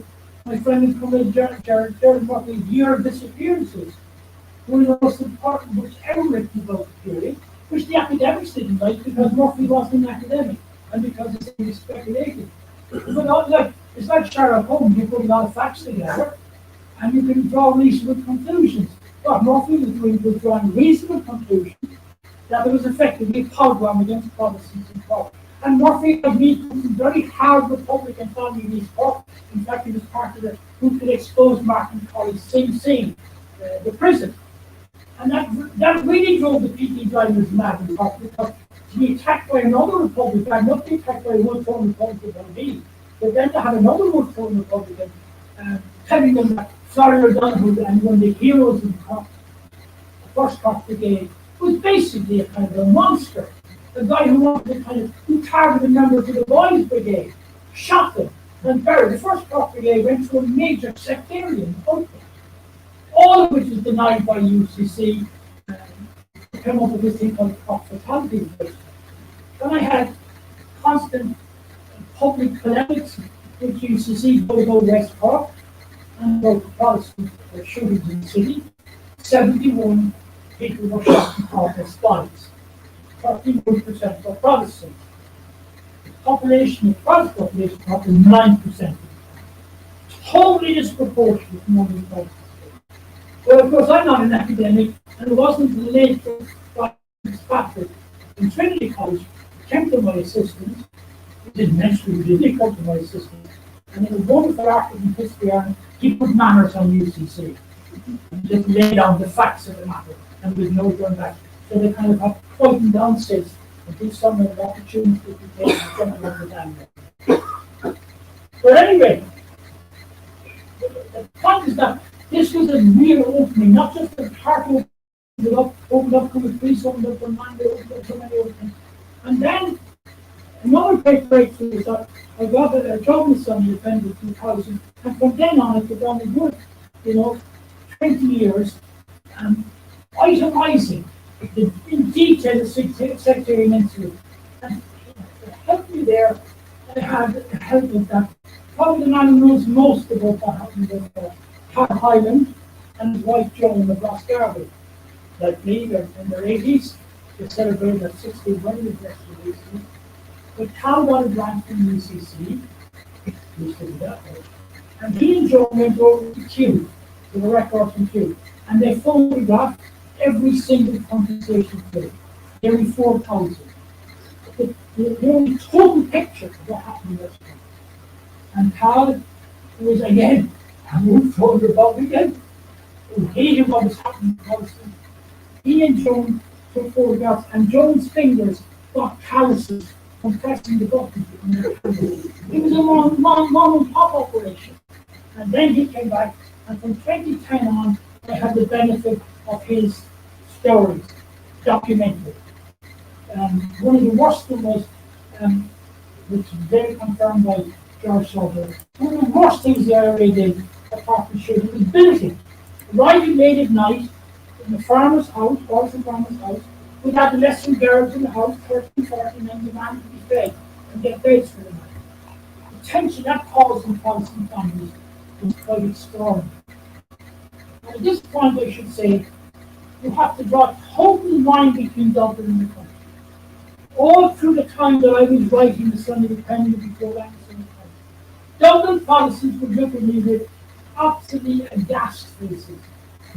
friend in Cummins, Gerard Murphy's Year of Disappearances, one of the most important books ever written about the period, which the academics didn't like because Murphy wasn't an academic and because it's only speculated. But like, it's like Sherlock Holmes, you put a lot of facts together and you can draw reasonable conclusions. What Murphy was doing was drawing reasonable conclusions that there was effectively a pogrom against Protestants in Cork. And Murphy had been some very hard Republican family in his Cork. In fact, he was part of the who could expose Martin Collins, Sing Sing, the prison. And that really drove the Peaky Blinders mad in Cork because to be attacked by another Republican, not be attacked by a one-term Republican by me, but then to have another one-term Republican telling them that Florrie O'Donoghue and one of the heroes of the first Cork Brigade was basically a kind of a monster. The guy who wanted to who targeted members of the Boys Brigade, shot them, and buried. The first Cork Brigade went through a major sectarian conflict, all of which was denied by UCC to come up with this thing called Cork Fatality. Then I had constant public polemics with UCC about West Cork and about the Protestant shootings in the city. 71 people were shot in Cork as spies. 31% were Protestants. The population of Protestant population Cork is 9%. Totally disproportionate among the Protestants. Well, of course, I'm not an academic, and it wasn't until later Patrick in Trinity College who came to my assistance. He didn't mention he did come to my assistance. And in a wonderful article in History Ireland, he put manners on UCC and just laid down the facts of the matter, and with no going back. So they kind of have quietened down states and do some of the opportunities to be taken in front of the damn. But anyway, the point is that this was a real opening, not just a part opened up Cooley Priest, opened up the Monday, opened up so many other things. And then another great breakthrough is that I got a job with Sonny Defender in 2000, and from then on it was on a good, 20 years, itemizing in detail the sectarian incident. And to help me there, I had help with that. Probably the man who knows most about what happened with Pat Hyland and his wife Joan of Rossgarvey. Like me, they're in their 80s, they celebrated their 60th wedding anniversary recently. But Cal got a grant from UCC, and he and Joan went over to Kew, to the records in Kew, and they photographed every single conversation clip, every 4,000. The only total picture of what happened in this one. And Cal who was again a move toward Republican, who hated what was happening to Protestants. He and Joan took photographs, and Joan's fingers got calluses from pressing the button. It was a mom and pop operation. And then he came back, and from 2010 on, I had the benefit of his stories documented. One of the worst of them was, which is very confirmed by George Souther, one of the worst things the IRA did, apart from shooting, was billeting. Arriving late at night in the farmer's house, or the farmer's house, we had less than girls in the house, 13, 14, and demanded to be fed and get beds for the night. The tension that caused in Protestant families was quite extraordinary. And at this point, I should say, you have to draw a total line between Dublin and the country. All through the time that I was writing the Sunday Independent before that, Dublin Protestants would look at me with absolutely aghast faces.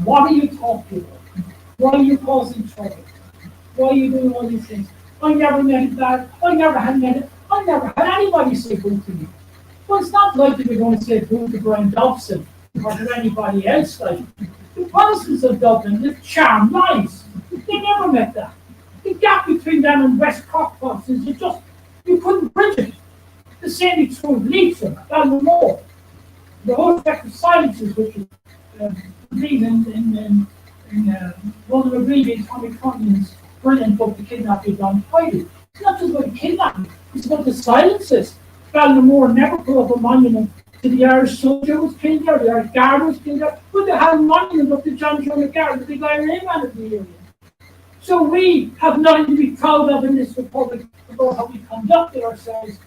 What are you talking about? Why are you causing trouble? Why are you doing all these things? I never meant that. I never had meant it. I never had anybody say boo to me. Well, it's not like they were going to say boo to Brian Dobson or to anybody else. Like the Protestants of Dublin live charmed lives. They never met that. The gap between them and West Cork Protestants is just, you couldn't bridge it. The same is true of Leitrim, Balmore. The whole effect of silences, which is agreed in one of the reading Tommy Conlon's brilliant book, The Kidnapping Gone Friday. It's not just about the kidnapping, it's about the silences. Balmore never put up a monument to the Irish soldier who was killed there, the Irish guard was killed there, but they had a monument up to John Joe McGarry, the big Iron Man of the area. So we have nothing to be proud of in this republic about how we conducted ourselves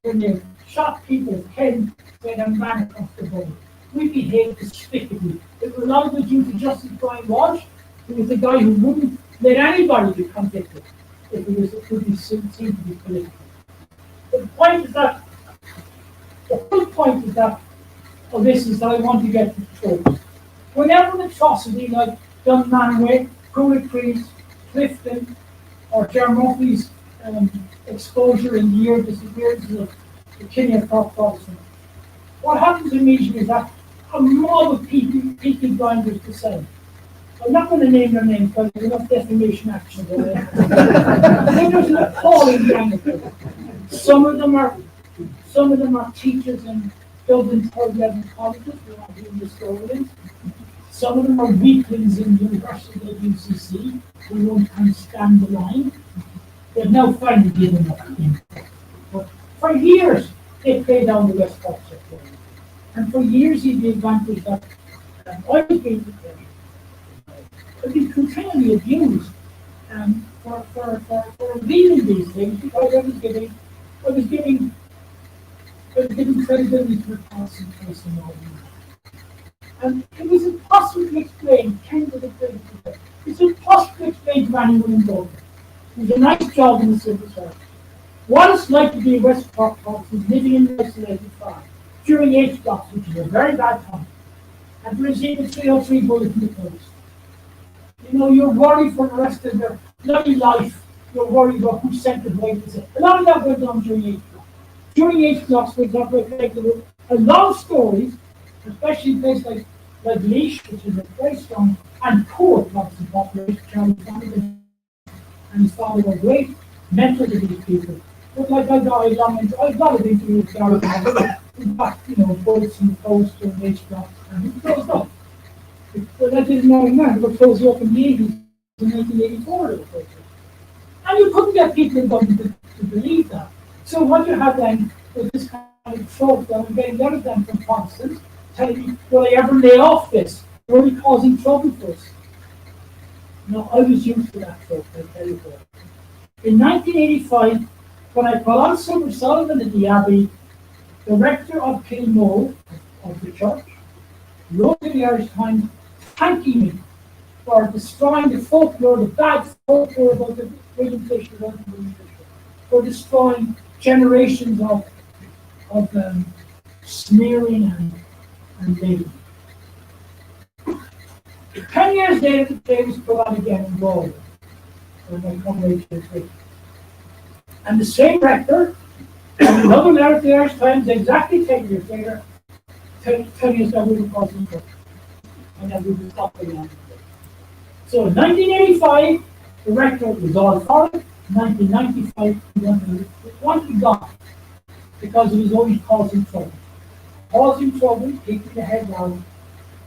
when they shot people, killed, when a man across the board. We behaved despicably. It was not due to Justice Brian Walsh, who was the guy who wouldn't let anybody be convicted if it could be seen to be political. The point is that, the whole point is that, of this is that I want to get to the truth. Whenever an atrocity like Dunmanway, Cruel Creek, Clifton, or Jerry Murphy's exposure in the year disappearance of the killing of Cork Protestants, what happens immediately is that a mob of Peaky Blinders descend. I'm not going to name their names because there's enough defamation action there. There's an appalling gang of them. Some of them are teachers in Dublin third level colleges who are doing historians. Some of them are weaklings in the University of UCC who won't kind of stand the line. They've now finally given up. But for years, they played down the West Cork sector. And for years, he had the advantage that I was being prepared. I've been continually abused for reading these things because I was giving credibility to the concentration and all that. And it was impossible to explain, it's impossible to explain to anyone in Dublin. It was a nice job in the civil service. What it's like to be a West Cork Protestant living in an isolated farm during H blocks, which is a very bad time, and to receive a 303 bullet in the post. You know, you're worried for the rest of their bloody life. You're worried about who sent the blades. A lot of that went on during H blocks. During H blocks, for example, there were a lot of stories, especially in places like Laois, which is a very strong and poor Protestant population. Charlie Flanagan and his father were great mentors of these people. But like I've got a lot of interviews with Gary Flanagan. In fact, you know, bullets in the post during H blocks, and he closed up. But that didn't know man, but closed up in the 80s, in 1984. And you couldn't get people in Dublin to believe that. So what you had then was this kind of trope that I'm getting out of them from Protestants, telling me, will I ever lay off this? Will I be causing trouble for us? No, I was used to that trope, I tell you what. In 1985, when I put on Silver Sullivan at the Abbey, the rector of Kilmore, of the church, wrote in the Irish Times thanking me for destroying the folklore, the bad folklore about the William Fisher, for destroying generations of sneering and labelling. 10 years later, the play was put on again in Galway, when I come later this week. And the same rector, and another letter to the Irish Times, exactly 10 years later, telling us that we were causing trouble and that we would stop the land. So in 1985, the rector was all for it. In 1995, he wanted gone because he was always causing trouble. Causing trouble, taking the head down,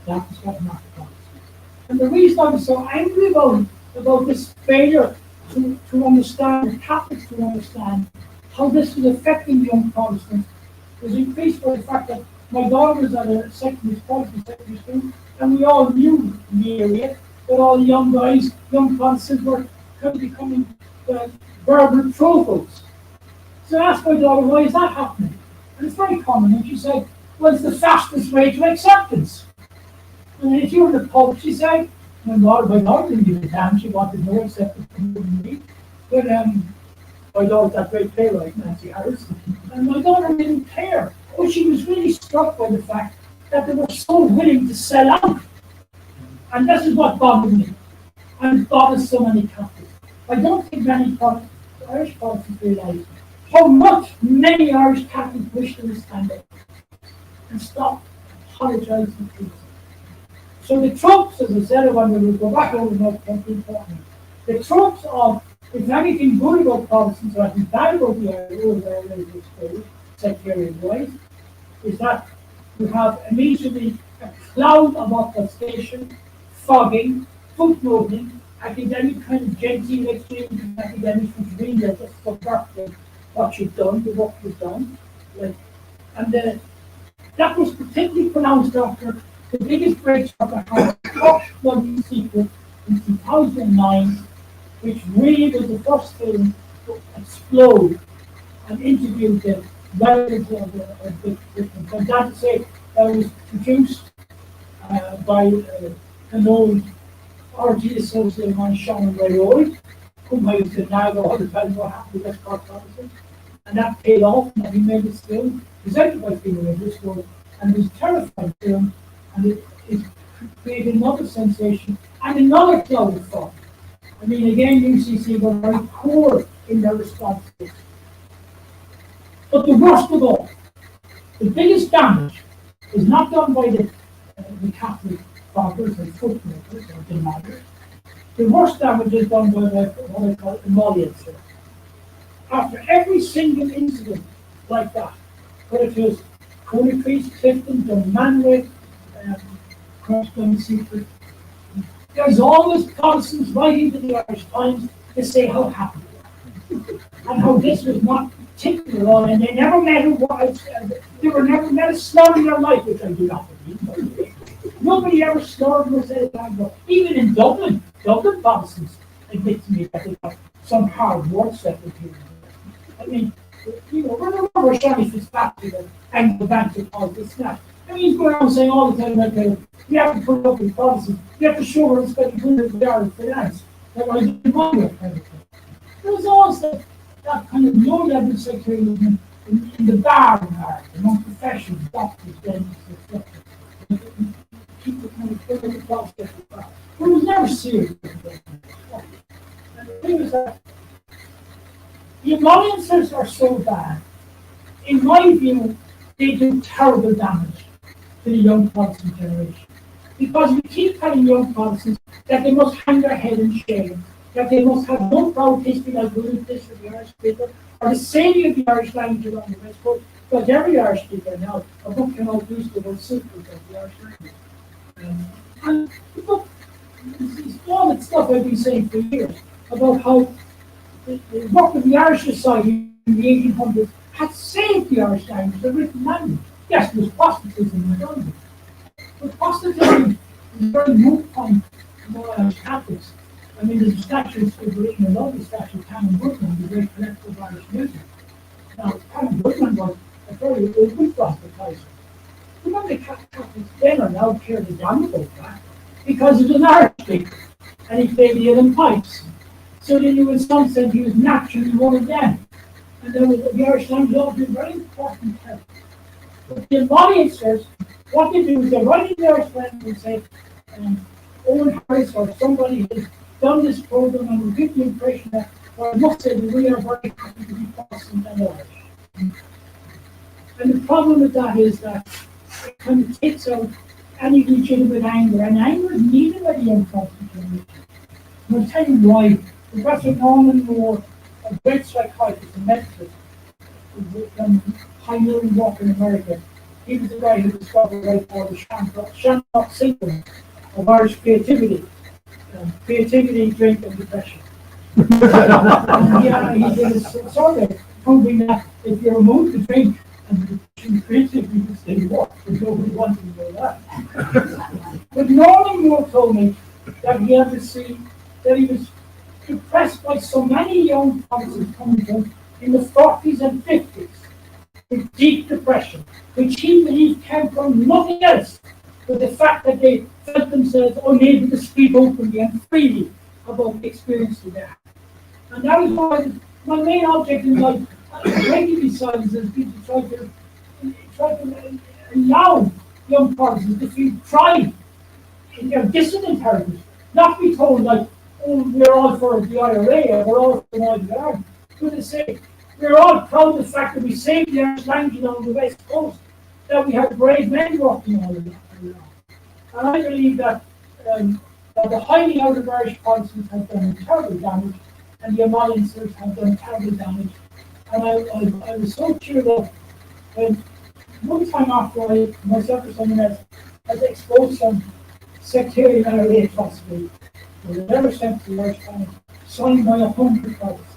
that was what Mark was. And the reason I was so angry about this failure to understand, the Catholics to understand how this was affecting young Protestants was increased by the fact that my daughter was at a secondary school, and we all knew in the area that all the young guys, young Protestants were kind of becoming verbal trophies. So I asked my daughter, why is that happening? And it's very common, and she said, well, it's the fastest way to acceptance. And if you were in the pub, she said, my daughter didn't give a damn, she wanted no acceptance from me. But my daughter's that great playwright, Nancy Harrison, and my daughter didn't care. But she was really struck by the fact that they were so willing to sell out. And this is what bothered me. And it bothers so many Catholics. I don't think many Irish Protestants realise how much many Irish Catholics wish to stand up and stop apologising to people. So the tropes, as I said, when we will go back over that, that's important. The tropes of, if anything good about Protestants or anything bad about the Irish sectarian-wise, is that you have immediately a cloud of obfuscation, fogging, footnoting, academic kind of genteel exchange, academics which really are just subverting what you've done, the work you've done. And that was particularly pronounced after the biggest breakthrough of the Hush Money sequel in 2009, which really was the first film to explode and interview the relatives of the victims. And that to say, that was produced by an old RG associate man, Sean Rayoy, whom I used to nag all the time what happened with West Cork Protestant. And that paid off, and he made this film, presented by Stephen Ridgeway, and it was a terrifying film, and it created another sensation and another cloud of thought. I mean, again, UCC were very poor in their response to this. But the worst of all, the biggest damage is not done by the Catholic fathers and footnotes or demanders. The worst damage is done by what I call emollients. After every single incident like that, whether it was Coney Priest, Clifton, Dunmanway, Crossgun Secret, there's always Protestants writing to the Irish Times to say how happy they are and how this was not particular on, and they never met they were never met a slur in their life, which I do not believe. Nobody ever slurred or said that. Even in Dublin Protestants admit to me that they got some hard words said with people. I mean, remember Johnny Fitzpatrick and the bank of politics now. I mean, he's going around saying all the time that you have to put up with Protestants, you have to show where respect to the Irish finance. That was the money kind of thing. There was always that kind of low level sectarianism in the bar in Ireland, among professionals, doctors, dentists, etc. People kind of put up with Protestants. But it was never serious. And the thing is that the alliances are so bad. In my view, they do terrible damage to the young Protestant generation. Because we keep telling young Protestants that they must hang their head in shame, that they must have no proud history like William Fish of the Irish people, or the saving of the Irish language around the West Coast, because every Irish speaker now, a book came out recently about secrets of the Irish language. And look, it's all that stuff I've been saying for years about how the work of the Irish Society in the 1800s had saved the Irish language, the written language. Yes, there was Protestantism in the language. But Protestantism is a very moot point for Irish Catholics. I mean, there's a statue that's written, a lovely statue of Canon Goodman, the great collector of Irish music. Now, Canon Goodman was a very good proselytizer. Remember, the Catholics then are now cared down about that because he was an Irish speaker and he played the Uilleann pipes. So then, in some sense, he was naturally one of them. And then the Irish language has been very important help. But the embodiment says, what they do is they write in the Irish language and say, Owen Harris or somebody has done this program and will give the impression that, well, I must say that we are very happy to be Protestant and Irish. And the problem with that is that kind of takes out any legitimate anger, and anger is needed by the young Protestant generation. And I'll tell you why. Professor Norman Moore, a great psychiatrist and medicist, who pioneering work in America, he was the guy who discovered what I call the Shamrock syndrome of Irish creativity. Creativity, drink, and depression. Yeah, he did a survey proving that if you're a mood to drink and you're creative, you can stay work, but nobody wants to know that. But Norman Moore told me that he had to see that he was depressed by so many young Protestants coming to him in the 40s and 50s with deep depression, which he believed came from nothing else but the fact that they felt themselves unable to speak openly and freely about the experience that they had. And that is why my main object in life, breaking these silences, is to try to allow young Protestants to feel pride in their dissident heritage, not be told like, oh, we're all for the IRA or we're all for Northern Ireland. But to say, we're all proud of the fact that we saved the Irish language on the West Coast, that we had brave men working on it. And I believe that the hiding out of Irish Protestants has done terrible damage, and the alliances have done terrible damage. And I was so cheered up when one time after myself or someone else had exposed some sectarian IRA philosophy, was a letter sent to the Irish Times, signed by 100 Protestants,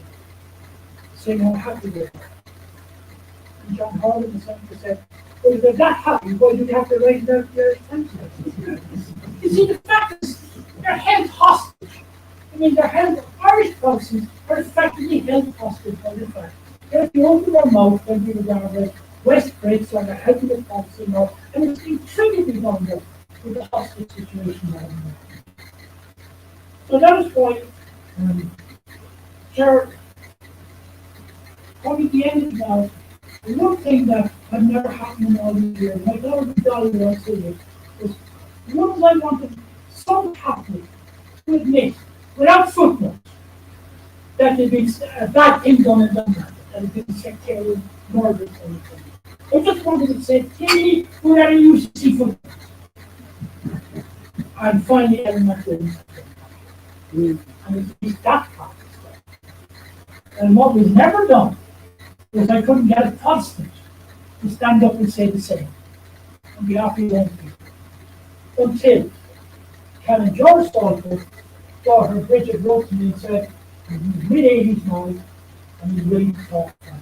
saying how happy they were. And John Harlan, the senator, said, well, if they're that happy, why do we have to write their attention? You see, the fact is, they're held hostage. I mean, Irish Protestants are effectively held hostage by the fact that if you open their mouth, then people are going to like West breaks like a helping the Protestant law, and it's intriguingly wound up with the hostage situation now. So that is why, Jared, probably the end of now, the one thing that had never happened in all these years, my daughter Dolly will say this, was once I wanted some Catholic to admit, without footnotes, that there'd been a bad thing done in Denmark, that had been sectarian murders or anything. I just wanted to say, Katie, we're at a UCC footnotes. And finally, everyone did. And it's that part of stuff. And what was never done was I couldn't get a Protestant to stand up and say the same on behalf of his own people. Until Canon George Stalford, daughter Bridget, wrote to me and said, he's in his mid-80s now, and he's willing to talk family.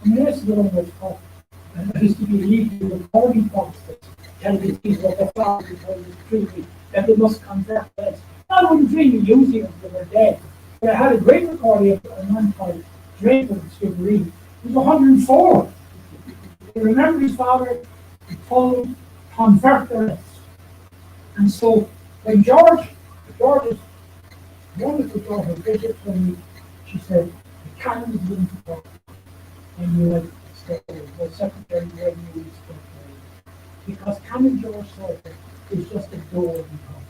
And the rest of the one was talk. And there used to be illegal recording Protestants telling the things about their fathers because it was truly that they must convert less. I wouldn't dream of using them until they're dead. But I had a great recording of a man called Draper Skibbereen. He was 104. He remembered his father, he told him, convert the rest. And so when George's wonderful daughter, Bridget, when she said, the canon is willing to talk. And you like step away. The secretary when you step away. Because Canon George Stalford is just a door in the house.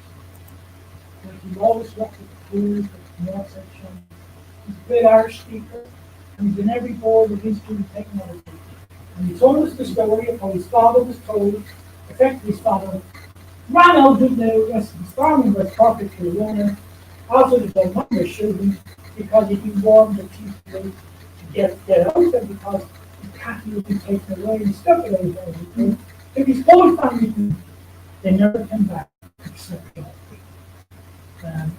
But he always looked at the tools, the North section. He's a great Irish speaker, and he's in every board of history and technology. And he told us the story of how his father was told, effectively his father ran out of the rest of his farming was perfectly running, also to their number children, because he'd been warned that he was to get out there because the cattle would be taken away and stuff away from everything. So his whole family, they never came back except George.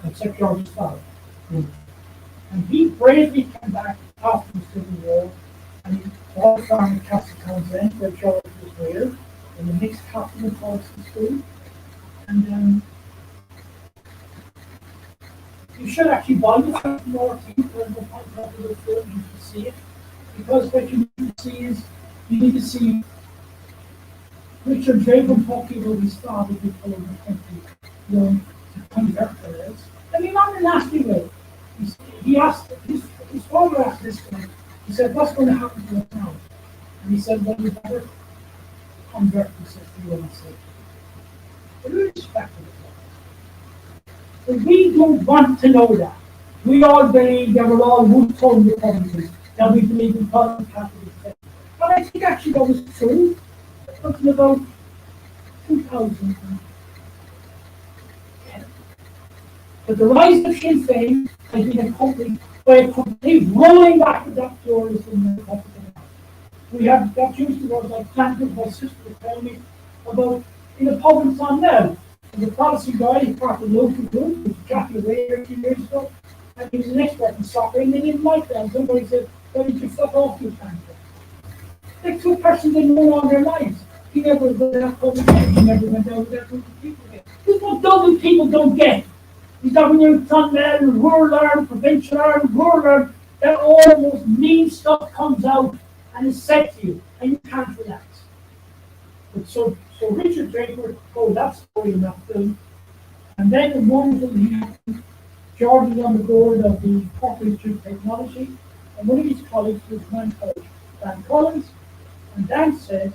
Except George's father. And he bravely came back after the Civil War, and he all farmed Castle Townsend, where George was reared, in the mixed Catholic and Protestant school. And you should actually buy the film more when the popular film, you can see it. Because what you need to see is, you need to see Richard Draper talking about his father before the country, to convert the rest. I mean, not in a nasty way. He asked, his father asked this guy, he said, what's going to happen to us now? And he said, well, you better convert yourself to your own sake. But we respect it. But we don't want to know that. We all believe that we're all wood-toned Republicans, that we believe in Protestant Catholic faith. And I think actually that was true. until about 2010. But the rise of Sinn Féin has been accompanied by a complete rolling back of that pluralism in the Republic of Ireland. We have got used to what like planted my sister was telling me about in a pub in Clonmel. The Protestant guy, he part of the local group, was chatting away here a few years ago, and he was an expert in soccer, and they didn't like that. And somebody said, why did you fuck off, you can't? Like two persons they know all their lives. He never went to that pub again, he never went out with that group of people again. This is what dumb people don't get. Is that when you're in Clonmel, rural Ireland, provincial Ireland, rural Ireland, that almost mean stuff comes out and is said to you, and you can't relax. But so Richard Draper told that story in that film, and then the wonderful thing happened. George was on the board of the Cork Institute of Technology, and one of his colleagues was my colleague, Dan Collins, and Dan said,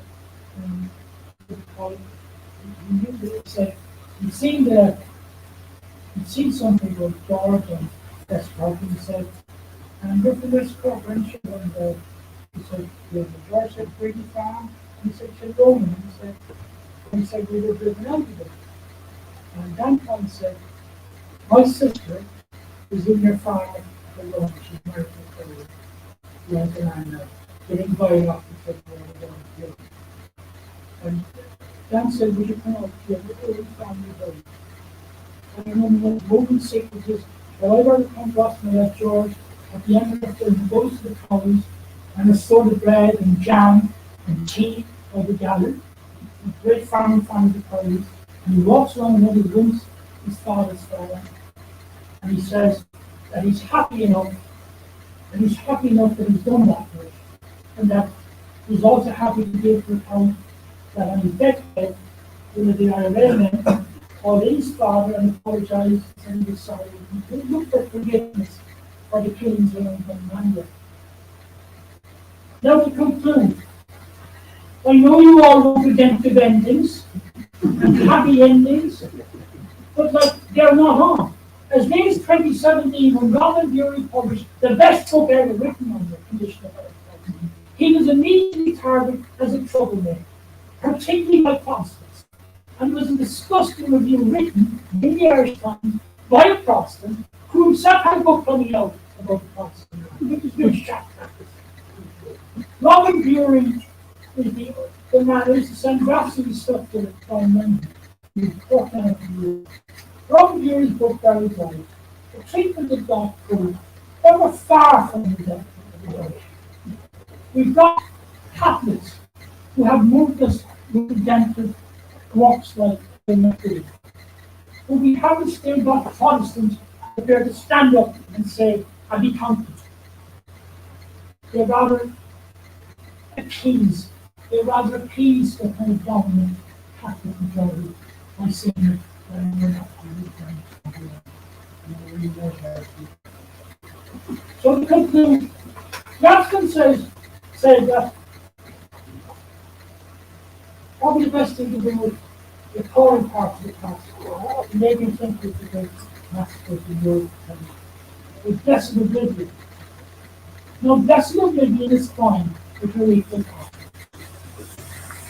he'd seen something with George and West Cork, and he said, and with the West Cork friendship, and he said, George said, Brady Farm, and he said, Roman, and he said, we were driven out of it. And Dan Collins said, my sister was in your farm for long, she's married to the land now, getting invited off the trip where we're going to do. And Dan said, would you come out to the old family home? And I remember when Roman sick was just, well, I've ever come across my left George, at the end of the film, he goes to the college, and a sort of bread and jam and tea by the gallon, a great farming family college, and he walks around and he rooms his father's father, and he says that he's happy enough, that he's done that for it, and that he's also happy to give the account that on his deathbed, one of the IRA men called his father and apologized and he was sorry. He looked for forgiveness for the killings of Mandia. Now to conclude, I know you all want redemptive endings and happy endings, but like they're not on. As late as 2017, when Robin Bury published the best book ever written on the condition of Irish, he was immediately targeted as a troublemaker, particularly by Protestants, and was a disgusting review written in the Irish Times by a Protestant who himself had a book coming out about the Protestant, which is good chat practice. Robin Bury is the man who used to send rhapsody stuff to the Time Robin Bury's book very well. The treatment of that group, they were far from the depth of the Irish. We've got Catholics who have moved us with redemptive walks like the Mercury. But we haven't still got Protestants prepared to stand up and say, I'll be counted. They're rather appease the kind of dominant Catholic majority by saying that we're not so to conclude, Gladstone said that probably the best thing to do with the pouring parts of the past, maybe think with the great massacres in Europe, with blessed oblivion. No, blessed oblivion is fine if you're equal parts.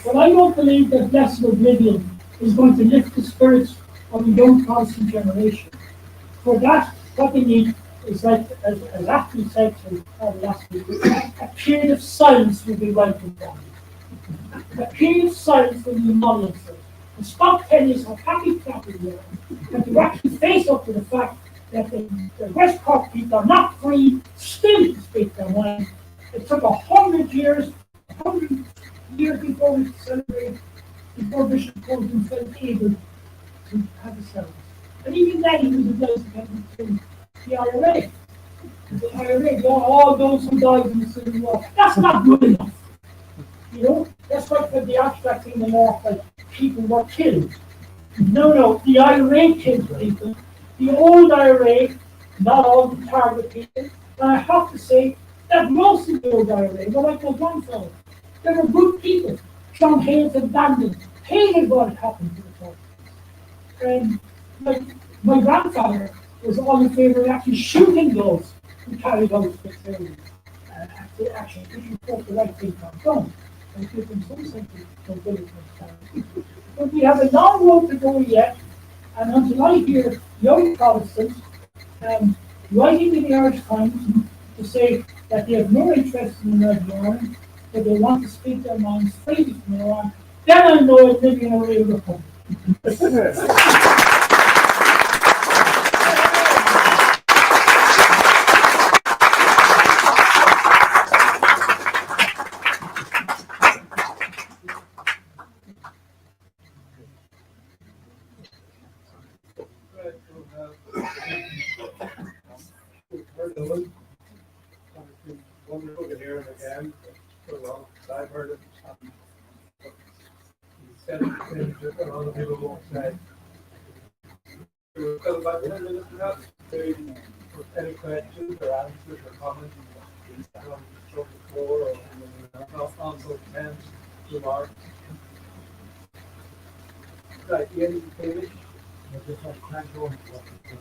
But I don't believe that blessed oblivion is going to lift the spirits of the young Protestant generation. For that, what they need is like, as Ashley said to last week, a period of silence will be welcomed down. A period of silence will be modeled for. And stop telling us how happy we are, and to actually face up to the fact that the West Cork people are not free still to speak their mind. It took 100 years before we celebrate, before Bishop Colton felt able to have a service. And even then, he was obliged to get into the IRA. The IRA, all those who died in the Civil War. That's not good enough. You know, that's like the abstract in the north, like people were killed. No, the IRA killed people. The old IRA, not all the target people. And I have to say that most of the old IRA were like my grandfather. They were good people. John Hales and Bandon hated what had happened to the folk. And my grandfather was all in favour of actually shooting those who carried out the actually, if you put the right thing on done. and give them some sense of mobility and transparency. But we have a long road to go yet, and until I hear young Protestants writing in the Irish Times to say that they have no interest in Northern Ireland, but they want to speak their minds freely from now on, then I know it's living in a real republic. Right, heard of it. It's been wonderful to hear him again. So long, I've heard it. He said things that a lot of people won't say. We've got about 10 minutes left. Any questions or answers or comments from the floor or on those 10 remarks? Right, Ian, you finish? Just like crack on to what you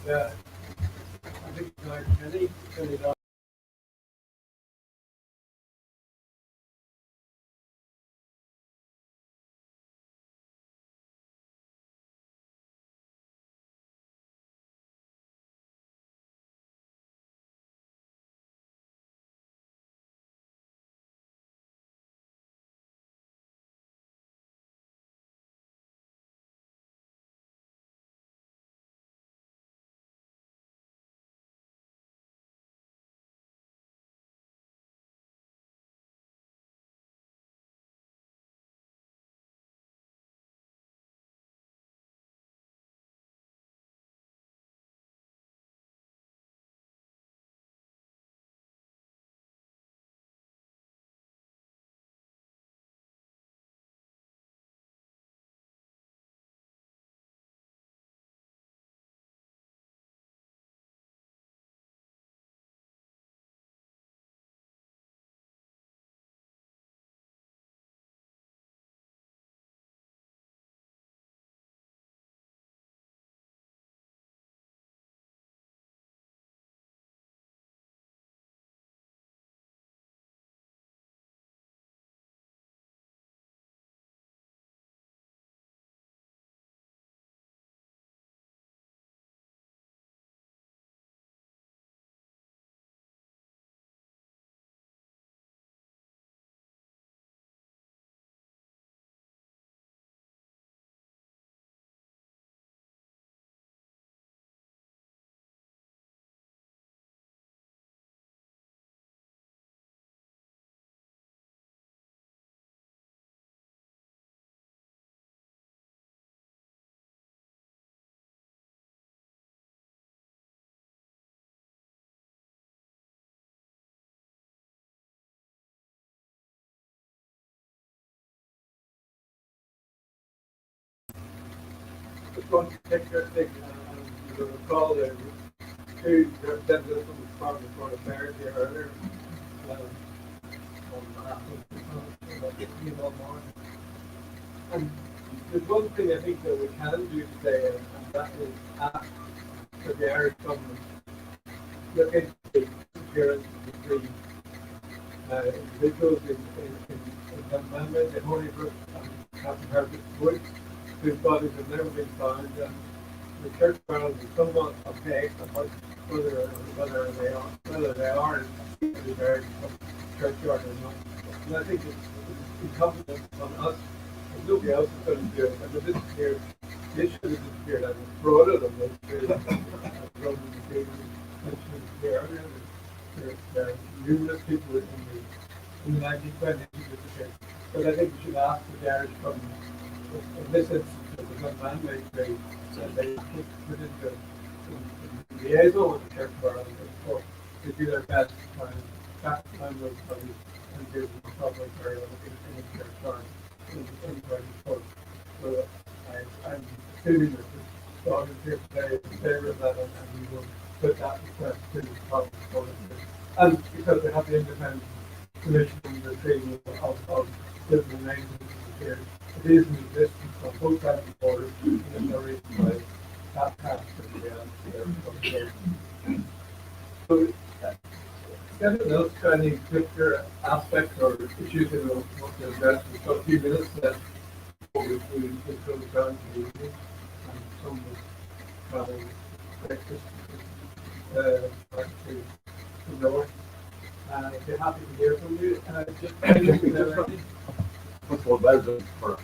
And I think tonight, Kenny, just want to take your thing. You recall there were two representatives from the Department of Foreign Affairs here earlier. And there's one thing I think that we can do today, and that is ask for the Irish government look into the appearance between individuals in Dunmanway, the Holy Group, and Captain Herbert Wood, whose bodies have never been found. And the church world is somewhat opaque about whether they are really buried in some churchyard or not. And I think it's incumbent on us, and nobody else is going to do it. And they disappeared. They should have disappeared. I was broader than this. There are numerous people in the 1920s who disappeared. But I think we should ask the Irish government, in this instance, it was a man-made grave, that they put into liaison with the church world to do their best to try and find those bodies and do the proper burial in the church world in Court. So I'm assuming that the dog is here today in favor of that, and we will put that request to the province for it. And because they have the independent commission and the treaty of living names here, it is in existence on both sides of the border, and there's no reason why that has to be there. So, anything else, any particular aspects or issues that we want to address? We've got a few minutes left before we go down to the evening, and some will travel breakfast back to the north. I'd be happy to hear from you. First of all, well done for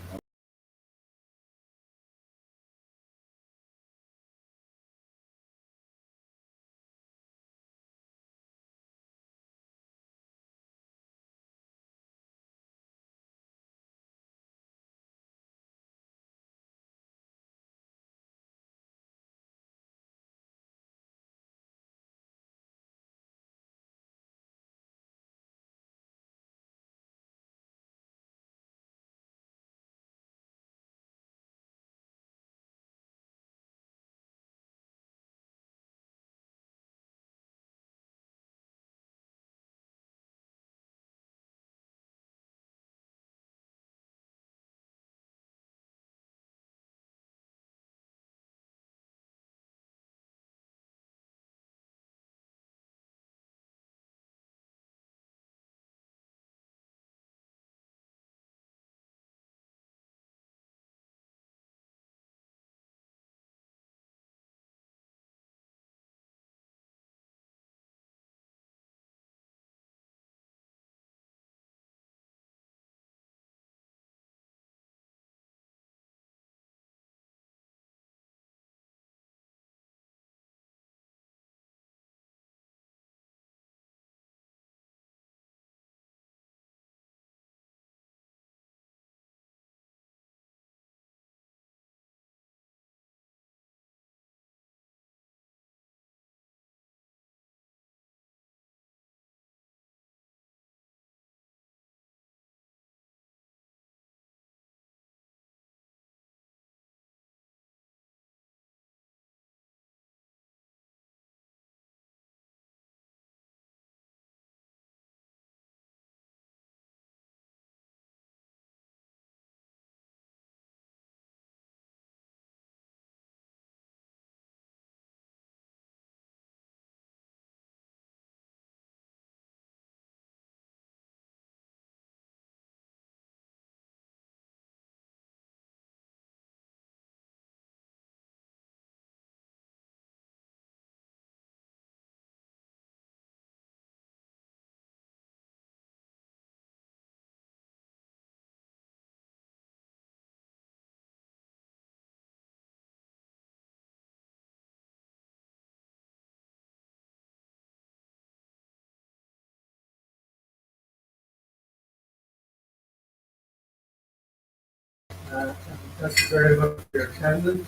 Thank you very much for your attendance.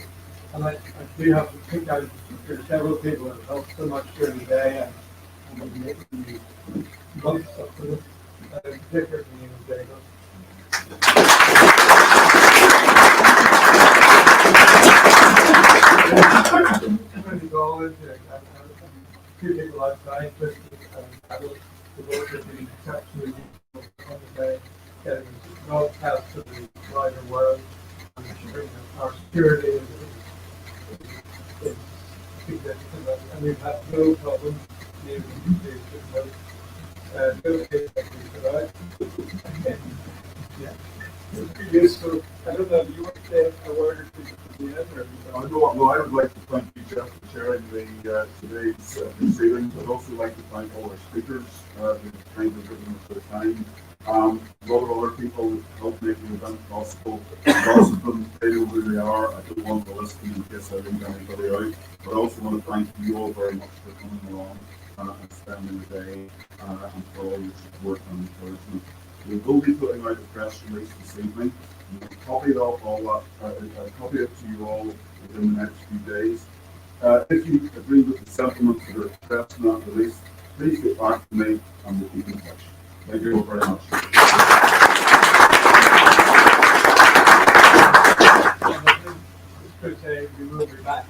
And I do have to pick out for several people that helped so much during the day and the months up to this, particularly in Jacob. Two people outside, Christians and adults, the board have been exceptionally on the day, getting broadcast to the wider world, and ensuring that our security is significant, and we've had no problems David, Bill Gates, right? Yeah. It would be useful. I don't know, you want to say a word or two at the end, or? I would like to thank you, Jeff, for chairing today's proceedings. I'd also like to thank all our speakers who kindly given us their time. A lot of other people who helped make the event possible. Lots of them, they know who they are. I don't want to list them in case I leave anybody out. But I also want to thank you all very much for coming along and spending the day and for all your support and encouragement. We will be putting out a press release this evening. We'll copy it off all that, copy it to you all within the next few days. If you agree with the sentiments that are expressed in that release, please get back to me and we'll keep in touch. Thank you all very much. Could say we will be back.